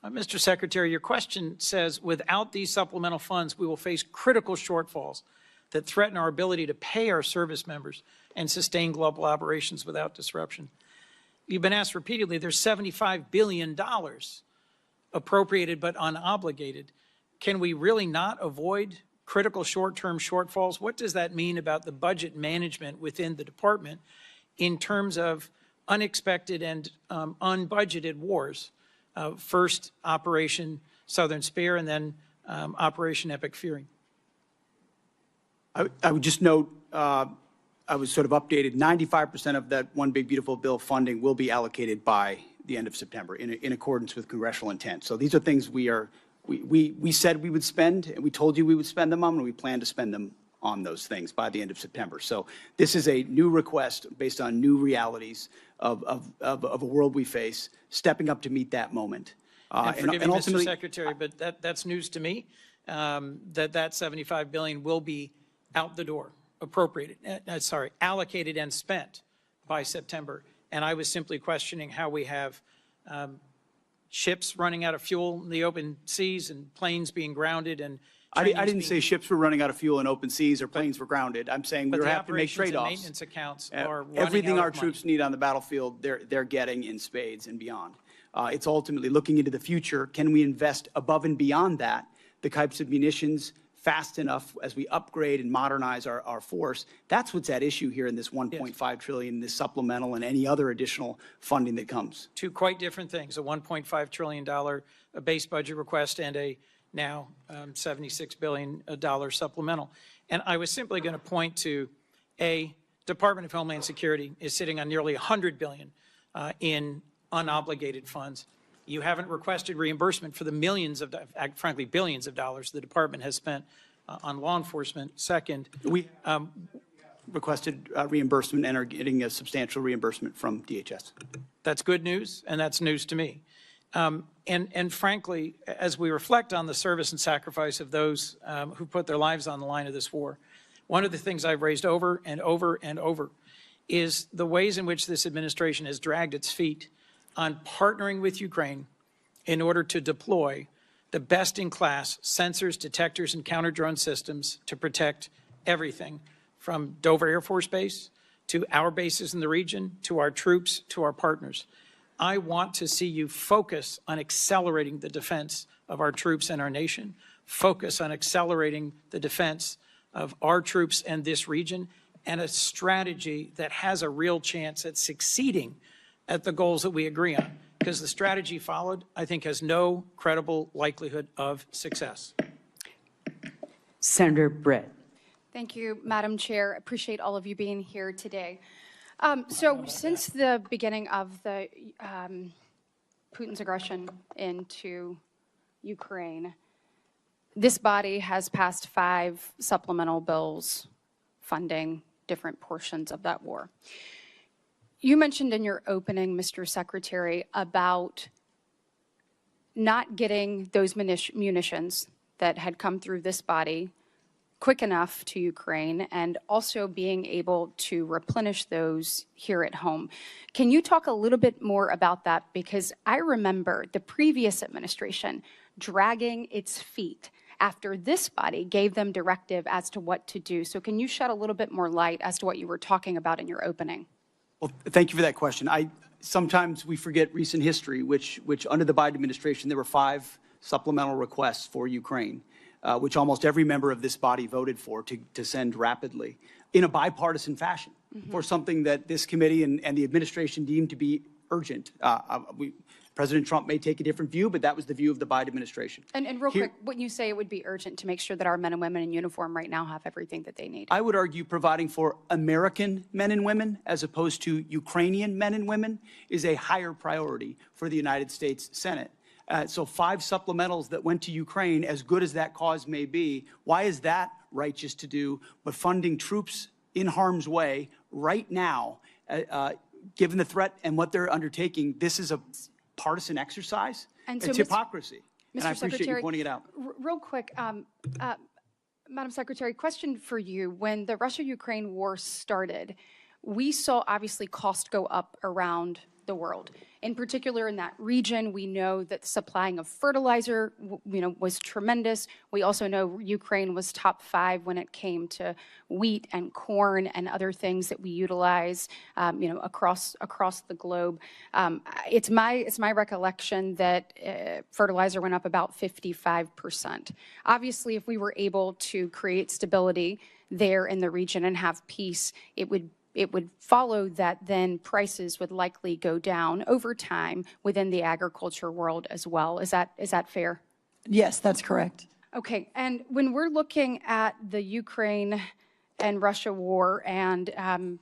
Mr. Secretary, your question says, without these supplemental funds, we will face critical shortfalls that threaten our ability to pay our service members and sustain global operations without disruption. You've been asked repeatedly, there's $75 billion appropriated but unobligated. Can we really not avoid critical short-term shortfalls? What does that mean about the budget management within the department in terms of unexpected and unbudgeted wars? First, Operation Southern Spear, and then Operation Epic Fury. I would just note, I was sort of updated, 95% of that One Big Beautiful Bill funding will be allocated by the end of September in accordance with congressional intent. So these are things we said we would spend, and we told you we would spend them on, and we plan to spend them on those things by the end of September. So this is a new request based on new realities of a world we face, stepping up to meet that moment. And forgive me, Mr. Secretary, but that's news to me, that $75 billion will be out the door, appropriated, allocated and spent by September. And I was simply questioning how we have ships running out of fuel in the open seas and planes being grounded and I didn't say ships were running out of fuel in open seas or planes were grounded. I'm saying we have to make trade-offs. Maintenance accounts are everything our troops need on the battlefield, they're getting in spades and beyond. It's ultimately looking into the future. Can we invest above and beyond that, the types of munitions, fast enough as we upgrade and modernize our force? That's what's at issue here in this $1.5 trillion, this supplemental, and any other additional funding that comes. Two quite different things: a $1.5 trillion base budget request and a now $76 billion supplemental. And I was simply going to point to Department of Homeland Security is sitting on nearly $100 billion in unobligated funds. You haven't requested reimbursement for the millions of, frankly, billions of dollars the department has spent on law enforcement. Second, we requested reimbursement and are getting a substantial reimbursement from DHS. That's good news, and that's news to me. And frankly, as we reflect on the service and sacrifice of those who put their lives on the line of this war, one of the things I've raised over and over and over is the ways in which this administration has dragged its feet on partnering with Ukraine in order to deploy the best-in-class sensors, detectors, and counter-drone systems to protect everything from Dover Air Force Base to our bases in the region, to our troops, to our partners. I want to see you focus on accelerating the defense of our troops and our nation, focus on accelerating the defense of our troops and this region, and a strategy that has a real chance at succeeding at the goals that we agree on, because the strategy followed, I think, has no credible likelihood of success. Senator Britt. Thank you, Madam Chair. Appreciate all of you being here today. So since the beginning of the Putin's aggression into Ukraine, this body has passed 5 supplemental bills funding different portions of that war. You mentioned in your opening, Mr. Secretary, about not getting those munitions that had come through this body quick enough to Ukraine and also being able to replenish those here at home. Can you talk a little bit more about that? Because I remember the previous administration dragging its feet after this body gave them directive as to what to do. So can you shed a little bit more light as to what you were talking about in your opening? Well, thank you for that question. Sometimes we forget recent history, which under the Biden administration, there were 5 supplemental requests for Ukraine, which almost every member of this body voted for to send rapidly in a bipartisan fashion for something that this committee and the administration deemed to be urgent. President Trump may take a different view, but that was the view of the Biden administration. And real quick, wouldn't you say it would be urgent to make sure that our men and women in uniform right now have everything that they need? I would argue providing for American men and women as opposed to Ukrainian men and women is a higher priority for the United States Senate. So 5 supplementals that went to Ukraine, as good as that cause may be, why is that righteous to do? But funding troops in harm's way right now, given the threat and what they're undertaking, this is a partisan exercise. And so it's hypocrisy. Mr. And I appreciate Secretary, you pointing it out. Real quick, Madam Secretary, question for you. When the Russia-Ukraine war started, we saw obviously costs go up around the world. In particular, in that region, we know that supplying of fertilizer, was tremendous. We also know Ukraine was top 5 when it came to wheat and corn and other things that we utilize, across the globe. It's my recollection that fertilizer went up about 55%. Obviously, if we were able to create stability there in the region and have peace, it would follow that then prices would likely go down over time within the agriculture world as well. Is that fair? Yes, that's correct. Okay, and when we're looking at the Ukraine and Russia war and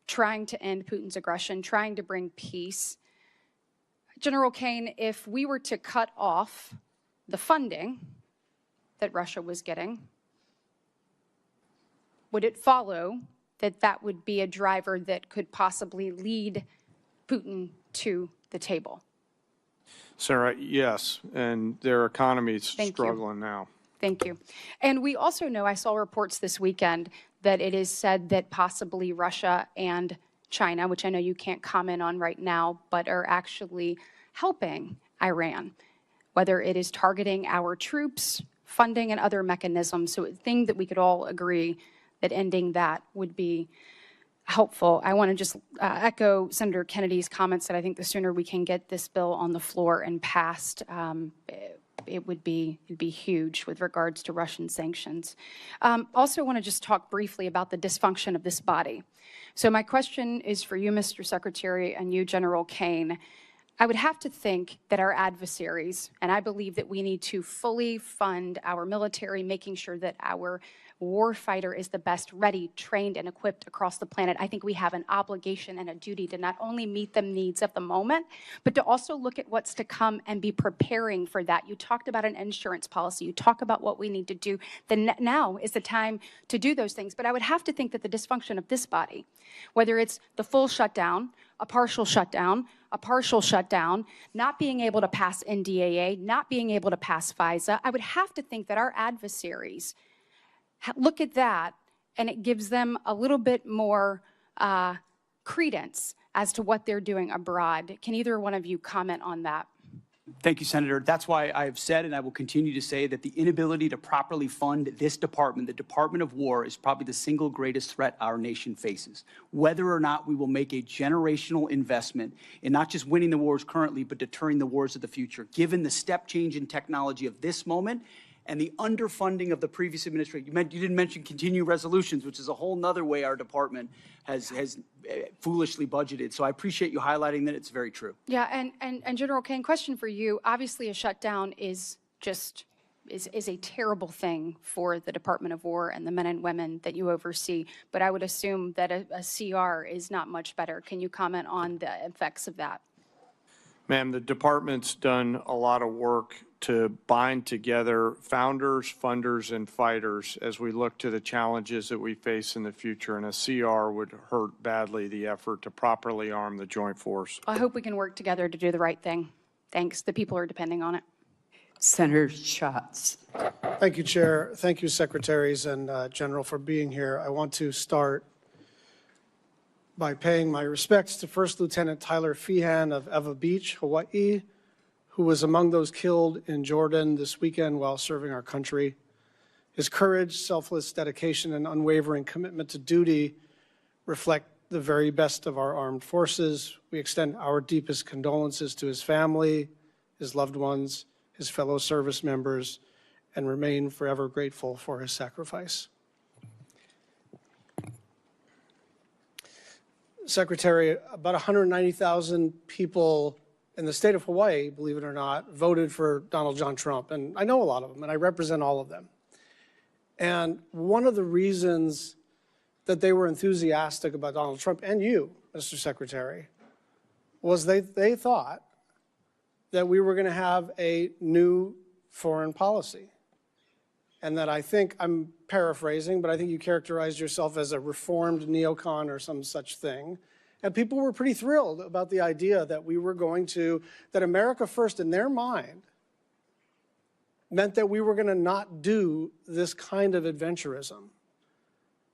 trying to end Putin's aggression, trying to bring peace, General Caine, if we were to cut off the funding that Russia was getting, would it follow that would be a driver that could possibly lead Putin to the table? Sarah, yes, and their economy is struggling now. Thank you. And we also know, I saw reports this weekend, that it is said that possibly Russia and China, which I know you can't comment on right now, but are actually helping Iran, whether it is targeting our troops, funding, and other mechanisms. So a thing that we could all agree that ending that would be helpful. I want to just echo Senator Kennedy's comments that I think the sooner we can get this bill on the floor and passed, it'd be huge with regards to Russian sanctions. Also want to just talk briefly about the dysfunction of this body. So my question is for you, Mr. Secretary, and you, General Caine. I would have to think that our adversaries, and I believe that we need to fully fund our military, making sure that our warfighter is the best ready, trained, and equipped across the planet. I think we have an obligation and a duty to not only meet the needs of the moment, but to also look at what's to come and be preparing for that. You talked about an insurance policy. You talk about what we need to do. Now is the time to do those things. But I would have to think that the dysfunction of this body, whether it's the full shutdown, a partial shutdown, not being able to pass NDAA, not being able to pass FISA, I would have to think that our adversaries look at that, and it gives them a little bit more credence as to what they're doing abroad. Can either one of you comment on that? Thank you, Senator. That's why I have said, and I will continue to say, that the inability to properly fund this department, the Department of War, is probably the single greatest threat our nation faces. Whether or not we will make a generational investment in not just winning the wars currently, but deterring the wars of the future, given the step change in technology of this moment and the underfunding of the previous administration. You didn't mention continuing resolutions, which is a whole nother way our department has foolishly budgeted. So I appreciate you highlighting that. It's very true. Yeah, and General Caine, question for you. Obviously, a shutdown is just is a terrible thing for the Department of War and the men and women that you oversee. But I would assume that a CR is not much better. Can you comment on the effects of that? Ma'am, the department's done a lot of work to bind together founders, funders, and fighters as we look to the challenges that we face in the future, and a CR would hurt badly the effort to properly arm the joint force. I hope we can work together to do the right thing. Thanks. The people are depending on it. Senator Schatz. Thank you, Chair. Thank you, Secretaries and General, for being here. I want to start by paying my respects to First Lieutenant Tyler Feehan of Eva Beach, Hawaii, who was among those killed in Jordan this weekend while serving our country. His courage, selfless dedication, and unwavering commitment to duty reflect the very best of our armed forces. We extend our deepest condolences to his family, his loved ones, his fellow service members, and remain forever grateful for his sacrifice. Secretary, about 190,000 people in the state of Hawaii, believe it or not, voted for Donald John Trump. And I know a lot of them, and I represent all of them. And one of the reasons that they were enthusiastic about Donald Trump, and you, Mr. Secretary, was they thought that we were going to have a new foreign policy. And that I think, I'm paraphrasing, but I think you characterized yourself as a reformed neocon or some such thing. And people were pretty thrilled about the idea that we were going to, that America First in their mind meant that we were going to not do this kind of adventurism.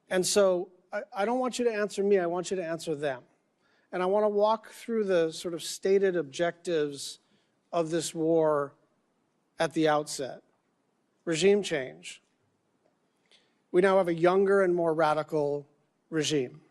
And so I don't want you to answer me, I want you to answer them. And I want to walk through the sort of stated objectives of this war at the outset. Regime change. We now have a younger and more radical regime.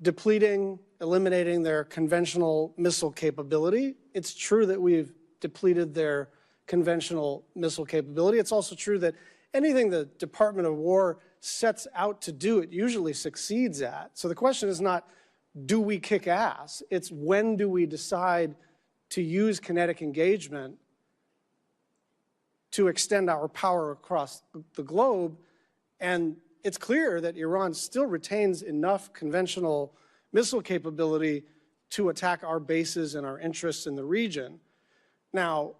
Depleting, eliminating their conventional missile capability. It's true that we've depleted their conventional missile capability. It's also true that anything the Department of War sets out to do, it usually succeeds at. So the question is not, do we kick ass? It's when do we decide to use kinetic engagement to extend our power across the globe. And it's clear that Iran still retains enough conventional missile capability to attack our bases and our interests in the region. Now,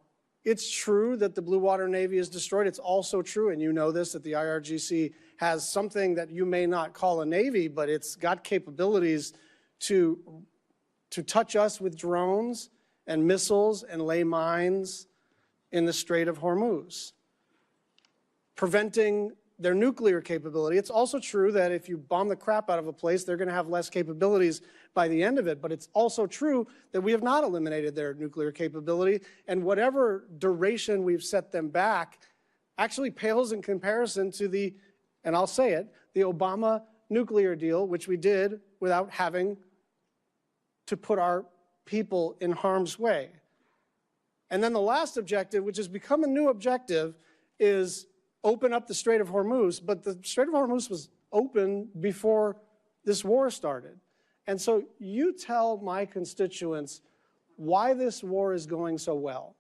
it's true that the Blue Water Navy is destroyed. It's also true, and you know this, that the IRGC has something that you may not call a navy, but it's got capabilities to touch us with drones and missiles and lay mines in the Strait of Hormuz, preventing their nuclear capability. It's also true that if you bomb the crap out of a place, they're going to have less capabilities by the end of it. But it's also true that we have not eliminated their nuclear capability, and whatever duration we've set them back actually pales in comparison to the, and I'll say it, the Obama nuclear deal, which we did without having to put our people in harm's way. And then the last objective, which has become a new objective, is open up the Strait of Hormuz. But the Strait of Hormuz was open before this war started. And so you tell my constituents why this war is going so well.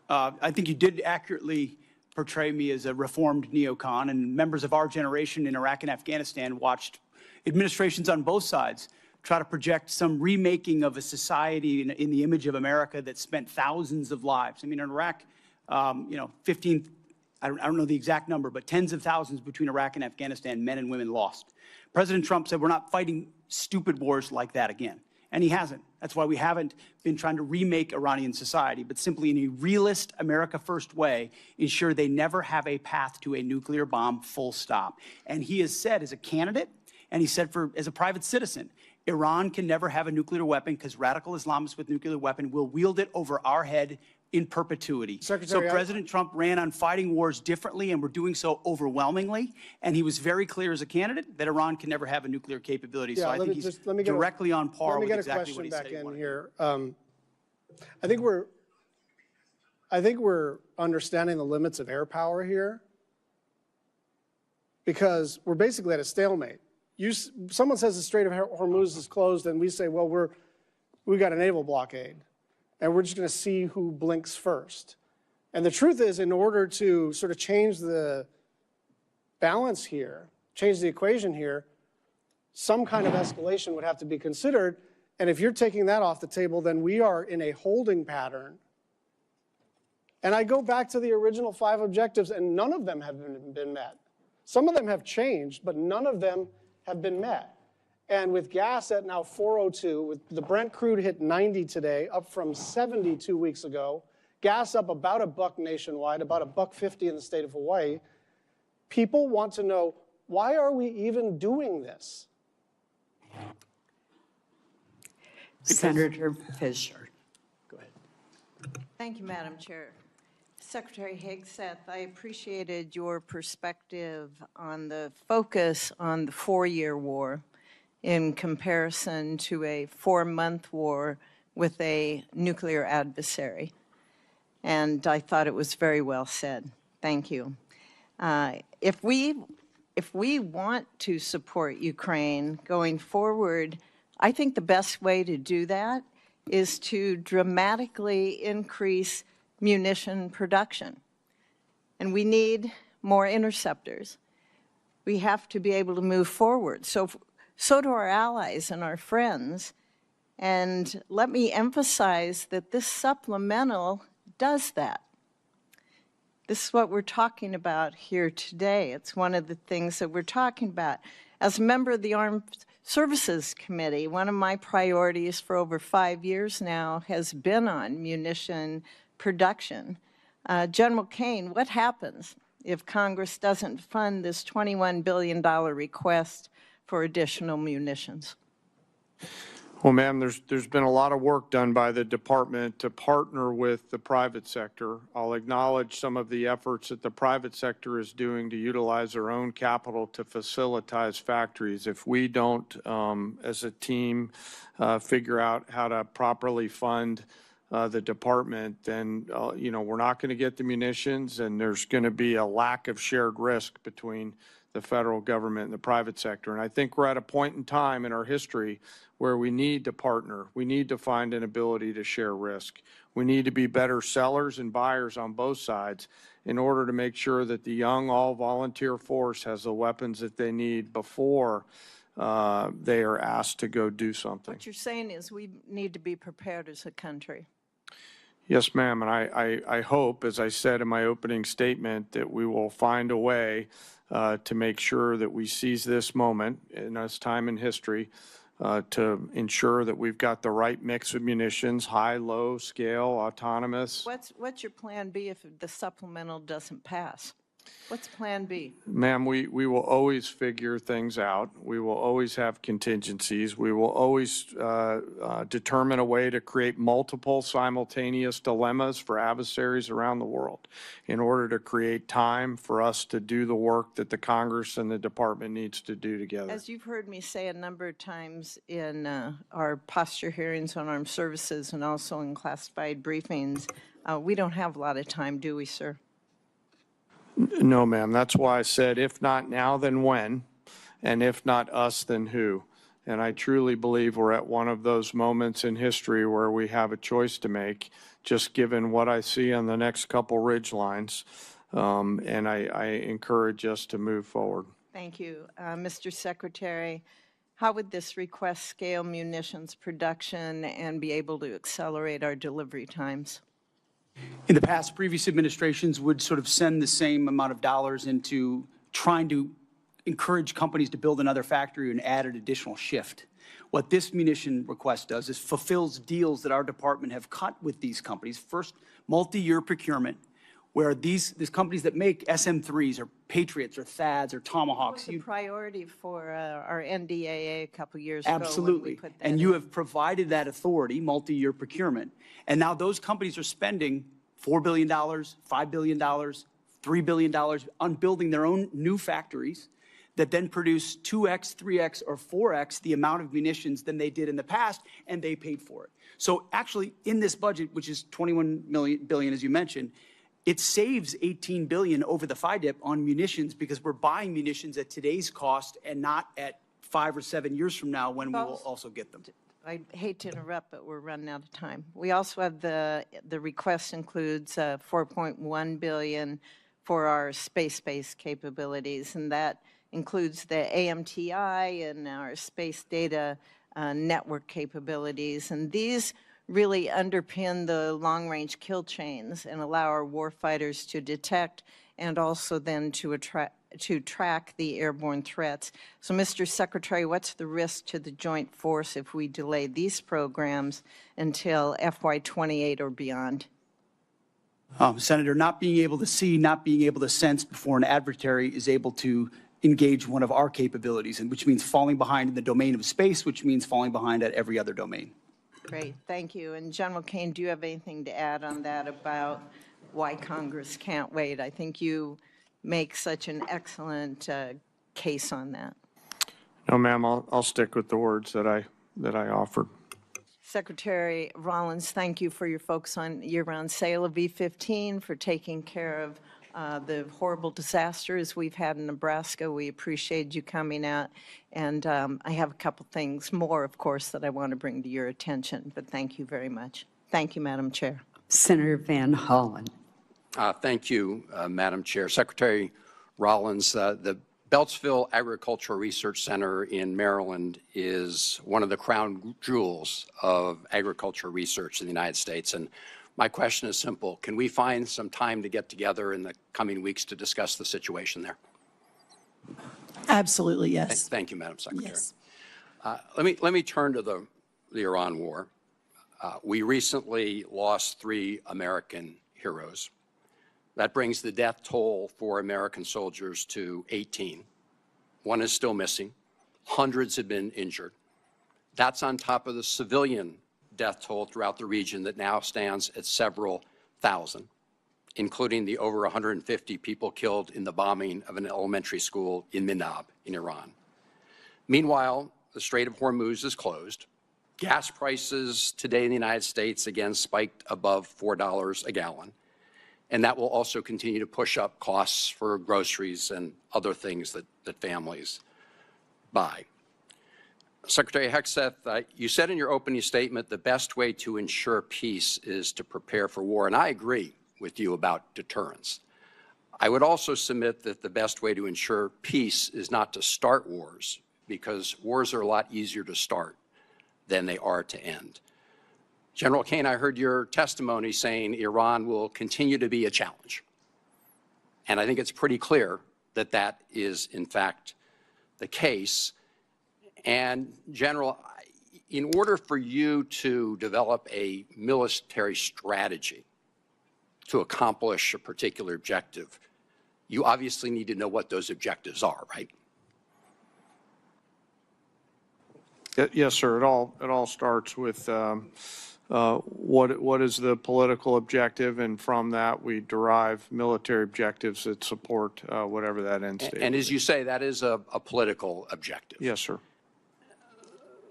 I think you did accurately portray me as a reformed neocon, and members of our generation in Iraq and Afghanistan watched administrations on both sides try to project some remaking of a society in the image of America that spent thousands of lives. I mean, in Iraq, 15, I don't know the exact number, but tens of thousands between Iraq and Afghanistan, men and women lost. President Trump said, we're not fighting stupid wars like that again. And he hasn't. That's why we haven't been trying to remake Iranian society, but simply in a realist, America First way, ensure they never have a path to a nuclear bomb, full stop. And he has said as a candidate, and he said as a private citizen, Iran can never have a nuclear weapon because radical Islamists with nuclear weapon will wield it over our head in perpetuity. Secretary, so President Trump ran on fighting wars differently, and we're doing so overwhelmingly. And he was very clear as a candidate that Iran can never have a nuclear capability. Yeah, so I think he's directly on par with exactly what he said he wanted. Here. I think we're understanding the limits of air power here, because we're basically at a stalemate. Someone says the Strait of Hormuz is closed, and we say, well, we got a naval blockade. and we're just going to see who blinks first. And the truth is, in order to sort of change the balance here, change the equation here, some kind of escalation would have to be considered. And if you're taking that off the table, then we are in a holding pattern. And I go back to the original 5 objectives, and none of them have been met. Some of them have changed, but none of them have been met. And with gas at now 402, with the Brent crude hit 90 today, up from 70 2 weeks ago, gas up about $1 nationwide, about $1.50 in the state of Hawaii, people want to know, why are we even doing this? Senator Fisher. Go ahead. Thank you, Madam Chair. Secretary Hegseth, I appreciated your perspective on the focus on the 4-year war in comparison to a 4-month war with a nuclear adversary. And I thought it was very well said. Thank you. If we want to support Ukraine going forward, I think the best way to do that is to dramatically increase munition production. And we need more interceptors. We have to be able to move forward. So do our allies and our friends. And let me emphasize that this supplemental does that. This is what we're talking about here today. It's one of the things that we're talking about. As a member of the Armed Services Committee, one of my priorities for over 5 years now has been on munition production. General Caine, what happens if Congress doesn't fund this $21 billion request for additional munitions? Well, ma'am, there's been a lot of work done by the department to partner with the private sector. I'll acknowledge some of the efforts that the private sector is doing to utilize their own capital to facilitate factories. If we don't, as a team, figure out how to properly fund the department, then, we're not going to get the munitions, and there's going to be a lack of shared risk between the federal government and the private sector. And I think we're at a point in time in our history where we need to partner. We need to find an ability to share risk. We need to be better sellers and buyers on both sides in order to make sure that the young all-volunteer force has the weapons that they need before they are asked to go do something. What you're saying is we need to be prepared as a country. Yes, ma'am, and I hope, as I said in my opening statement, that we will find a way to make sure that we seize this moment in this time in history to ensure that we've got the right mix of munitions, high, low, scale, autonomous. What's your plan B if the supplemental doesn't pass? What's plan B? Ma'am, we will always figure things out. We will always have contingencies. We will always determine a way to create multiple simultaneous dilemmas for adversaries around the world in order to create time for us to do the work that the Congress and the department needs to do together. As you've heard me say a number of times in our posture hearings on armed services and also in classified briefings, we don't have a lot of time, do we, sir? No, ma'am. That's why I said, if not now, then when? And if not us, then who? And I truly believe we're at one of those moments in history where we have a choice to make, just given what I see on the next couple ridge lines. And I encourage us to move forward. Thank you. Mr. Secretary, how would this request scale munitions production and be able to accelerate our delivery times? In the past, previous administrations would sort of send the same amount of dollars into trying to encourage companies to build another factory and add an additional shift. What this munition request does is fulfills deals that our department have cut with these companies. First, multi-year procurement, where these companies that make SM-3s or Patriots or THAADs or Tomahawks. That was a priority for our NDAA a couple years ago. Absolutely. And you have provided that authority, multi-year procurement. And now those companies are spending $4 billion, $5 billion, $3 billion on building their own new factories that then produce 2x, 3x, or 4x the amount of munitions than they did in the past, and they paid for it. So actually, in this budget, which is $21 billion, as you mentioned, it saves $18 billion over the FIDIP on munitions because we're buying munitions at today's cost and not at 5 or 7 years from now when we will also get them. I hate to interrupt, but we're running out of time. We also have the request includes $4.1 billion for our space-based capabilities, and that includes the AMTI and our space data network capabilities. And these really underpin the long-range kill chains and allow our warfighters to detect and also then to track the airborne threats. So, Mr. Secretary, what's the risk to the joint force if we delay these programs until FY28 or beyond? Senator, not being able to see, not being able to sense before an adversary is able to engage one of our capabilities, and which means falling behind in the domain of space, which means falling behind at every other domain. Great, thank you. And General Caine, do you have anything to add on that about why Congress can't wait? I think you make such an excellent case on that. No, ma'am, I'll stick with the words that I offered. Secretary Rollins, thank you for your focus on year-round sale of E-15, for taking care of the horrible disasters we've had in Nebraska. We appreciate you coming out. And I have a couple things more, of course, that I want to bring to your attention. But thank you very much. Thank you, Madam Chair. Senator Van Hollen. Thank you, Madam Chair. Secretary Rollins, the Beltsville Agricultural Research Center in Maryland is one of the crown jewels of agricultural research in the United States. And my question is simple. Can we find some time to get together in the coming weeks to discuss the situation there? Absolutely, yes. Thank you, Madam Secretary. Yes. Let me turn to the Iran war. We recently lost 3 American heroes. That brings the death toll for American soldiers to 18. 1 is still missing. Hundreds have been injured. That's on top of the civilian death toll throughout the region that now stands at several thousand, including the over 150 people killed in the bombing of an elementary school in Minab in Iran. Meanwhile, the Strait of Hormuz is closed. Gas prices today in the United States again spiked above $4 a gallon. And that will also continue to push up costs for groceries and other things that families buy. Secretary Hegseth, you said in your opening statement the best way to ensure peace is to prepare for war, and I agree with you about deterrence. I would also submit that the best way to ensure peace is not to start wars, because wars are a lot easier to start than they are to end. General Caine, I heard your testimony saying Iran will continue to be a challenge. And I think it's pretty clear that that is, in fact, the case. And, General, in order for you to develop a military strategy to accomplish a particular objective, you obviously need to know what those objectives are, right? Yes, sir. It all starts with what is the political objective, and from that we derive military objectives that support whatever that end state. And as you say, that is a political objective. Yes, sir.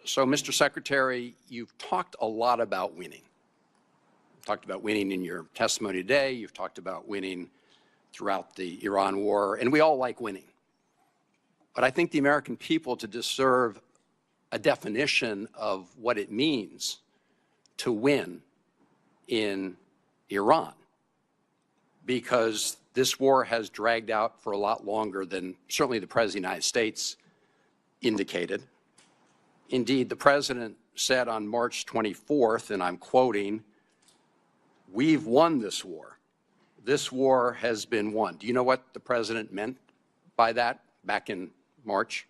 So, Mr. Secretary, you've talked a lot about winning. You've talked about winning in your testimony today. You've talked about winning throughout the Iran war, and we all like winning. But I think the American people deserve a definition of what it means to win in Iran, because this war has dragged out for a lot longer than certainly the President of the United States indicated. Indeed, the President said on March 24th, and I'm quoting, "We've won this war. This war has been won." Do you know what the President meant by that back in March?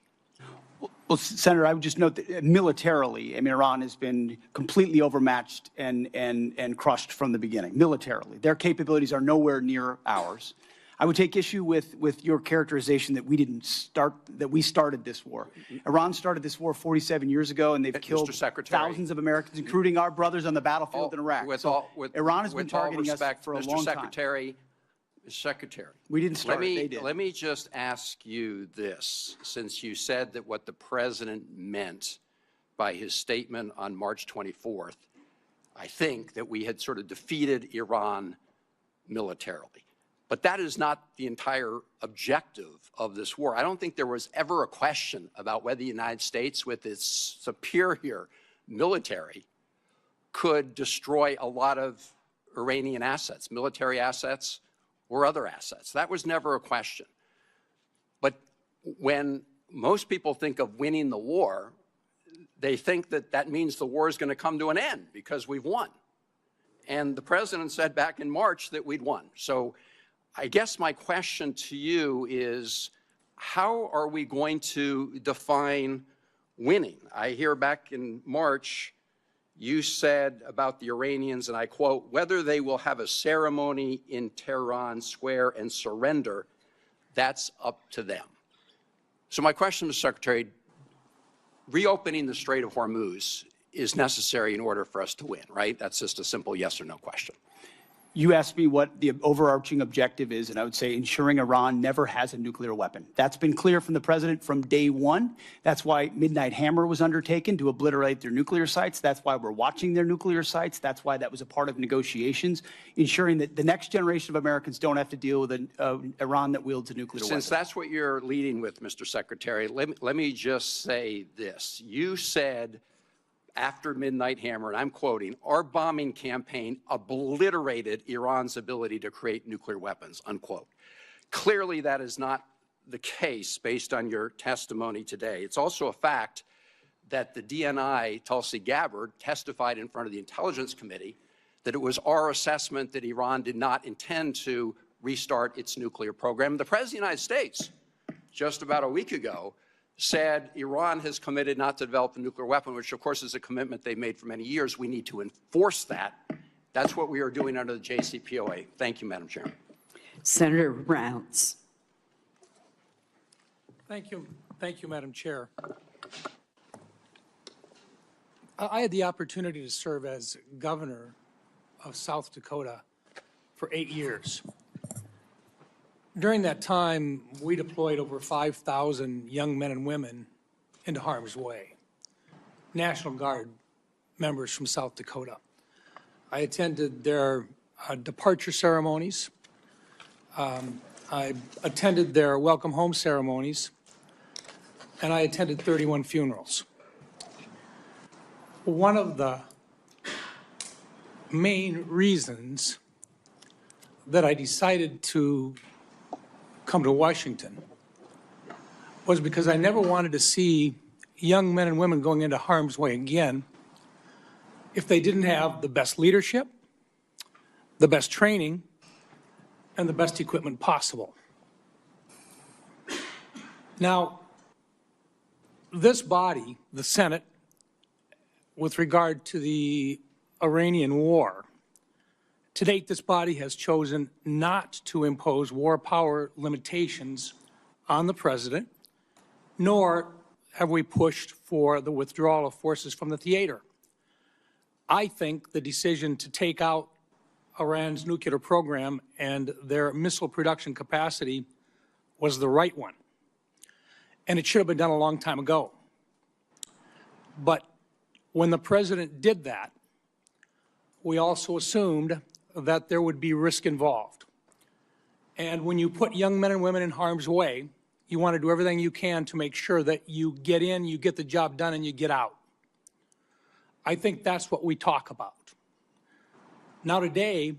Well, Senator, I would just note that militarily, I mean, Iran has been completely overmatched and crushed from the beginning, militarily. Their capabilities are nowhere near ours. I would take issue with your characterization that we didn't start, that we started this war. Iran started this war 47 years ago, and they've killed thousands of Americans, including our brothers on the battlefield in Iraq. Iran has been targeting us for a long time. Mr. Secretary, we didn't start it, they did. Let me just ask you this, since you said that what the President meant by his statement on March 24th, I think that we had sort of defeated Iran militarily. But that is not the entire objective of this war. I don't think there was ever a question about whether the United States, with its superior military could destroy a lot of Iranian assets, military assets or other assets. That was never a question. But when most people think of winning the war, they think that that means the war is going to come to an end because we've won. And the president said back in March that we'd won. So I guess my question to you is, how are we going to define winning? I hear back in March, you said about the Iranians, and I quote, whether they will have a ceremony in Tehran Square and surrender, that's up to them. So my question, Mr. Secretary, reopening the Strait of Hormuz is necessary in order for us to win, right? That's just a simple yes or no question. You asked me what the overarching objective is, and I would say ensuring Iran never has a nuclear weapon. That's been clear from the president from day one. That's why Midnight Hammer was undertaken, to obliterate their nuclear sites. That's why we're watching their nuclear sites. That's why that was a part of negotiations, ensuring that the next generation of Americans don't have to deal with an Iran that wields a nuclear weapon. Since that's what you're leading with, Mr. Secretary, let me just say this. You said after Midnight Hammer, and I'm quoting, our bombing campaign obliterated Iran's ability to create nuclear weapons, unquote. Clearly, that is not the case based on your testimony today. It's also a fact that the DNI, Tulsi Gabbard, testified in front of the Intelligence Committee that it was our assessment that Iran did not intend to restart its nuclear program. The President of the United States, just about a week ago, said Iran has committed not to develop a nuclear weapon, which of course is a commitment they've made for many years. We need to enforce that. That's what we are doing under the JCPOA. Thank you, Madam Chairman. Senator Rounds. Thank you, Madam Chair. I had the opportunity to serve as governor of South Dakota for 8 years. During that time, we deployed over 5,000 young men and women into harm's way, National Guard members from South Dakota. I attended their departure ceremonies. I attended their welcome home ceremonies, and I attended 31 funerals. One of the main reasons that I decided to come to Washington was because I never wanted to see young men and women going into harm's way again if they didn't have the best leadership, the best training, and the best equipment possible. Now, this body, the Senate, with regard to the Iranian war, to date, this body has chosen not to impose war power limitations on the president, nor have we pushed for the withdrawal of forces from the theater. I think the decision to take out Iran's nuclear program and their missile production capacity was the right one. And it should have been done a long time ago. But when the president did that, we also assumed that there would be risk involved. And when you put young men and women in harm's way, you want to do everything you can to make sure that you get in, you get the job done, and you get out. I think that's what we talk about. Now today,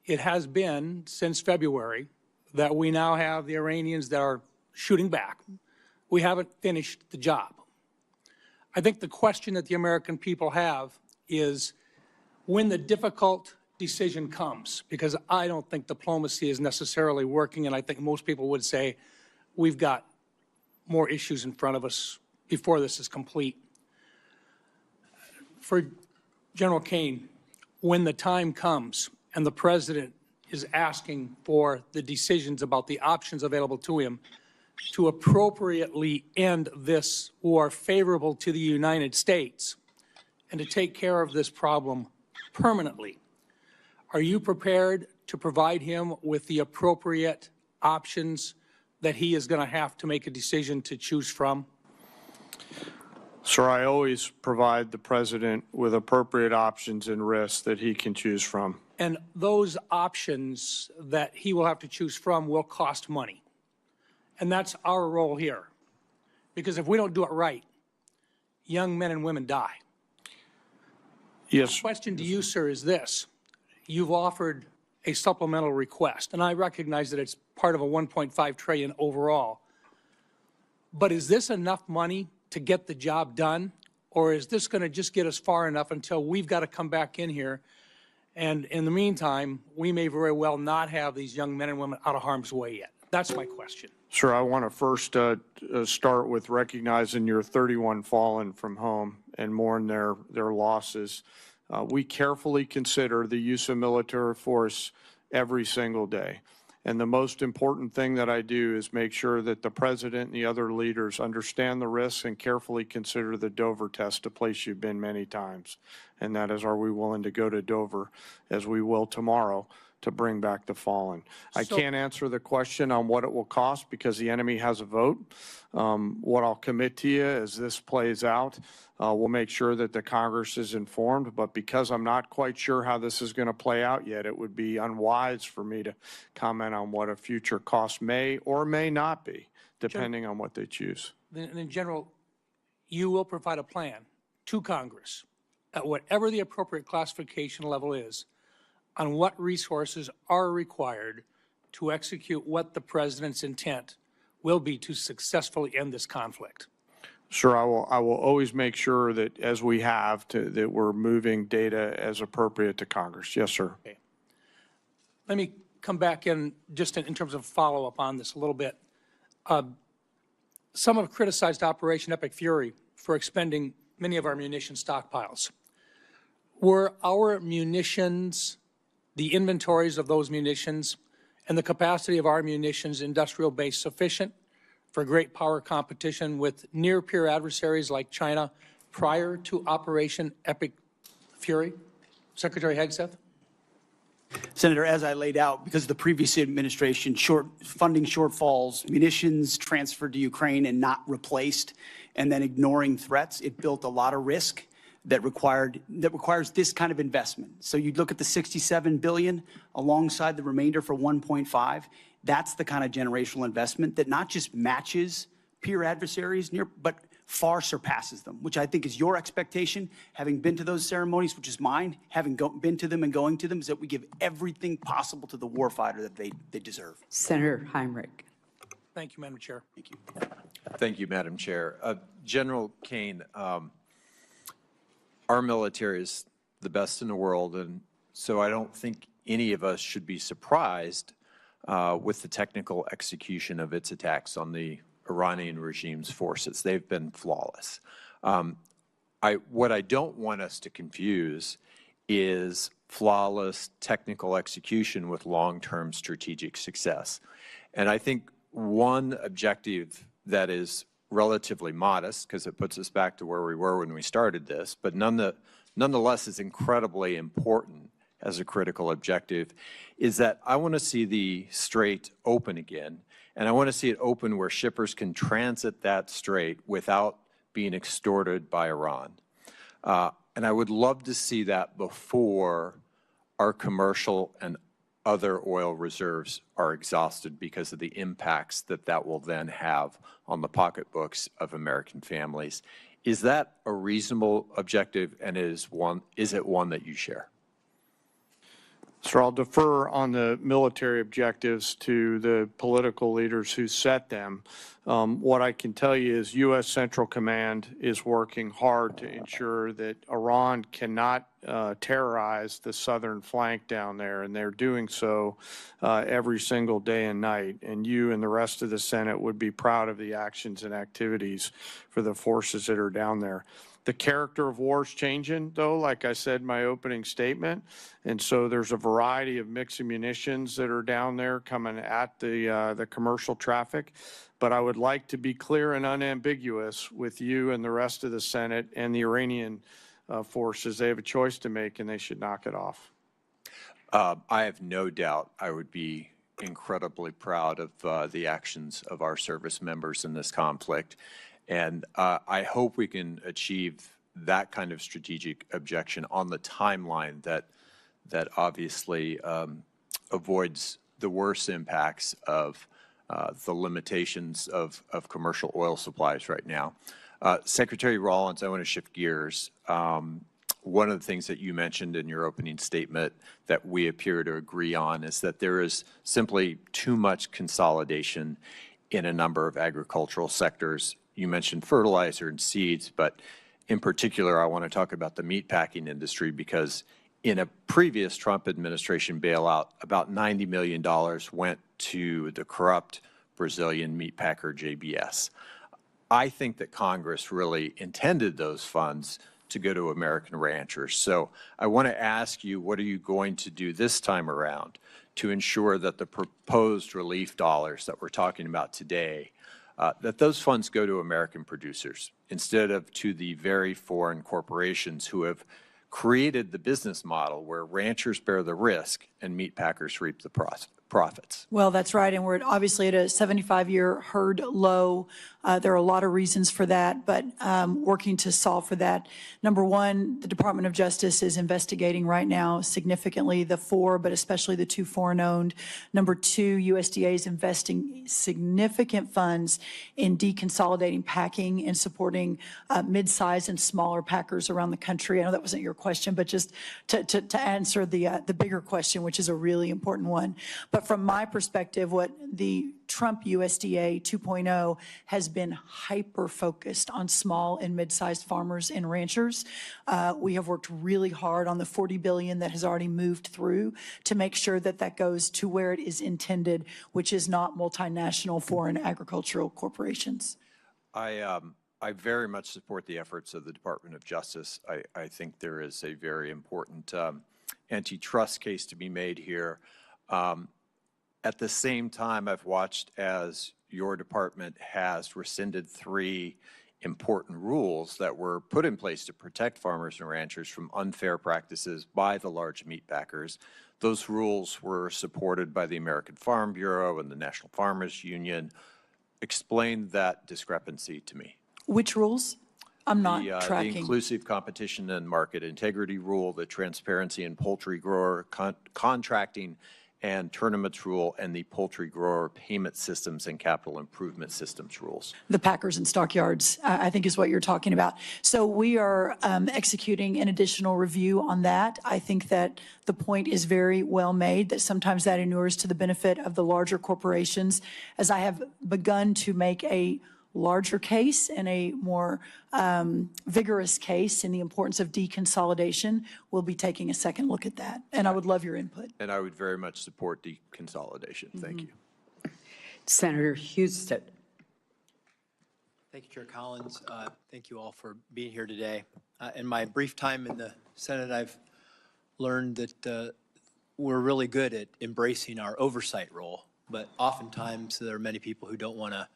it has been since February that we now have the Iranians that are shooting back. We haven't finished the job. I think the question that the American people have is when the difficult decision comes, because I don't think diplomacy is necessarily working, and I think most people would say we've got more issues in front of us before this is complete. For General Caine, when the time comes and the president is asking for the decisions about the options available to him to appropriately end this war favorable to the United States and to take care of this problem permanently, are you prepared to provide him with the appropriate options that he is going to have to make a decision to choose from? Sir, I always provide the president with appropriate options and risks that he can choose from. And those options that he will have to choose from will cost money. And that's our role here. Because if we don't do it right, young men and women die. Yes. The question to you, sir, is this. You've offered a supplemental request, and I recognize that it's part of a $1.5 trillion overall. But is this enough money to get the job done, or is this going to just get us far enough until we've got to come back in here? And in the meantime, we may very well not have these young men and women out of harm's way yet. That's my question. Sir, I want to first start with recognizing your 31 fallen from home and mourn their losses. We carefully consider the use of military force every single day. And the most important thing that I do is make sure that the president and the other leaders understand the risks and carefully consider the Dover test, a place you've been many times. And that is, are we willing to go to Dover, as we will tomorrow, to bring back the fallen? I can't answer the question on what it will cost because the enemy has a vote. What I'll commit to you as this plays out, we'll make sure that the Congress is informed, but because I'm not quite sure how this is going to play out yet, it would be unwise for me to comment on what a future cost may or may not be, depending on what they choose. Then, in general, you will provide a plan to Congress at whatever the appropriate classification level is on what resources are required to execute what the president's intent will be to successfully end this conflict. Sure, I will always make sure that, as we have, that we're moving data as appropriate to Congress. Yes, sir. Okay. Let me come back in just in terms of follow-up on this a little bit. Some have criticized Operation Epic Fury for expending many of our munition stockpiles. Were our munitions, the inventories of those munitions, and the capacity of our munitions industrial base sufficient for great power competition with near-peer adversaries like China prior to Operation Epic Fury? Secretary Hegseth? Senator, as I laid out, because of the previous administration, funding shortfalls, munitions transferred to Ukraine and not replaced, and then ignoring threats, it built a lot of risk that requires this kind of investment. So you look at the $67 billion alongside the remainder for 1.5. That's the kind of generational investment that not just matches peer adversaries, but far surpasses them, which I think is your expectation, having been to those ceremonies, which is mine, having been to them and going to them, is that we give everything possible to the warfighter that they deserve. Senator Heinrich. Thank you, Madam Chair. Thank you. Thank you, Madam Chair. General Caine, our military is the best in the world, and so I don't think any of us should be surprised with the technical execution of its attacks on the Iranian regime's forces. They've been flawless. What I don't want us to confuse is flawless technical execution with long-term strategic success. And I think one objective that is relatively modest, because it puts us back to where we were when we started this, but nonetheless is incredibly important as a critical objective, is that I want to see the strait open again, and I want to see it open where shippers can transit that strait without being extorted by Iran. And I would love to see that before our commercial and other oil reserves are exhausted because of the impacts that will then have on the pocketbooks of American families. Is that a reasonable objective, and is it one that you share? Sir, I'll defer on the military objectives to the political leaders who set them. What I can tell you is U.S. Central Command is working hard to ensure that Iran cannot terrorize the southern flank down there, and they're doing so every single day and night. And you and the rest of the Senate would be proud of the actions and activities for the forces that are down there. The character of war is changing, though, like I said in my opening statement, and so there's a variety of mixed munitions that are down there coming at the commercial traffic. But I would like to be clear and unambiguous with you and the rest of the Senate and the Iranian forces. They have a choice to make, and they should knock it off. I have no doubt I would be incredibly proud of the actions of our service members in this conflict. And I hope we can achieve that kind of strategic objection on the timeline that obviously avoids the worst impacts of the limitations of commercial oil supplies right now. Secretary Rollins, I want to shift gears. one of the things that you mentioned in your opening statement that we appear to agree on is that there is simply too much consolidation in a number of agricultural sectors. You mentioned fertilizer and seeds, but in particular, I want to talk about the meatpacking industry because in a previous Trump administration bailout, about $90 million went to the corrupt Brazilian meatpacker JBS. I think that Congress really intended those funds to go to American ranchers. So I want to ask you, what are you going to do this time around to ensure that the proposed relief dollars that we're talking about today, that those funds go to American producers instead of to the very foreign corporations who have created the business model where ranchers bear the risk and meat packers reap the profits? Well, that's right, and we're obviously at a 75-year herd low. There are a lot of reasons for that, but working to solve for that. Number one, the Department of Justice is investigating right now significantly the four, but especially the two foreign-owned. Number two, USDA is investing significant funds in deconsolidating packing and supporting mid-size and smaller packers around the country. I know that wasn't your question, but just to answer the bigger question, which is a really important one. But from my perspective, what the Trump USDA 2.0 has been hyper-focused on small and mid-sized farmers and ranchers. We have worked really hard on the $40 billion that has already moved through to make sure that that goes to where it is intended, which is not multinational foreign agricultural corporations. I very much support the efforts of the Department of Justice. I think there is a very important antitrust case to be made here. At the same time, I've watched as your department has rescinded 3 important rules that were put in place to protect farmers and ranchers from unfair practices by the large meat packers. Those rules were supported by the American Farm Bureau and the National Farmers Union. Explain that discrepancy to me. Which rules? I'm not tracking. The inclusive competition and market integrity rule, the transparency in poultry grower contracting and tournaments rule, and the poultry grower payment systems and capital improvement systems rules. The packers and stockyards, I think is what you're talking about. So we are executing an additional review on that. I think that the point is very well made, that sometimes that inures to the benefit of the larger corporations. As I have begun to make a larger case and a more vigorous case in the importance of deconsolidation, we'll be taking a second look at that. And I would love your input. And I would very much support deconsolidation. Thank you. Senator Houston. Thank you, Chair Collins. Thank you all for being here today. In my brief time in the Senate, I've learned that we're really good at embracing our oversight role, but oftentimes there are many people who don't want to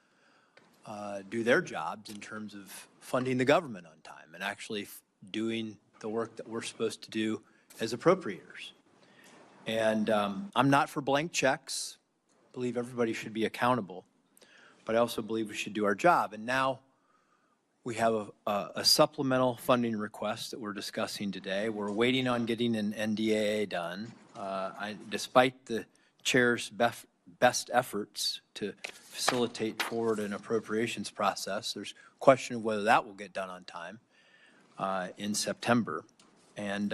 do their jobs in terms of funding the government on time and actually doing the work that we're supposed to do as appropriators. And I'm not for blank checks. I believe everybody should be accountable, but I also believe we should do our job. And now we have a supplemental funding request that we're discussing today. We're waiting on getting an NDAA done. Despite the chair's best efforts to facilitate forward an appropriations process, there's question of whether that will get done on time in September. And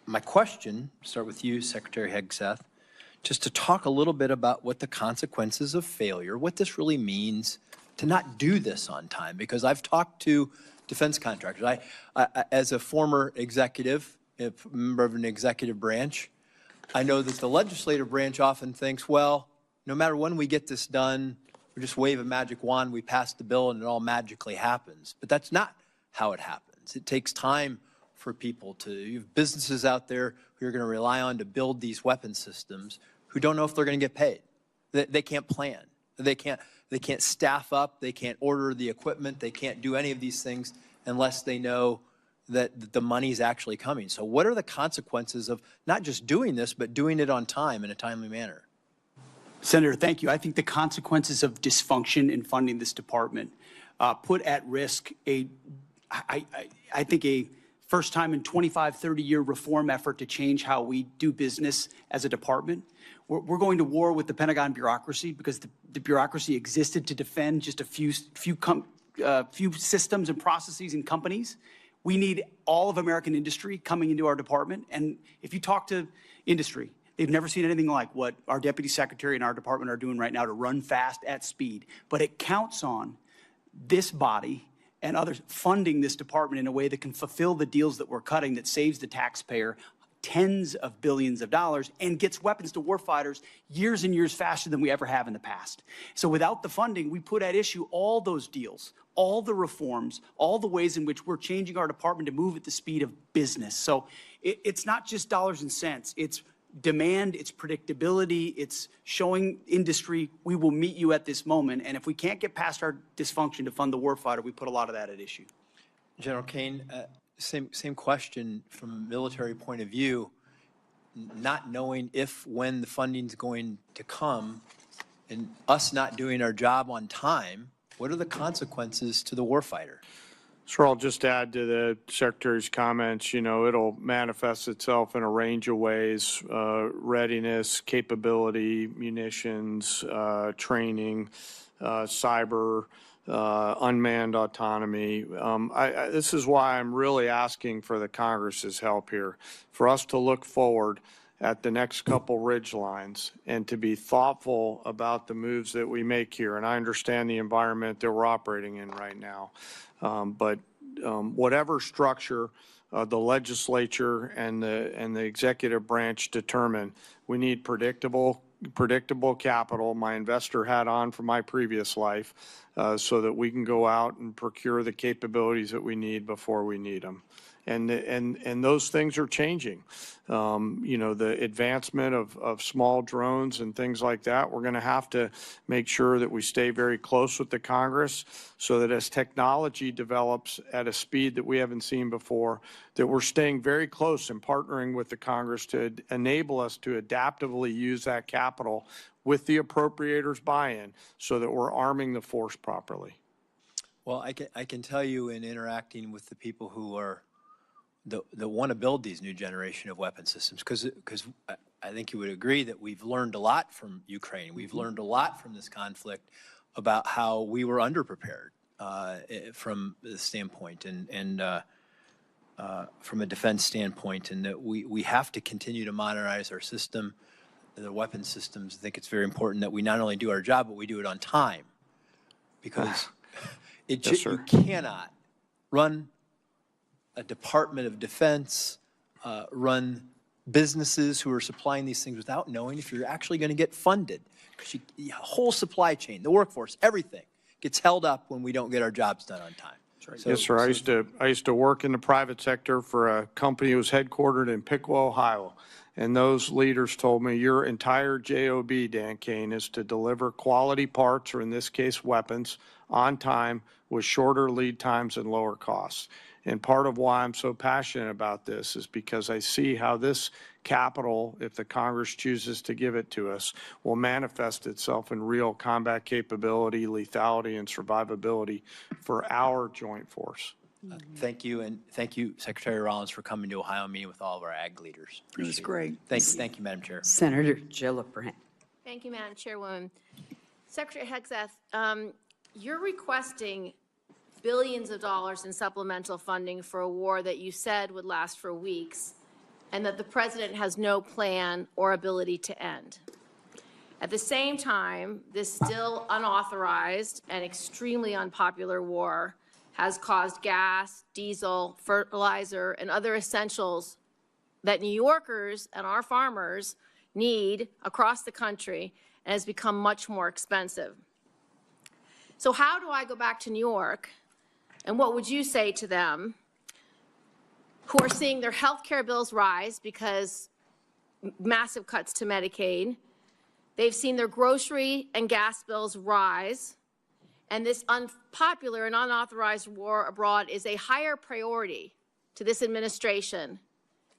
my question, start with you, Secretary Hegseth, just to talk a little bit about what the consequences of failure, what this really means to not do this on time, because I've talked to defense contractors. I as a former executive, a member of an executive branch, I know that the legislative branch often thinks, well, no matter when we get this done, we just wave a magic wand, we pass the bill, and it all magically happens. But that's not how it happens. It takes time for people to, you have businesses out there who are going to rely on to build these weapon systems who don't know if they're going to get paid. They can't plan. They can't staff up. They can't order the equipment. They can't do any of these things unless they know that the money's actually coming. So what are the consequences of not just doing this, but doing it on time in a timely manner? Senator, thank you. I think the consequences of dysfunction in funding this department put at risk I think a first time in 25, 30-year reform effort to change how we do business as a department. We're going to war with the Pentagon bureaucracy because the bureaucracy existed to defend just a few systems and processes and companies. We need all of American industry coming into our department. And if you talk to industry, they've never seen anything like what our deputy secretary and our department are doing right now to run fast at speed. But it counts on this body and others funding this department in a way that can fulfill the deals that we're cutting that saves the taxpayer tens of billions of dollars and gets weapons to warfighters years and years faster than we ever have in the past. So without the funding, we put at issue all those deals, all the reforms, all the ways in which we're changing our department to move at the speed of business. So it's not just dollars and cents. It's demand, it's predictability, it's showing industry we will meet you at this moment. And if we can't get past our dysfunction to fund the warfighter, we put a lot of that at issue. General Caine, same question from a military point of view, not knowing if, when the funding's going to come, and us not doing our job on time, what are the consequences to the warfighter? Sure, I'll just add to the Secretary's comments. You know, it'll manifest itself in a range of ways: readiness, capability, munitions, training, cyber, unmanned autonomy. This is why I'm really asking for the Congress's help here, for us to look forward at the next couple ridge lines and to be thoughtful about the moves that we make here. And I understand the environment that we're operating in right now. But whatever structure the legislature and the executive branch determine, we need predictable capital, my investor hat on from my previous life, so that we can go out and procure the capabilities that we need before we need them. And those things are changing. You know, the advancement of small drones and things like that, we're going to have to make sure that we stay very close with the Congress so that as technology develops at a speed that we haven't seen before, that we're staying very close and partnering with the Congress to enable us to adaptively use that capital with the appropriators' buy-in so that we're arming the force properly. Well, I can tell you in interacting with the people who are that want to build these new generation of weapon systems, because I think you would agree that we've learned a lot from Ukraine. We've learned a lot from this conflict about how we were underprepared from the standpoint and from a defense standpoint, and that we have to continue to modernize our system, the weapon systems. I think it's very important that we not only do our job, but we do it on time, because you cannot run a Department of Defense, run businesses who are supplying these things without knowing if you're actually going to get funded. Because the whole supply chain, the workforce, everything gets held up when we don't get our jobs done on time. So, yes, sir. I used to work in the private sector for a company that was headquartered in Piqua, Ohio. And those leaders told me, your entire job, Dan Caine, is to deliver quality parts, or in this case, weapons, on time with shorter lead times and lower costs. And part of why I'm so passionate about this is because I see how this capital, if the Congress chooses to give it to us, will manifest itself in real combat capability, lethality, and survivability for our joint force. Thank you, and thank you, Secretary Rollins, for coming to Ohio and meeting with all of our ag leaders. It was great. Thank you, Madam Chair. Senator Gillibrand. Thank you, Madam Chairwoman. Secretary Hegseth, you're requesting billions of dollars in supplemental funding for a war that you said would last for weeks and that the president has no plan or ability to end. At the same time, this still unauthorized and extremely unpopular war has caused gas, diesel, fertilizer, and other essentials that New Yorkers and our farmers need across the country, and has become much more expensive. So how do I go back to New York, and what would you say to them who are seeing their health care bills rise because massive cuts to Medicaid? They've seen their grocery and gas bills rise, and this unpopular and unauthorized war abroad is a higher priority to this administration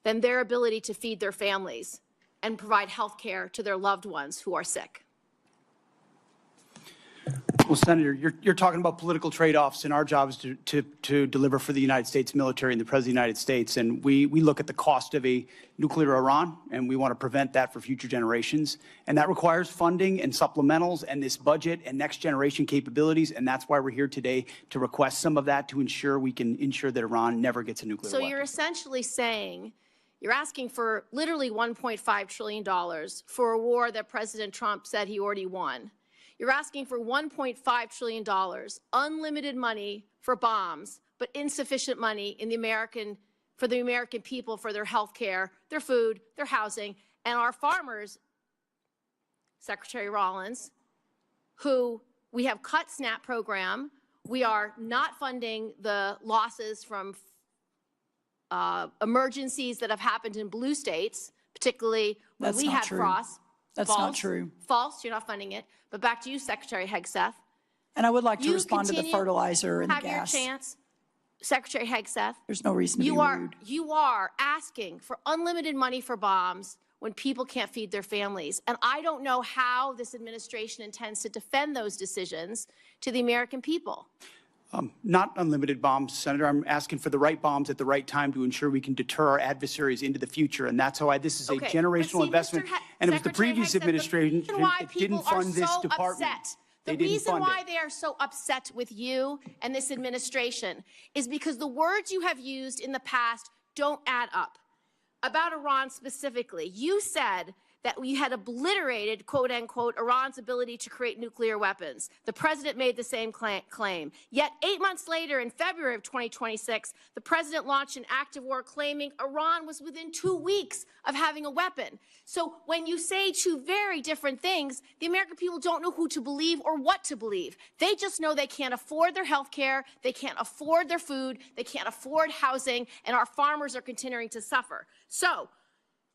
than their ability to feed their families and provide health care to their loved ones who are sick. Well, Senator, you're talking about political trade-offs, and our job is to deliver for the United States military and the President of the United States. And we look at the cost of a nuclear Iran, and we want to prevent that for future generations. And that requires funding and supplementals and this budget and next generation capabilities. And that's why we're here today to request some of that to ensure we can ensure that Iran never gets a nuclear So weapon. you're essentially saying, you're asking for literally $1.5 trillion for a war that President Trump said he already won. You're asking for $1.5 trillion, unlimited money for bombs, but insufficient money in for the American people, for their health care, their food, their housing, and our farmers, Secretary Rollins, who we have cut SNAP program. We are not funding the losses from emergencies that have happened in blue states, particularly when we had frost. That's False. not true. False. You're not funding it. But back to you, Secretary Hegseth. And I would like to respond to the fertilizer and the gas. Have your chance, Secretary Hegseth. There's no reason to be rude. You are asking for unlimited money for bombs when people can't feed their families. And I don't know how this administration intends to defend those decisions to the American people. Not unlimited bombs, Senator. I'm asking for the right bombs at the right time to ensure we can deter our adversaries into the future. And that's how this is a generational investment. And it was the previous administration that didn't fund this department. The reason why they are so upset with you and this administration is because the words you have used in the past don't add up. About Iran specifically, you said that we had obliterated, quote unquote, Iran's ability to create nuclear weapons. The president made the same claim. Yet 8 months later, in February of 2026, the president launched an act of war claiming Iran was within 2 weeks of having a weapon. So when you say two very different things, the American people don't know who to believe or what to believe. They just know they can't afford their health care, they can't afford their food, they can't afford housing, and our farmers are continuing to suffer. So,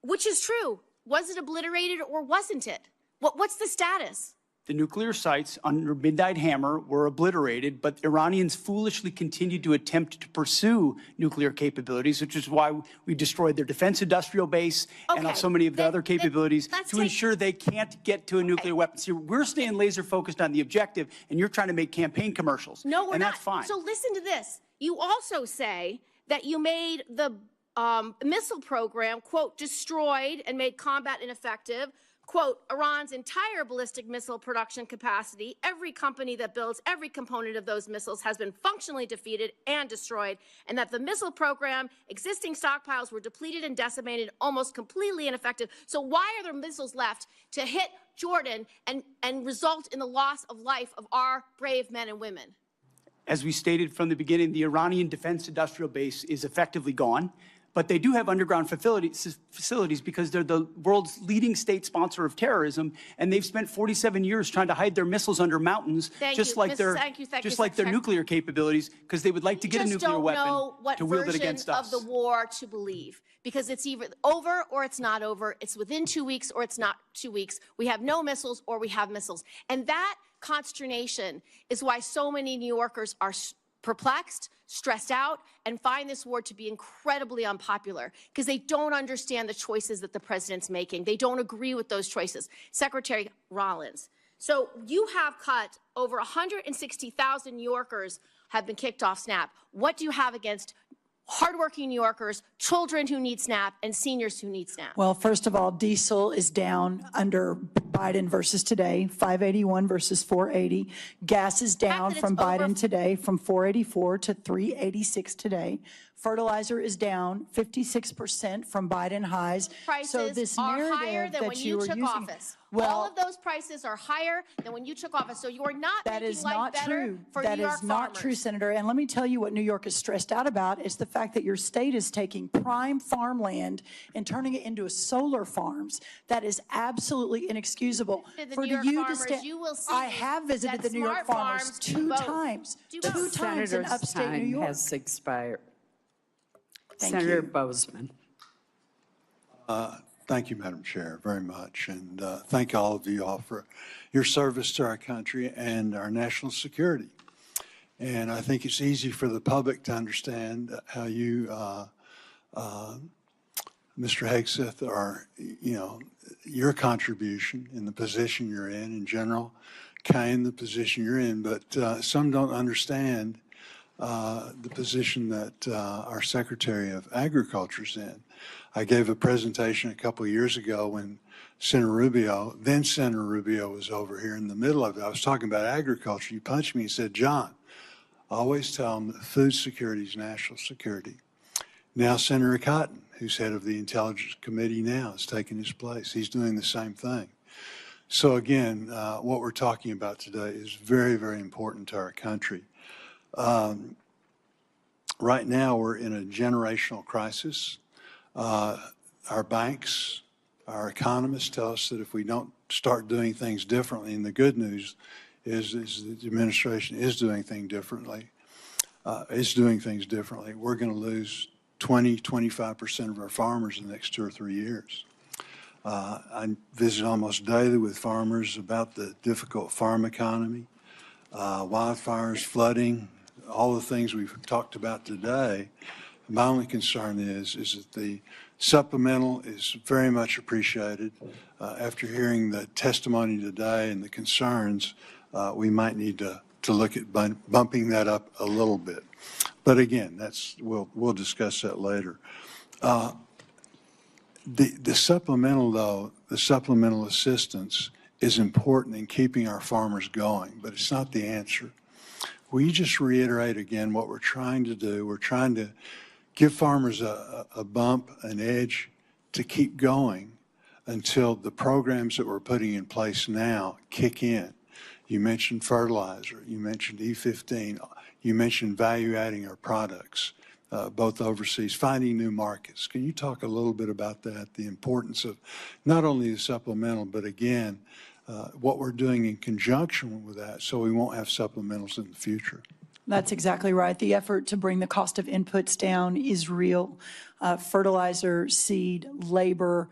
which is true? Was it obliterated or wasn't it? What's the status? The nuclear sites under Midnight Hammer were obliterated, but Iranians foolishly continued to attempt to pursue nuclear capabilities, which is why we destroyed their defense industrial base and so many of the other capabilities to ensure they can't get to a nuclear weapon. So we're staying laser focused on the objective, and you're trying to make campaign commercials. No, we're and not. That's fine. So listen to this. You also say that you made the missile program, quote, destroyed and made combat ineffective, quote, Iran's entire ballistic missile production capacity. Every company that builds every component of those missiles has been functionally defeated and destroyed, and that the missile program, existing stockpiles were depleted and decimated, almost completely ineffective. So why are there missiles left to hit Jordan and result in the loss of life of our brave men and women? As we stated from the beginning, the Iranian defense industrial base is effectively gone. But they do have underground facilities because they're the world's leading state sponsor of terrorism, and they've spent 47 years trying to hide their missiles under mountains, just like their nuclear capabilities, because they would like to get a nuclear weapon to wield it against us. Of the war to believe, because it's either over or it's not over. It's within 2 weeks or it's not 2 weeks. We have no missiles or we have missiles, and that consternation is why so many New Yorkers are perplexed, stressed out, and find this war to be incredibly unpopular because they don't understand the choices that the president's making. They don't agree with those choices. Secretary Rollins, so you have cut over 160,000 New Yorkers have been kicked off SNAP. What do you have against hardworking New Yorkers, children who need SNAP, and seniors who need SNAP? Well, first of all, diesel is down under Biden versus today, 581 versus 480. Gas is down from Biden today from 484 to 386 today. Fertilizer is down 56% from Biden highs. Prices so this are narrative higher than that when you took using, office. well, all of those prices are higher than when you took office. So you're not making life better for New York farmers. That is not true, Senator. And let me tell you what New York is stressed out about is the fact that your state is taking prime farmland and turning it into solar farms. That is absolutely inexcusable. For you to stand, I have visited the New York farmers two times in upstate New York. Has expired. Thank Senator you. Bozeman. Thank you, Madam Chair, very much. And thank all of you all for your service to our country and our national security. And I think it's easy for the public to understand how you, Mr. Hegseth, are, your contribution in the position you're in general Caine, the position you're in, but some don't understand the position that our Secretary of Agriculture's in. I gave a presentation a couple of years ago when Senator Rubio was over here in the middle of it. I was talking about agriculture. He punched me and said, John, always tell them that food security is national security. Now Senator Cotton, who's head of the Intelligence Committee now, has taken his place. He's doing the same thing. So again, what we're talking about today is very, very important to our country. Right now, we're in a generational crisis. Our banks, our economists tell us that if we don't start doing things differently, and the good news is the administration is doing things differently, we're going to lose 25% of our farmers in the next 2 or 3 years. I visit almost daily with farmers about the difficult farm economy, wildfires, flooding, all the things we've talked about today. My only concern is that the supplemental is very much appreciated. After hearing the testimony today and the concerns, we might need to look at bumping that up a little bit. But again, we'll discuss that later. The supplemental, though, the supplemental assistance is important in keeping our farmers going, but it's not the answer. Will you just reiterate again what we're trying to do? We're trying to give farmers a bump, an edge to keep going until the programs that we're putting in place now kick in. You mentioned fertilizer, you mentioned E15, you mentioned value-adding our products, both overseas, finding new markets. Can you talk a little bit about that, the importance of not only the supplemental, but again, what we're doing in conjunction with that so we won't have supplementals in the future? That's exactly right. The effort to bring the cost of inputs down is real. Fertilizer, seed, labor,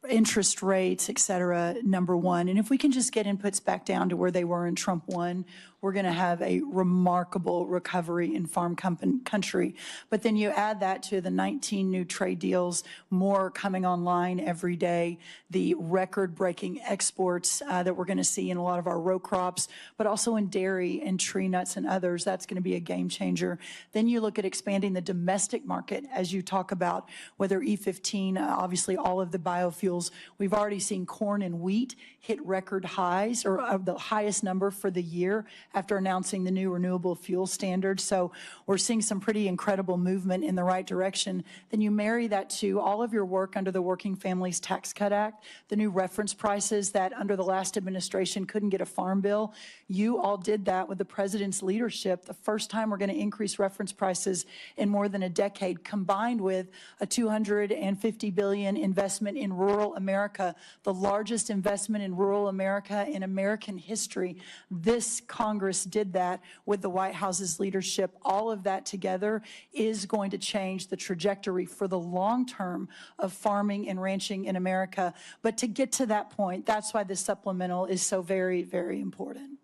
interest rates, et cetera, number one. And if we can just get inputs back down to where they were in Trump 1, we're going to have a remarkable recovery in farm country. But then you add that to the 19 new trade deals, more coming online every day, the record-breaking exports that we're going to see in a lot of our row crops, but also in dairy and tree nuts and others. That's going to be a game changer. Then you look at expanding the domestic market, as you talk about, whether E15, obviously all of the biofuels. We've already seen corn and wheat hit record highs, or the highest number for the year after announcing the new renewable fuel standard. So we're seeing some pretty incredible movement in the right direction. Then you marry that to all of your work under the Working Families Tax Cut Act, the new reference prices that under the last administration couldn't get a farm bill. You all did that with the president's leadership. The first time we're going to increase reference prices in more than a decade, combined with a $250 billion investment in rural America, the largest investment in rural America in American history. This Congress did that with the White House's leadership. All of that together is going to change the trajectory for the long term of farming and ranching in America. But to get to that point, that's why this supplemental is so very, very important.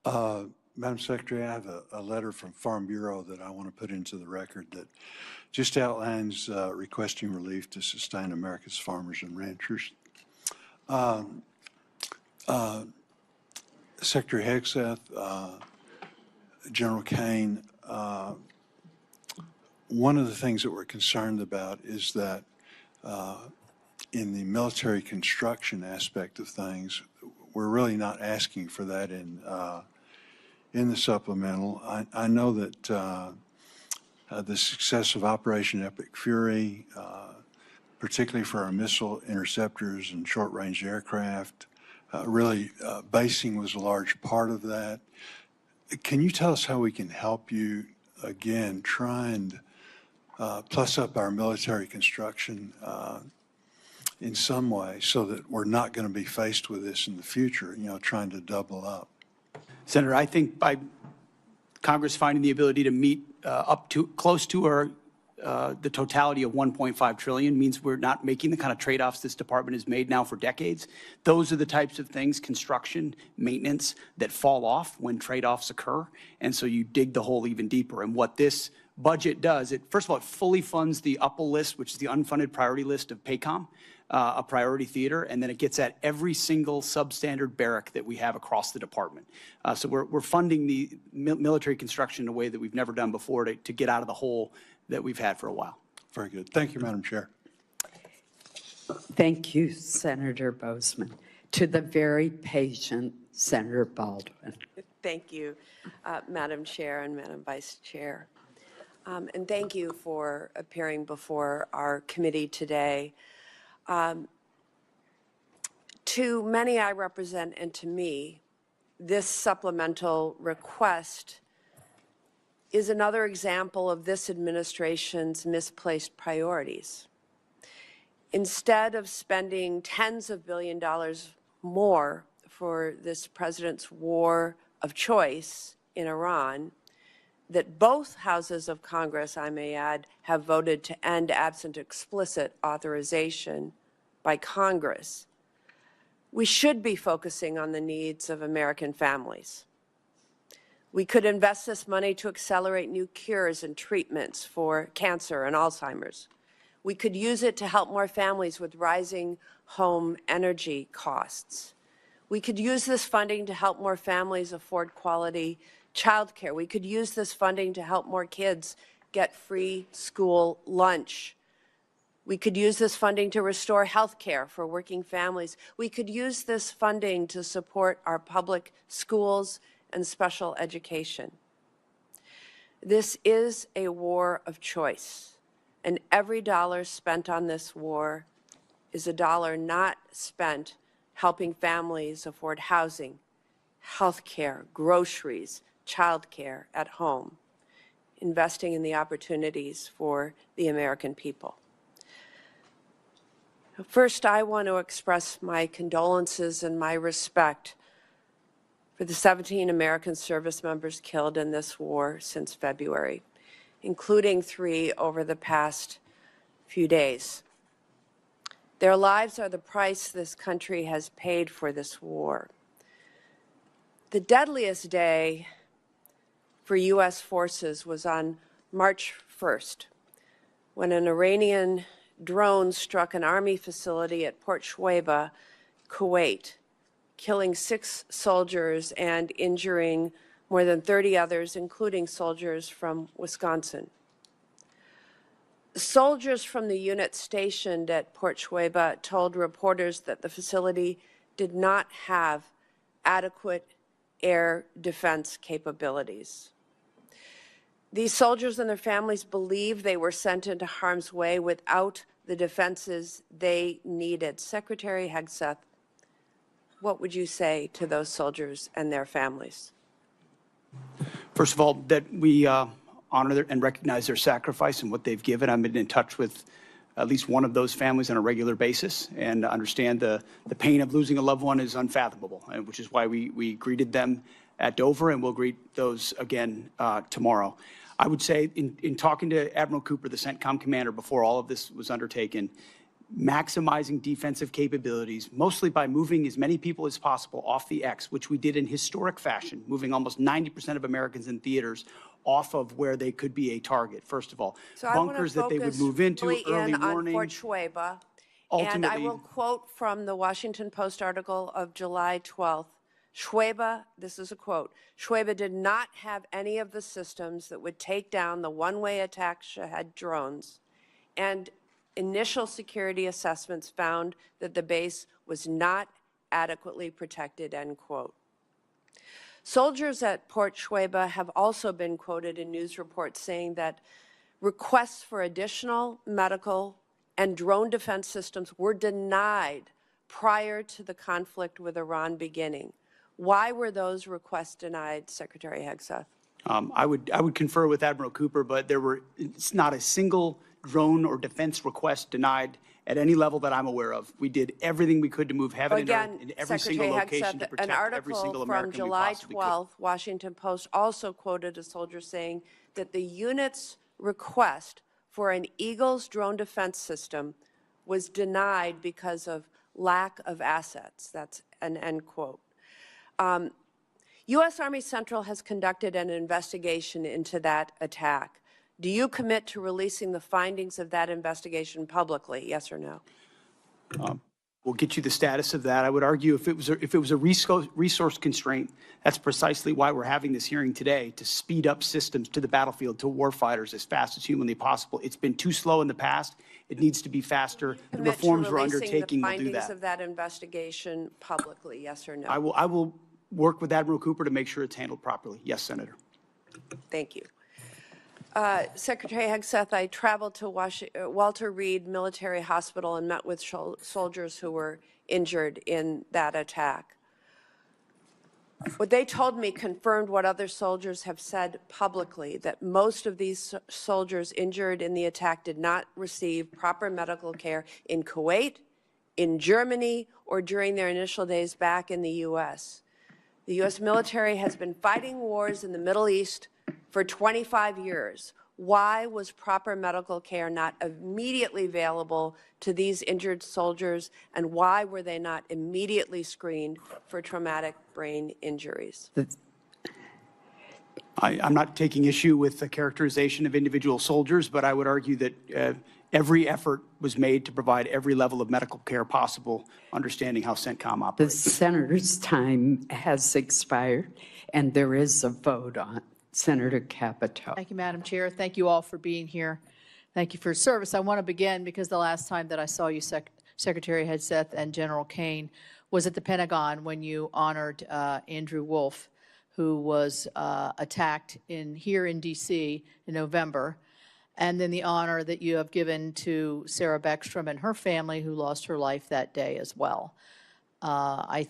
Madam Secretary, I have a letter from Farm Bureau that I want to put into the record that just outlines requesting relief to sustain America's farmers and ranchers. Secretary Hegseth, General Caine, one of the things that we're concerned about is that in the military construction aspect of things, we're really not asking for that in the supplemental. I know that the success of Operation Epic Fury, particularly for our missile interceptors and short-range aircraft, really basing was a large part of that. Can you tell us how we can help you, again, try and plus up our military construction in some way so that we're not going to be faced with this in the future, trying to double up? Senator, I think by Congress finding the ability to meet up to close to our the totality of $1.5 trillion means we're not making the kind of trade-offs this department has made now for decades. Those are the types of things, construction, maintenance, that fall off when trade-offs occur. And so you dig the hole even deeper. And what this budget does, first of all, it fully funds the UPL list, which is the unfunded priority list of PACOM, a priority theater, and then it gets at every single substandard barrack that we have across the department. So we're funding the military construction in a way that we've never done before to get out of the hole that we've had for a while. Very good. Thank you, Madam Chair. Thank you, Senator Bozeman. To the very patient Senator Baldwin. Thank you, Madam Chair and Madam Vice Chair. And thank you for appearing before our committee today. To many I represent and to me, this supplemental request is another example of this administration's misplaced priorities. Instead of spending tens of billions of dollars more for this president's war of choice in Iran, that both houses of Congress, I may add, have voted to end absent explicit authorization by Congress, we should be focusing on the needs of American families. We could invest this money to accelerate new cures and treatments for cancer and Alzheimer's. We could use it to help more families with rising home energy costs. We could use this funding to help more families afford quality child care. We could use this funding to help more kids get free school lunch. We could use this funding to restore health care for working families. We could use this funding to support our public schools and special education. This is a war of choice, and every dollar spent on this war is a dollar not spent helping families afford housing, health care, groceries, child care at home, investing in the opportunities for the American people. First, I want to express my condolences and my respect for the 17 American service members killed in this war since February, including 3 over the past few days. Their lives are the price this country has paid for this war. The deadliest day for U.S. forces was on March 1st, when an Iranian drone struck an Army facility at Port Shuaibah, Kuwait, killing 6 soldiers and injuring more than 30 others, including soldiers from Wisconsin. Soldiers from the unit stationed at Port Shuaibah told reporters that the facility did not have adequate air defense capabilities. These soldiers and their families believed they were sent into harm's way without the defenses they needed. Secretary Hegseth, what would you say to those soldiers and their families? First of all, that we honor and recognize their sacrifice and what they've given. I've been in touch with at least one of those families on a regular basis and understand the pain of losing a loved one is unfathomable, which is why we greeted them at Dover, and we'll greet those again tomorrow. I would say in talking to Admiral Cooper, the CENTCOM commander, before all of this was undertaken, maximizing defensive capabilities, mostly by moving as many people as possible off the X, which we did in historic fashion, moving almost 90% of Americans in theaters off of where they could be a target, first of all. So bunkers that they would move into, early warning. On Fort Shuaibah, and I will quote from the Washington Post article of July 12th. Shuaibah, this is a quote, Shuaibah did not have any of the systems that would take down the one-way attack Shahed drones, and initial security assessments found that the base was not adequately protected, end quote. Soldiers at Port Shuaibah have also been quoted in news reports saying that requests for additional medical and drone defense systems were denied prior to the conflict with Iran beginning. Why were those requests denied, Secretary Hegseth? I would confer with Admiral Cooper, but it's not a single drone or defense request denied at any level that I'm aware of. We did everything we could to move heaven and earth in every single location to protect every single American we possibly could. An article from July 12th, Washington Post also quoted a soldier saying that the unit's request for an Eagles drone defense system was denied because of lack of assets. That's an end quote. U.S. Army Central has conducted an investigation into that attack. Do you commit to releasing the findings of that investigation publicly, yes or no? We'll get you the status of that. I would argue if it was a resource constraint, that's precisely why we're having this hearing today, to speed up systems to the battlefield, to warfighters as fast as humanly possible. It's been too slow in the past. It needs to be faster. The reforms we're undertaking will do the findings that. of that investigation publicly, yes or no? I will work with Admiral Cooper to make sure it's handled properly. Yes, Senator. Thank you. Secretary Hegseth, I traveled to Walter Reed Military Hospital and met with soldiers who were injured in that attack. What they told me confirmed what other soldiers have said publicly, that most of these soldiers injured in the attack did not receive proper medical care in Kuwait, in Germany, or during their initial days back in the U.S. The U.S. military has been fighting wars in the Middle East for 25 years. Why was proper medical care not immediately available to these injured soldiers, and why were they not immediately screened for traumatic brain injuries? I'm not taking issue with the characterization of individual soldiers, but I would argue that every effort was made to provide every level of medical care possible, understanding how CENTCOM The operates. senator's time has expired, and there is a vote on Senator Capito. Thank you, Madam Chair. Thank you all for being here. Thank you for your service. I want to begin because the last time that I saw you, Secretary Hegseth and General Caine, was at the Pentagon when you honored Andrew Wolf, who was attacked here in D.C. in November, and then the honor that you have given to Sarah Beckstrom and her family, who lost her life that day as well. I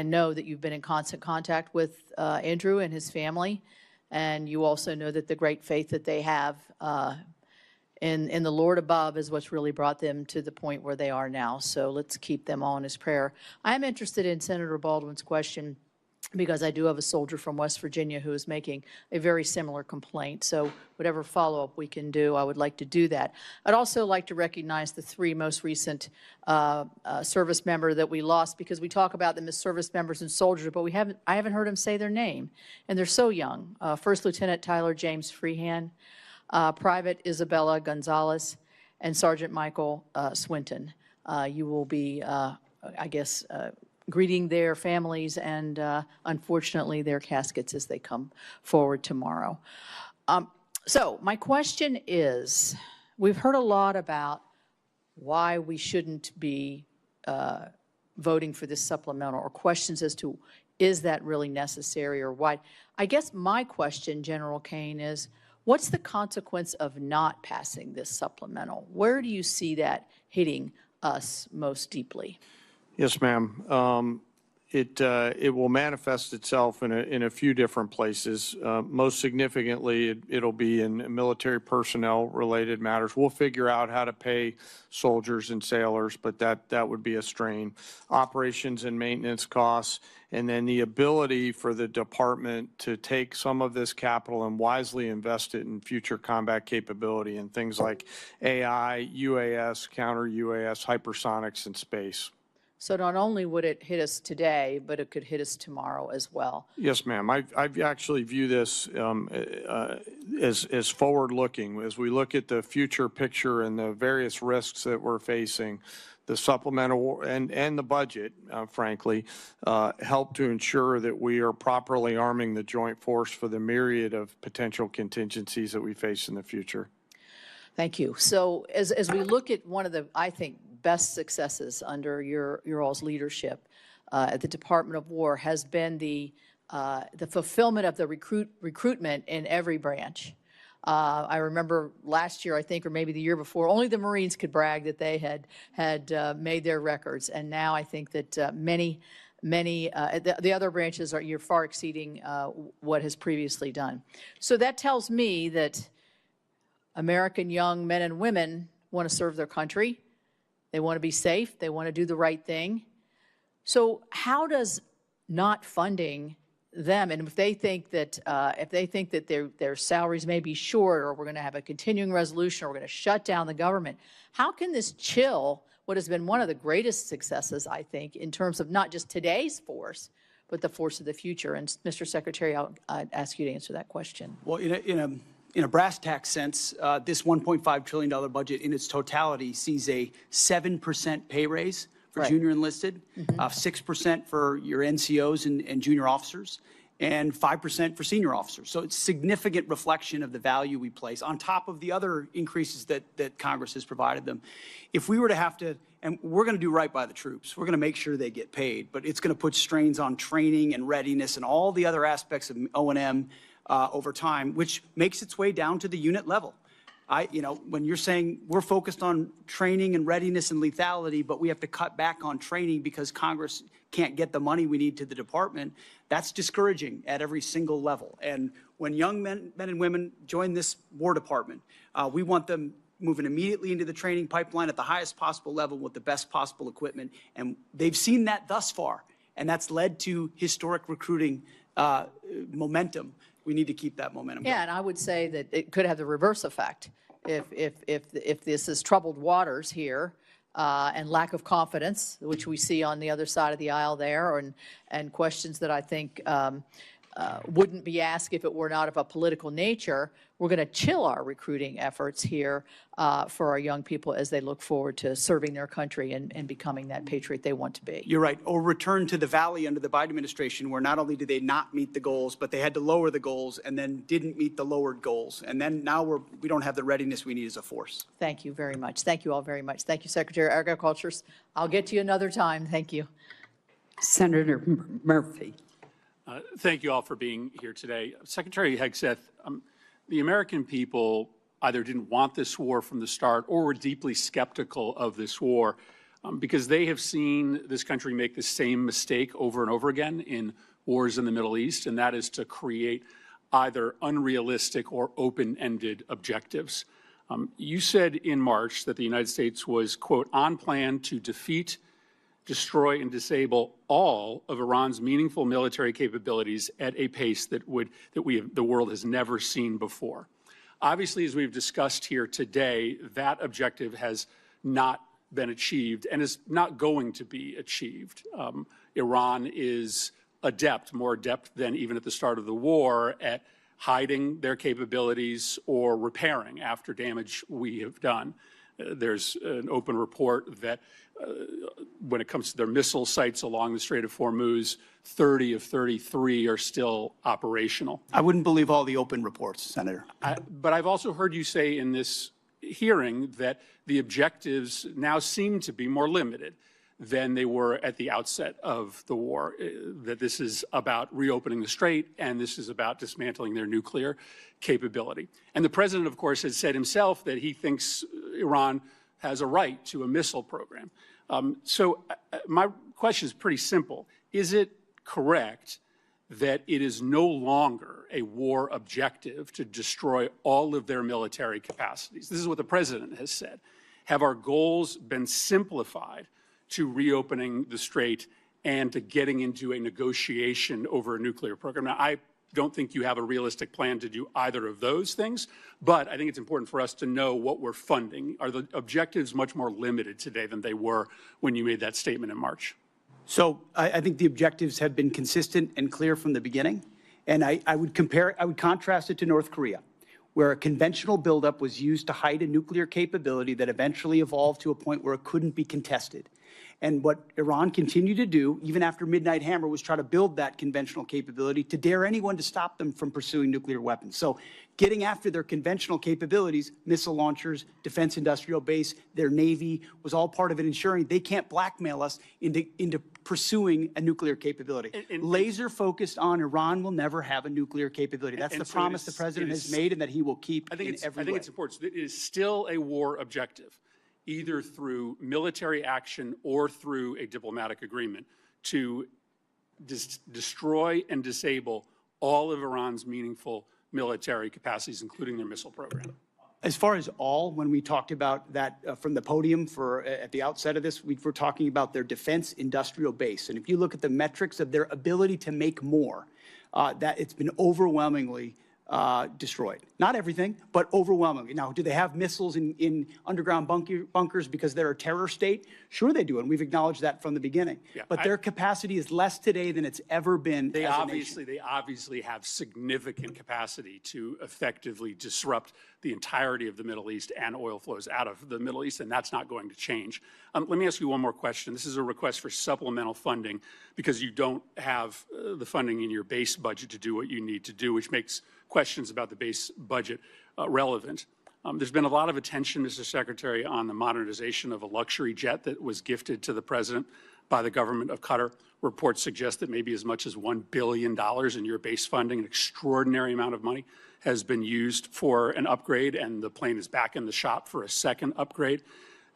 know that you've been in constant contact with Andrew and his family, and you also know that the great faith that they have in the Lord above is what's really brought them to the point where they are now. So let's keep them all in his prayer. I am interested in Senator Baldwin's question because I do have a soldier from West Virginia who is making a very similar complaint. So whatever follow-up we can do, I would like to do that. I'd also like to recognize the three most recent service members that we lost, because we talk about them as service members and soldiers, but I haven't heard them say their name, and they're so young. First Lieutenant Tyler James Freehan, Private Isabella Gonzalez, and Sergeant Michael Swinton. You will be, greeting their families and, unfortunately, their caskets as they come forward tomorrow. So my question is, we've heard a lot about why we shouldn't be voting for this supplemental, or questions as to, is that really necessary, or why? I guess my question, General Caine, is what's the consequence of not passing this supplemental? Where do you see that hitting us most deeply? Yes, ma'am. It will manifest itself in a few different places. Most significantly, it'll be in military personnel-related matters. We'll figure out how to pay soldiers and sailors, but that would be a strain. Operations and maintenance costs, and then the ability for the department to take some of this capital and wisely invest it in future combat capability and things like AI, UAS, counter-UAS, hypersonics, and space. So not only would it hit us today, but it could hit us tomorrow as well. Yes, ma'am. I actually view this as forward-looking. As we look at the future picture and the various risks that we're facing, the supplemental and the budget, frankly, help to ensure that we are properly arming the joint force for the myriad of potential contingencies that we face in the future. Thank you. So as we look at one of the, I think, best successes under your all's leadership at the Department of War has been the fulfillment of the recruitment in every branch. I remember last year, I think, or maybe the year before, only the Marines could brag that they had made their records, and now I think that the other branches you're far exceeding what has previously done. So that tells me that American young men and women want to serve their country. They want to be safe. They want to do the right thing. So how does not funding them, and if they think that their salaries may be short, or we're going to have a continuing resolution, or we're going to shut down the government, how can this chill what has been one of the greatest successes, I think, in terms of not just today's force, but the force of the future? And Mr. Secretary, I'll ask you to answer that question. Well, in in a brass tack sense, this $1.5 trillion budget in its totality sees a 7% pay raise for junior enlisted, 6% for your NCOs and junior officers, and 5% for senior officers. So it's significant reflection of the value we place on top of the other increases that Congress has provided them. If we were to have to, and we're going to do right by the troops, we're going to make sure they get paid, but it's going to put strains on training and readiness and all the other aspects of O&M over time, which makes its way down to the unit level. When you're saying we're focused on training and readiness and lethality, but we have to cut back on training because Congress can't get the money we need to the department, that's discouraging at every single level. And when young men and women join this War Department, we want them moving immediately into the training pipeline at the highest possible level with the best possible equipment. And they've seen that thus far, and that's led to historic recruiting momentum. We need to keep that momentum going. Yeah, and I would say that it could have the reverse effect. If this is troubled waters here and lack of confidence, which we see on the other side of the aisle there, and questions that I think wouldn't be asked if it were not of a political nature, we're going to chill our recruiting efforts here for our young people as they look forward to serving their country and becoming that patriot they want to be. You're right. Or return to the valley under the Biden administration, where not only did they not meet the goals, but they had to lower the goals and then didn't meet the lowered goals. And then now we don't have the readiness we need as a force. Thank you very much. Thank you all very much. Thank you, Secretary of Agriculture. I'll get to you another time. Thank you. Senator Murphy. Thank you all for being here today. Secretary Hegseth, the American people either didn't want this war from the start or were deeply skeptical of this war because they have seen this country make the same mistake over and over again in wars in the Middle East, and that is to create either unrealistic or open-ended objectives. You said in March that the United States was, quote, on plan to defeat, destroy, and disable all of Iran's meaningful military capabilities at a pace that the world has never seen before. Obviously, as we've discussed here today, that objective has not been achieved and is not going to be achieved. Iran is adept, more adept than even at the start of the war, at hiding their capabilities or repairing after damage we have done. There's an open report that when it comes to their missile sites along the Strait of Hormuz, 30 of 33 are still operational. I wouldn't believe all the open reports, Senator. But I've also heard you say in this hearing that the objectives now seem to be more limited than they were at the outset of the war, that this is about reopening the strait and this is about dismantling their nuclear capability. And the president, of course, has said himself that he thinks Iran has a right to a missile program. So my question is pretty simple. Is it correct that it is no longer a war objective to destroy all of their military capacities? This is what the president has said. Have our goals been simplified to reopening the strait and to getting into a negotiation over a nuclear program? Now, I don't think you have a realistic plan to do either of those things, but I think it's important for us to know what we're funding. Are the objectives much more limited today than they were when you made that statement in March? So I think the objectives have been consistent and clear from the beginning. And I would contrast it to North Korea, where a conventional buildup was used to hide a nuclear capability that eventually evolved to a point where it couldn't be contested. And what Iran continued to do, even after Midnight Hammer, was try to build that conventional capability to dare anyone to stop them from pursuing nuclear weapons. So getting after their conventional capabilities, missile launchers, defense industrial base, their Navy, was all part of it ensuring they can't blackmail us into pursuing a nuclear capability. Laser focused on Iran will never have a nuclear capability. That's the promise the president has made and that he will keep in every way. I think it's important. It is still a war objective, either through military action or through a diplomatic agreement, to destroy and disable all of Iran's meaningful military capacities, including their missile program. As far as all, when we talked about that from the podium at the outset of this, we were talking about their defense industrial base. And if you look at the metrics of their ability to make more, that it's been overwhelmingly destroyed. Not everything, but overwhelmingly. Now, do they have missiles in underground bunkers because they're a terror state? Sure they do, and we've acknowledged that from the beginning. Yeah, but their capacity is less today than it's ever been They as a nation. obviously have significant capacity to effectively disrupt the entirety of the Middle East and oil flows out of the Middle East, and that's not going to change. Let me ask you one more question. This is a request for supplemental funding because you don't have the funding in your base budget to do what you need to do, which makes questions about the base budget relevant. There's been a lot of attention, Mr. Secretary, on the modernization of a luxury jet that was gifted to the president by the government of Qatar. Reports suggest that maybe as much as $1 billion in your base funding, an extraordinary amount of money, has been used for an upgrade, and the plane is back in the shop for a second upgrade.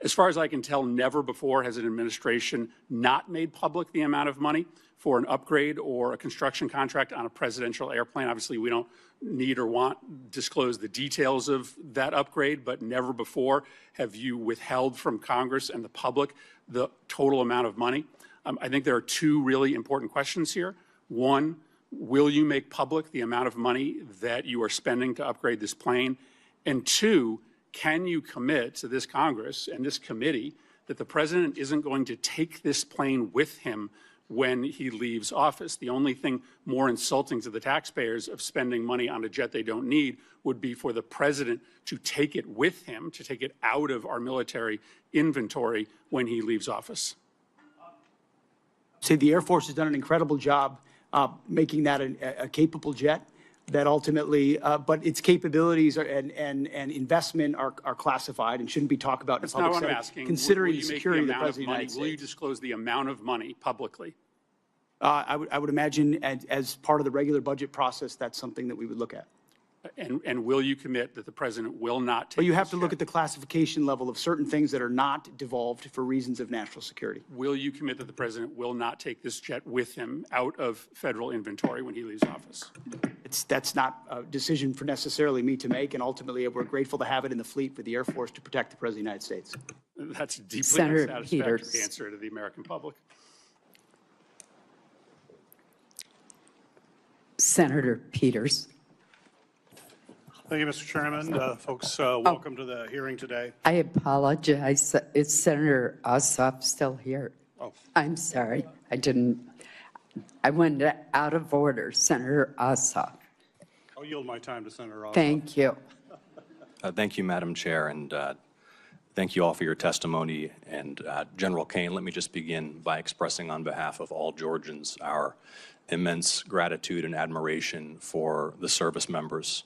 As far as I can tell, never before has an administration not made public the amount of money for an upgrade or a construction contract on a presidential airplane. Obviously, we don't need or want to disclose the details of that upgrade, but never before have you withheld from Congress and the public the total amount of money. I think there are two really important questions here. One, will you make public the amount of money that you are spending to upgrade this plane? And two, can you commit to this Congress and this committee that the president isn't going to take this plane with him when he leaves office? The only thing more insulting to the taxpayers of spending money on a jet they don't need would be for the president to take it with him, to take it out of our military inventory when he leaves office. Say the Air Force has done an incredible job making that a capable jet that ultimately, but its capabilities and investment are classified and shouldn't be talked about in That's public not what I'm setting, asking. considering Will the you make security of the amount President of the money? United States. Will you disclose the amount of money publicly? I would imagine as part of the regular budget process, that's something that we would look at. And will you commit that the president will not take But you have this to look jet? at the classification level of certain things that are not devolved for reasons of national security. Will you commit that the president will not take this jet with him out of federal inventory when he leaves office? That's not a decision for necessarily me to make, and ultimately we're grateful to have it in the fleet for the Air Force to protect the President of the United States. That's a deeply Senator unsatisfactory Peters. answer to the American public. Senator Peters. Thank you, Mr. Chairman. Folks, welcome to the hearing today. I apologize. Is Senator Ossoff still here? Oh. I'm sorry. I went out of order. Senator Ossoff. I'll yield my time to Senator Ossoff. Thank you. Thank you, Madam Chair, and thank you all for your testimony. And General Caine, let me just begin by expressing on behalf of all Georgians our immense gratitude and admiration for the service members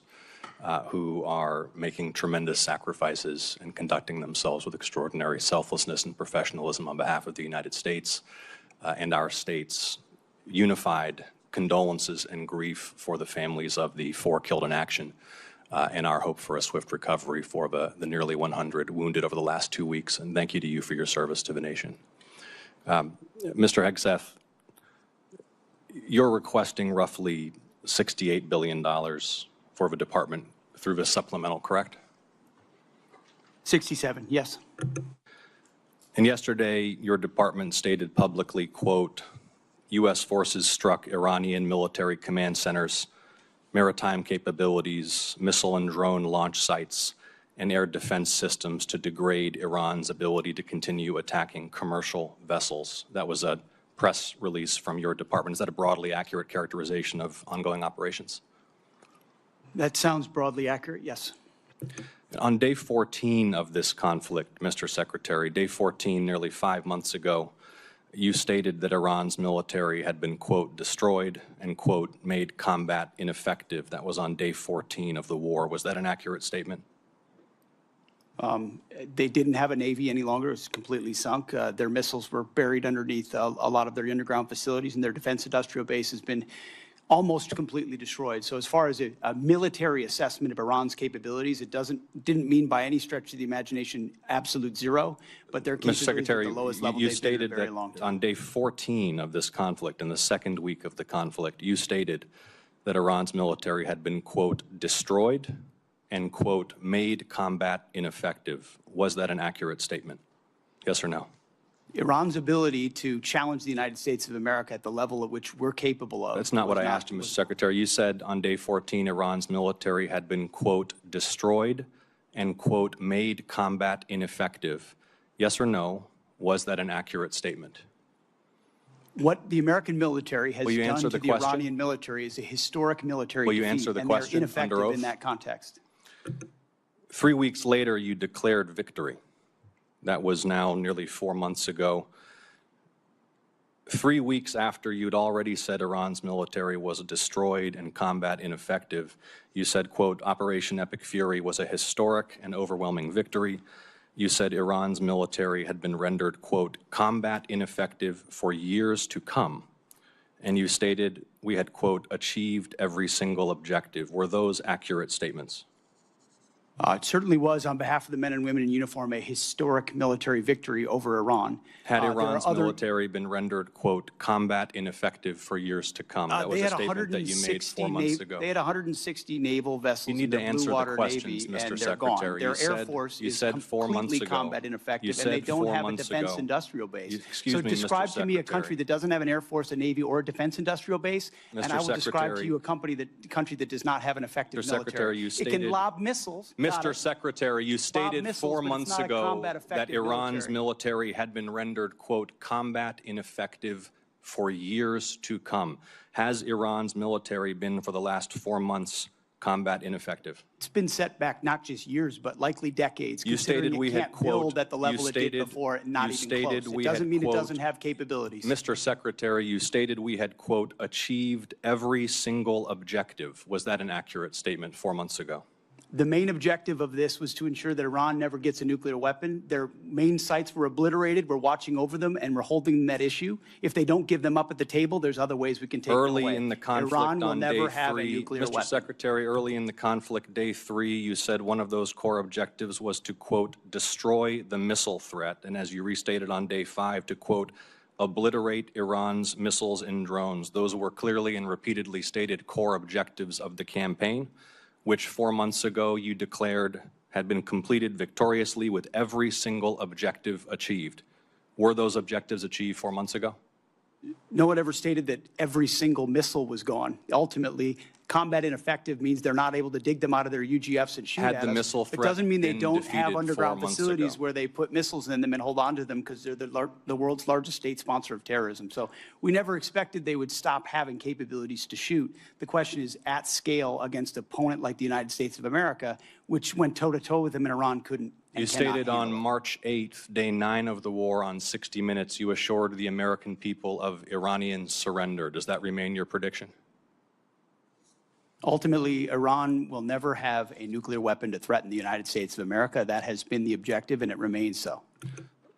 who are making tremendous sacrifices and conducting themselves with extraordinary selflessness and professionalism on behalf of the United States and our state's unified condolences and grief for the families of the 4 killed in action and our hope for a swift recovery for the nearly 100 wounded over the last 2 weeks. And thank you to you for your service to the nation. Mr. Hegseth, you're requesting roughly $68 billion for the department through this supplemental, correct? 67, yes. And yesterday, your department stated publicly, quote, U.S. forces struck Iranian military command centers, maritime capabilities, missile and drone launch sites, and air defense systems to degrade Iran's ability to continue attacking commercial vessels. That was a press release from your department. Is that a broadly accurate characterization of ongoing operations? That sounds broadly accurate, yes. On day 14 of this conflict, Mr. Secretary, day 14, nearly 5 months ago, you stated that Iran's military had been, quote, destroyed and, quote, made combat ineffective. That was on day 14 of the war. Was that an accurate statement? They didn't have a Navy any longer. It was completely sunk. Their missiles were buried underneath a lot of their underground facilities, and their defense industrial base has been almost completely destroyed. So as far as a military assessment of Iran's capabilities, it didn't mean by any stretch of the imagination absolute zero, but their capabilities Mr. Secretary, at the lowest level you they've been in a stated very that long time. on day 14 of this conflict, in the second week of the conflict, you stated that Iran's military had been, quote, destroyed and, quote, made combat ineffective. Was that an accurate statement? Yes or no? Iran's ability to challenge the United States of America at the level at which we're capable of. That's not what I asked you, Mr. Secretary. You said on day 14 Iran's military had been, quote, destroyed and, quote, made combat ineffective. Yes or no, was that an accurate statement? What the American military has Will you done answer to the the question? Iranian military is a historic military Will you defeat, answer the and question they're ineffective under oath? in that context. 3 weeks later, you declared victory. That was now nearly 4 months ago. 3 weeks after you'd already said Iran's military was destroyed and combat ineffective, you said, quote, Operation Epic Fury was a historic and overwhelming victory. You said Iran's military had been rendered, quote, combat ineffective for years to come. And you stated we had, quote, achieved every single objective. Were those accurate statements? It certainly was, on behalf of the men and women in uniform, a historic military victory over Iran. Had Iran's military been rendered, quote, combat ineffective for years to come? That was a statement that you made 4 months ago. They had 160 naval vessels in the Blue Water Navy, and they're gone. Their Air Force is completely combat ineffective, and they don't have a defense industrial base. So describe to me a country that doesn't have an Air Force, a Navy, or a defense industrial base, and I will describe to you a country that does not have an effective military. It can lob missiles. Mr. Secretary, you stated 4 months ago that Iran's military had been rendered, quote, combat ineffective for years to come. Has Iran's military been, for the last 4 months, combat ineffective? It's been set back not just years, but likely decades. You stated we had, quote, build at the level it did before, and not even close. It doesn't mean it doesn't have capabilities. Mr. Secretary, you stated we had, quote, achieved every single objective. Was that an accurate statement 4 months ago? The main objective of this was to ensure that Iran never gets a nuclear weapon. Their main sites were obliterated. We're watching over them, and we're holding them that issue. If they don't give them up at the table, there's other ways we can take them away. Early in the conflict Iran will on never day have a 3, nuclear Mr. weapon. Secretary, early in the conflict, day 3, you said one of those core objectives was to, quote, destroy the missile threat, and as you restated on day 5, to, quote, obliterate Iran's missiles and drones. Those were clearly and repeatedly stated core objectives of the campaign, which 4 months ago you declared had been completed victoriously with every single objective achieved. Were those objectives achieved 4 months ago? No one ever stated that every single missile was gone. Ultimately, combat ineffective means they're not able to dig them out of their UGFs and shoot Had at the us. missile It threat doesn't mean they been don't have defeated underground 4 months facilities ago? where they put missiles in them and hold on to them because they're the world's largest state sponsor of terrorism. So we never expected they would stop having capabilities to shoot. The question is at scale against an opponent like the United States of America, which went toe-to-toe with them and Iran couldn't. You stated on March 8th, day 9 of the war, on 60 Minutes, you assured the American people of Iranian surrender. Does that remain your prediction? Ultimately, Iran will never have a nuclear weapon to threaten the United States of America. That has been the objective, and it remains so.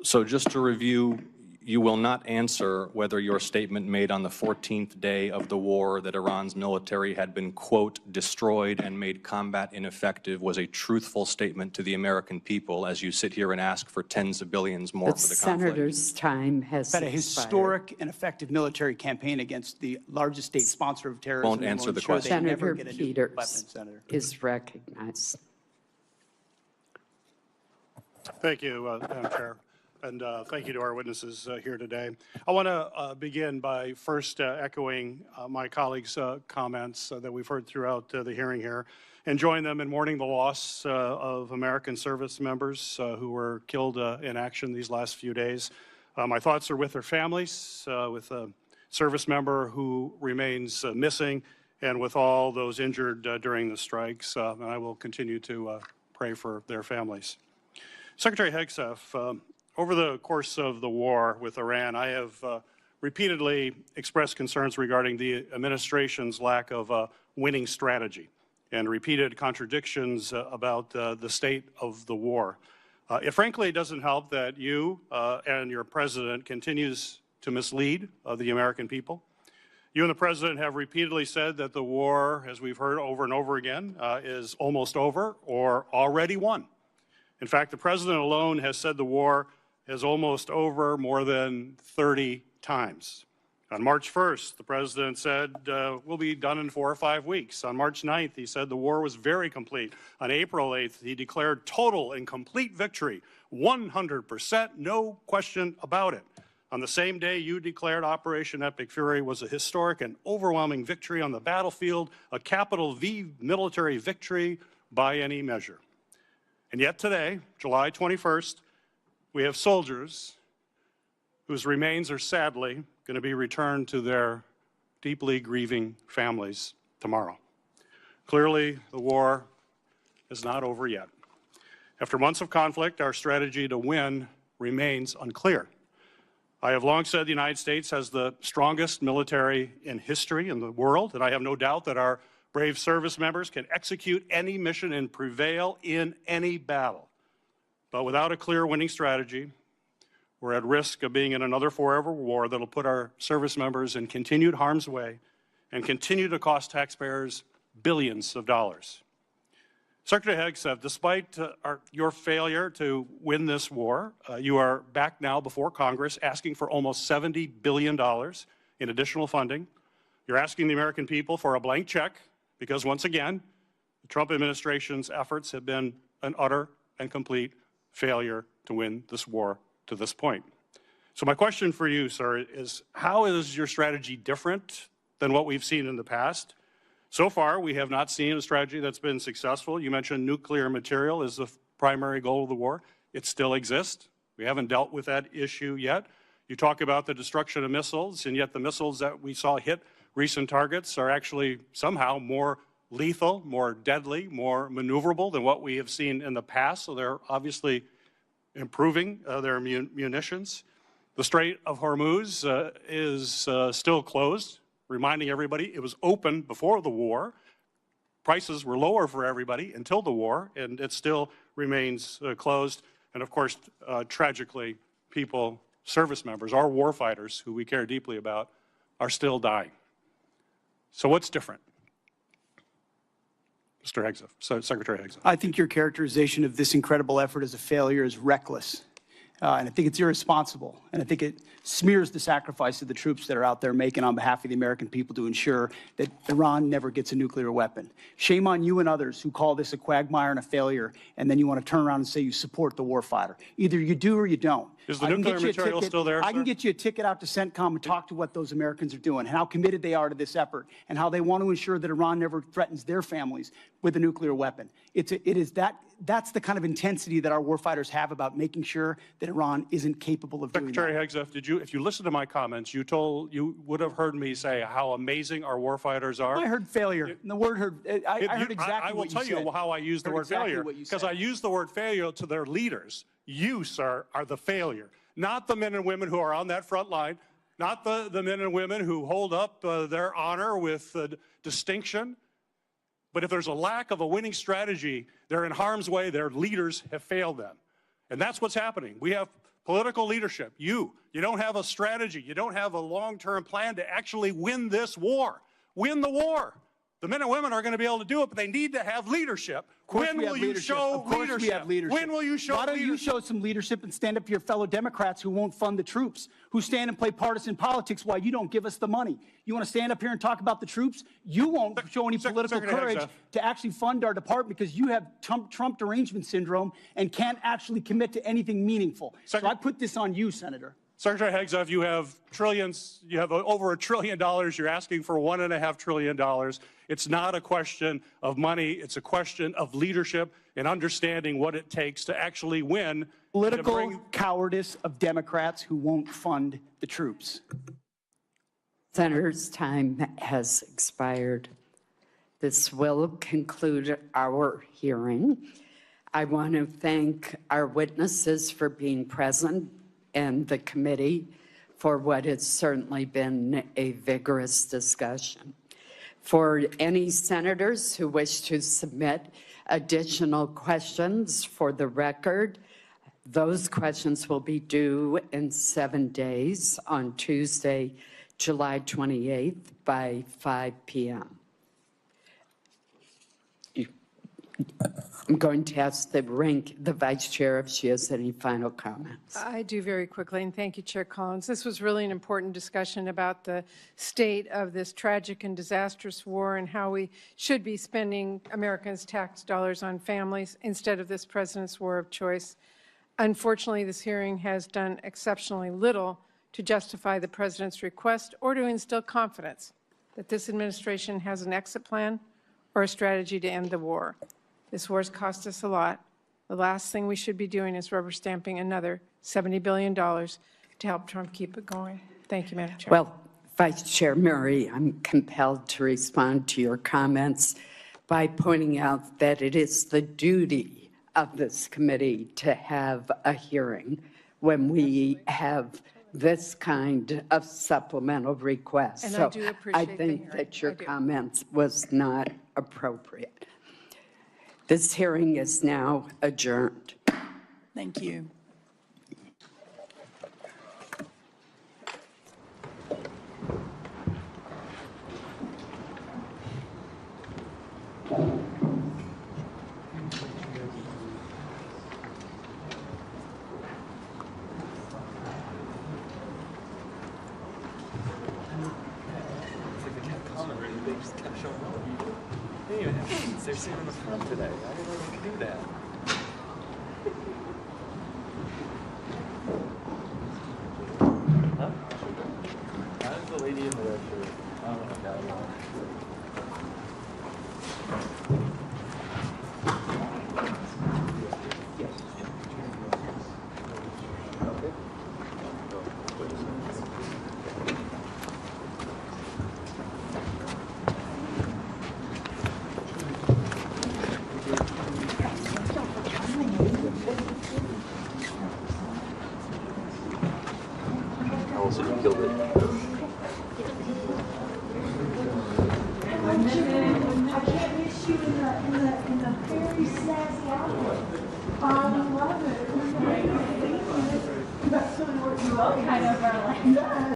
So just to review, you will not answer whether your statement made on the 14th day of the war that Iran's military had been, quote, destroyed and made combat ineffective was a truthful statement to the American people as you sit here and ask for tens of billions more for the conflict. Senator's time has But a expired. historic and effective military campaign against the largest state sponsor of terrorism. Won't answer the question. They never Senator get a nuclear weapon, Peters Senator. is recognized. Thank you, Madam Chair. And thank you to our witnesses here today. I want to begin by first echoing my colleagues' comments that we've heard throughout the hearing here, and join them in mourning the loss of American service members who were killed in action these last few days. My thoughts are with their families, with a service member who remains missing, and with all those injured during the strikes. And I will continue to pray for their families. Secretary Hegseth, over the course of the war with Iran, I have repeatedly expressed concerns regarding the administration's lack of a winning strategy and repeated contradictions about the state of the war. Frankly, it doesn't help that you and your president continues to mislead the American people. You and the president have repeatedly said that the war, as we've heard over and over again, is almost over or already won. In fact, the president alone has said the war is almost over more than 30 times. On March 1st, the president said, we'll be done in 4 or 5 weeks. On March 9th, he said the war was very complete. On April 8th, he declared total and complete victory, 100%, no question about it. On the same day, you declared Operation Epic Fury was a historic and overwhelming victory on the battlefield, a capital V military victory by any measure. And yet today, July 21st, we have soldiers whose remains are sadly going to be returned to their deeply grieving families tomorrow. Clearly, the war is not over yet. After months of conflict, our strategy to win remains unclear. I have long said the United States has the strongest military in history in the world, and I have no doubt that our brave service members can execute any mission and prevail in any battle. But without a clear winning strategy, we're at risk of being in another forever war that'll put our service members in continued harm's way and continue to cost taxpayers billions of dollars. Secretary Hegseth, despite your failure to win this war, you are back now before Congress asking for almost $70 billion in additional funding. You're asking the American people for a blank check because, once again, the Trump administration's efforts have been an utter and complete failure to win this war to this point. So my question for you, sir, is how is your strategy different than what we've seen in the past? So far, we have not seen a strategy that's been successful. You mentioned nuclear material as the primary goal of the war. It still exists. We haven't dealt with that issue yet. You talk about the destruction of missiles, and yet the missiles that we saw hit recent targets are actually somehow more lethal, more deadly, more maneuverable than what we have seen in the past. So they're obviously improving their munitions. The Strait of Hormuz is still closed, reminding everybody it was open before the war. Prices were lower for everybody until the war, and it still remains closed. And of course, tragically, people, service members, our warfighters, who we care deeply about, are still dying. So what's different? Mr. Hegseth, Secretary Hegseth. I think your characterization of this incredible effort as a failure is reckless. And I think it's irresponsible. And I think it smears the sacrifice of the troops that are out there making on behalf of the American people to ensure that Iran never gets a nuclear weapon. Shame on you and others who call this a quagmire and a failure, and then you want to turn around and say you support the warfighter. Either you do or you don't. Is the nuclear material still there, sir? I can get you a ticket out to CENTCOM and talk to what those Americans are doing, and how committed they are to this effort, and how they want to ensure that Iran never threatens their families with a nuclear weapon. That's the kind of intensity that our warfighters have about making sure that Iran isn't capable of doing that. Secretary Hegseth, if you listen to my comments, you would have heard me say how amazing our warfighters are. I heard failure. And the word heard, I heard exactly what you said. I will tell you how I use the word failure, because I use the word failure to their leaders. You, sir, are the failure, not the men and women who are on that front line, not the men and women who hold up their honor with distinction. But if there's a lack of a winning strategy, they're in harm's way. Their leaders have failed them. And that's what's happening. We have political leadership. You don't have a strategy. You don't have a long-term plan to actually win this war. Win the war. The men and women are going to be able to do it, but they need to have leadership. When will you show leadership? When will you show leadership? Why don't you show some leadership and stand up to your fellow Democrats who won't fund the troops, who stand and play partisan politics while you don't give us the money? You want to stand up here and talk about the troops? You won't show any political courage to actually fund our department because you have Trump derangement syndrome and can't actually commit to anything meaningful. So I put this on you, Senator. Secretary Hegseth, you have trillions, you have over $1 trillion, you're asking for $1.5 trillion. It's not a question of money, it's a question of leadership and understanding what it takes to actually win. Political cowardice of Democrats who won't fund the troops. Senator's time has expired. This will conclude our hearing. I want to thank our witnesses for being present and the committee for what has certainly been a vigorous discussion. For any senators who wish to submit additional questions for the record, those questions will be due in 7 days on Tuesday, July 28th by 5 p.m. I'm going to ask the Vice Chair if she has any final comments. I do very quickly, and thank you, Chair Collins. This was really an important discussion about the state of this tragic and disastrous war and how we should be spending Americans' tax dollars on families instead of this president's war of choice. Unfortunately, this hearing has done exceptionally little to justify the president's request or to instill confidence that this administration has an exit plan or a strategy to end the war. This war has cost us a lot. The last thing we should be doing is rubber stamping another $70 billion to help Trump keep it going. Thank you, Madam Chair. Well, Vice Chair Murray, I'm compelled to respond to your comments by pointing out that it is the duty of this committee to have a hearing when we have this kind of supplemental request. And so I do appreciate I think the hearing. that your I do. comments was not appropriate. This hearing is now adjourned. Thank you. They're sitting in the front today. I didn't know they could do that. Huh? How's the lady in the red shirt? I don't know if that Allison killed it. I can't miss you in the very sassy outfit. I love it. That's sort of what you all kind of are like.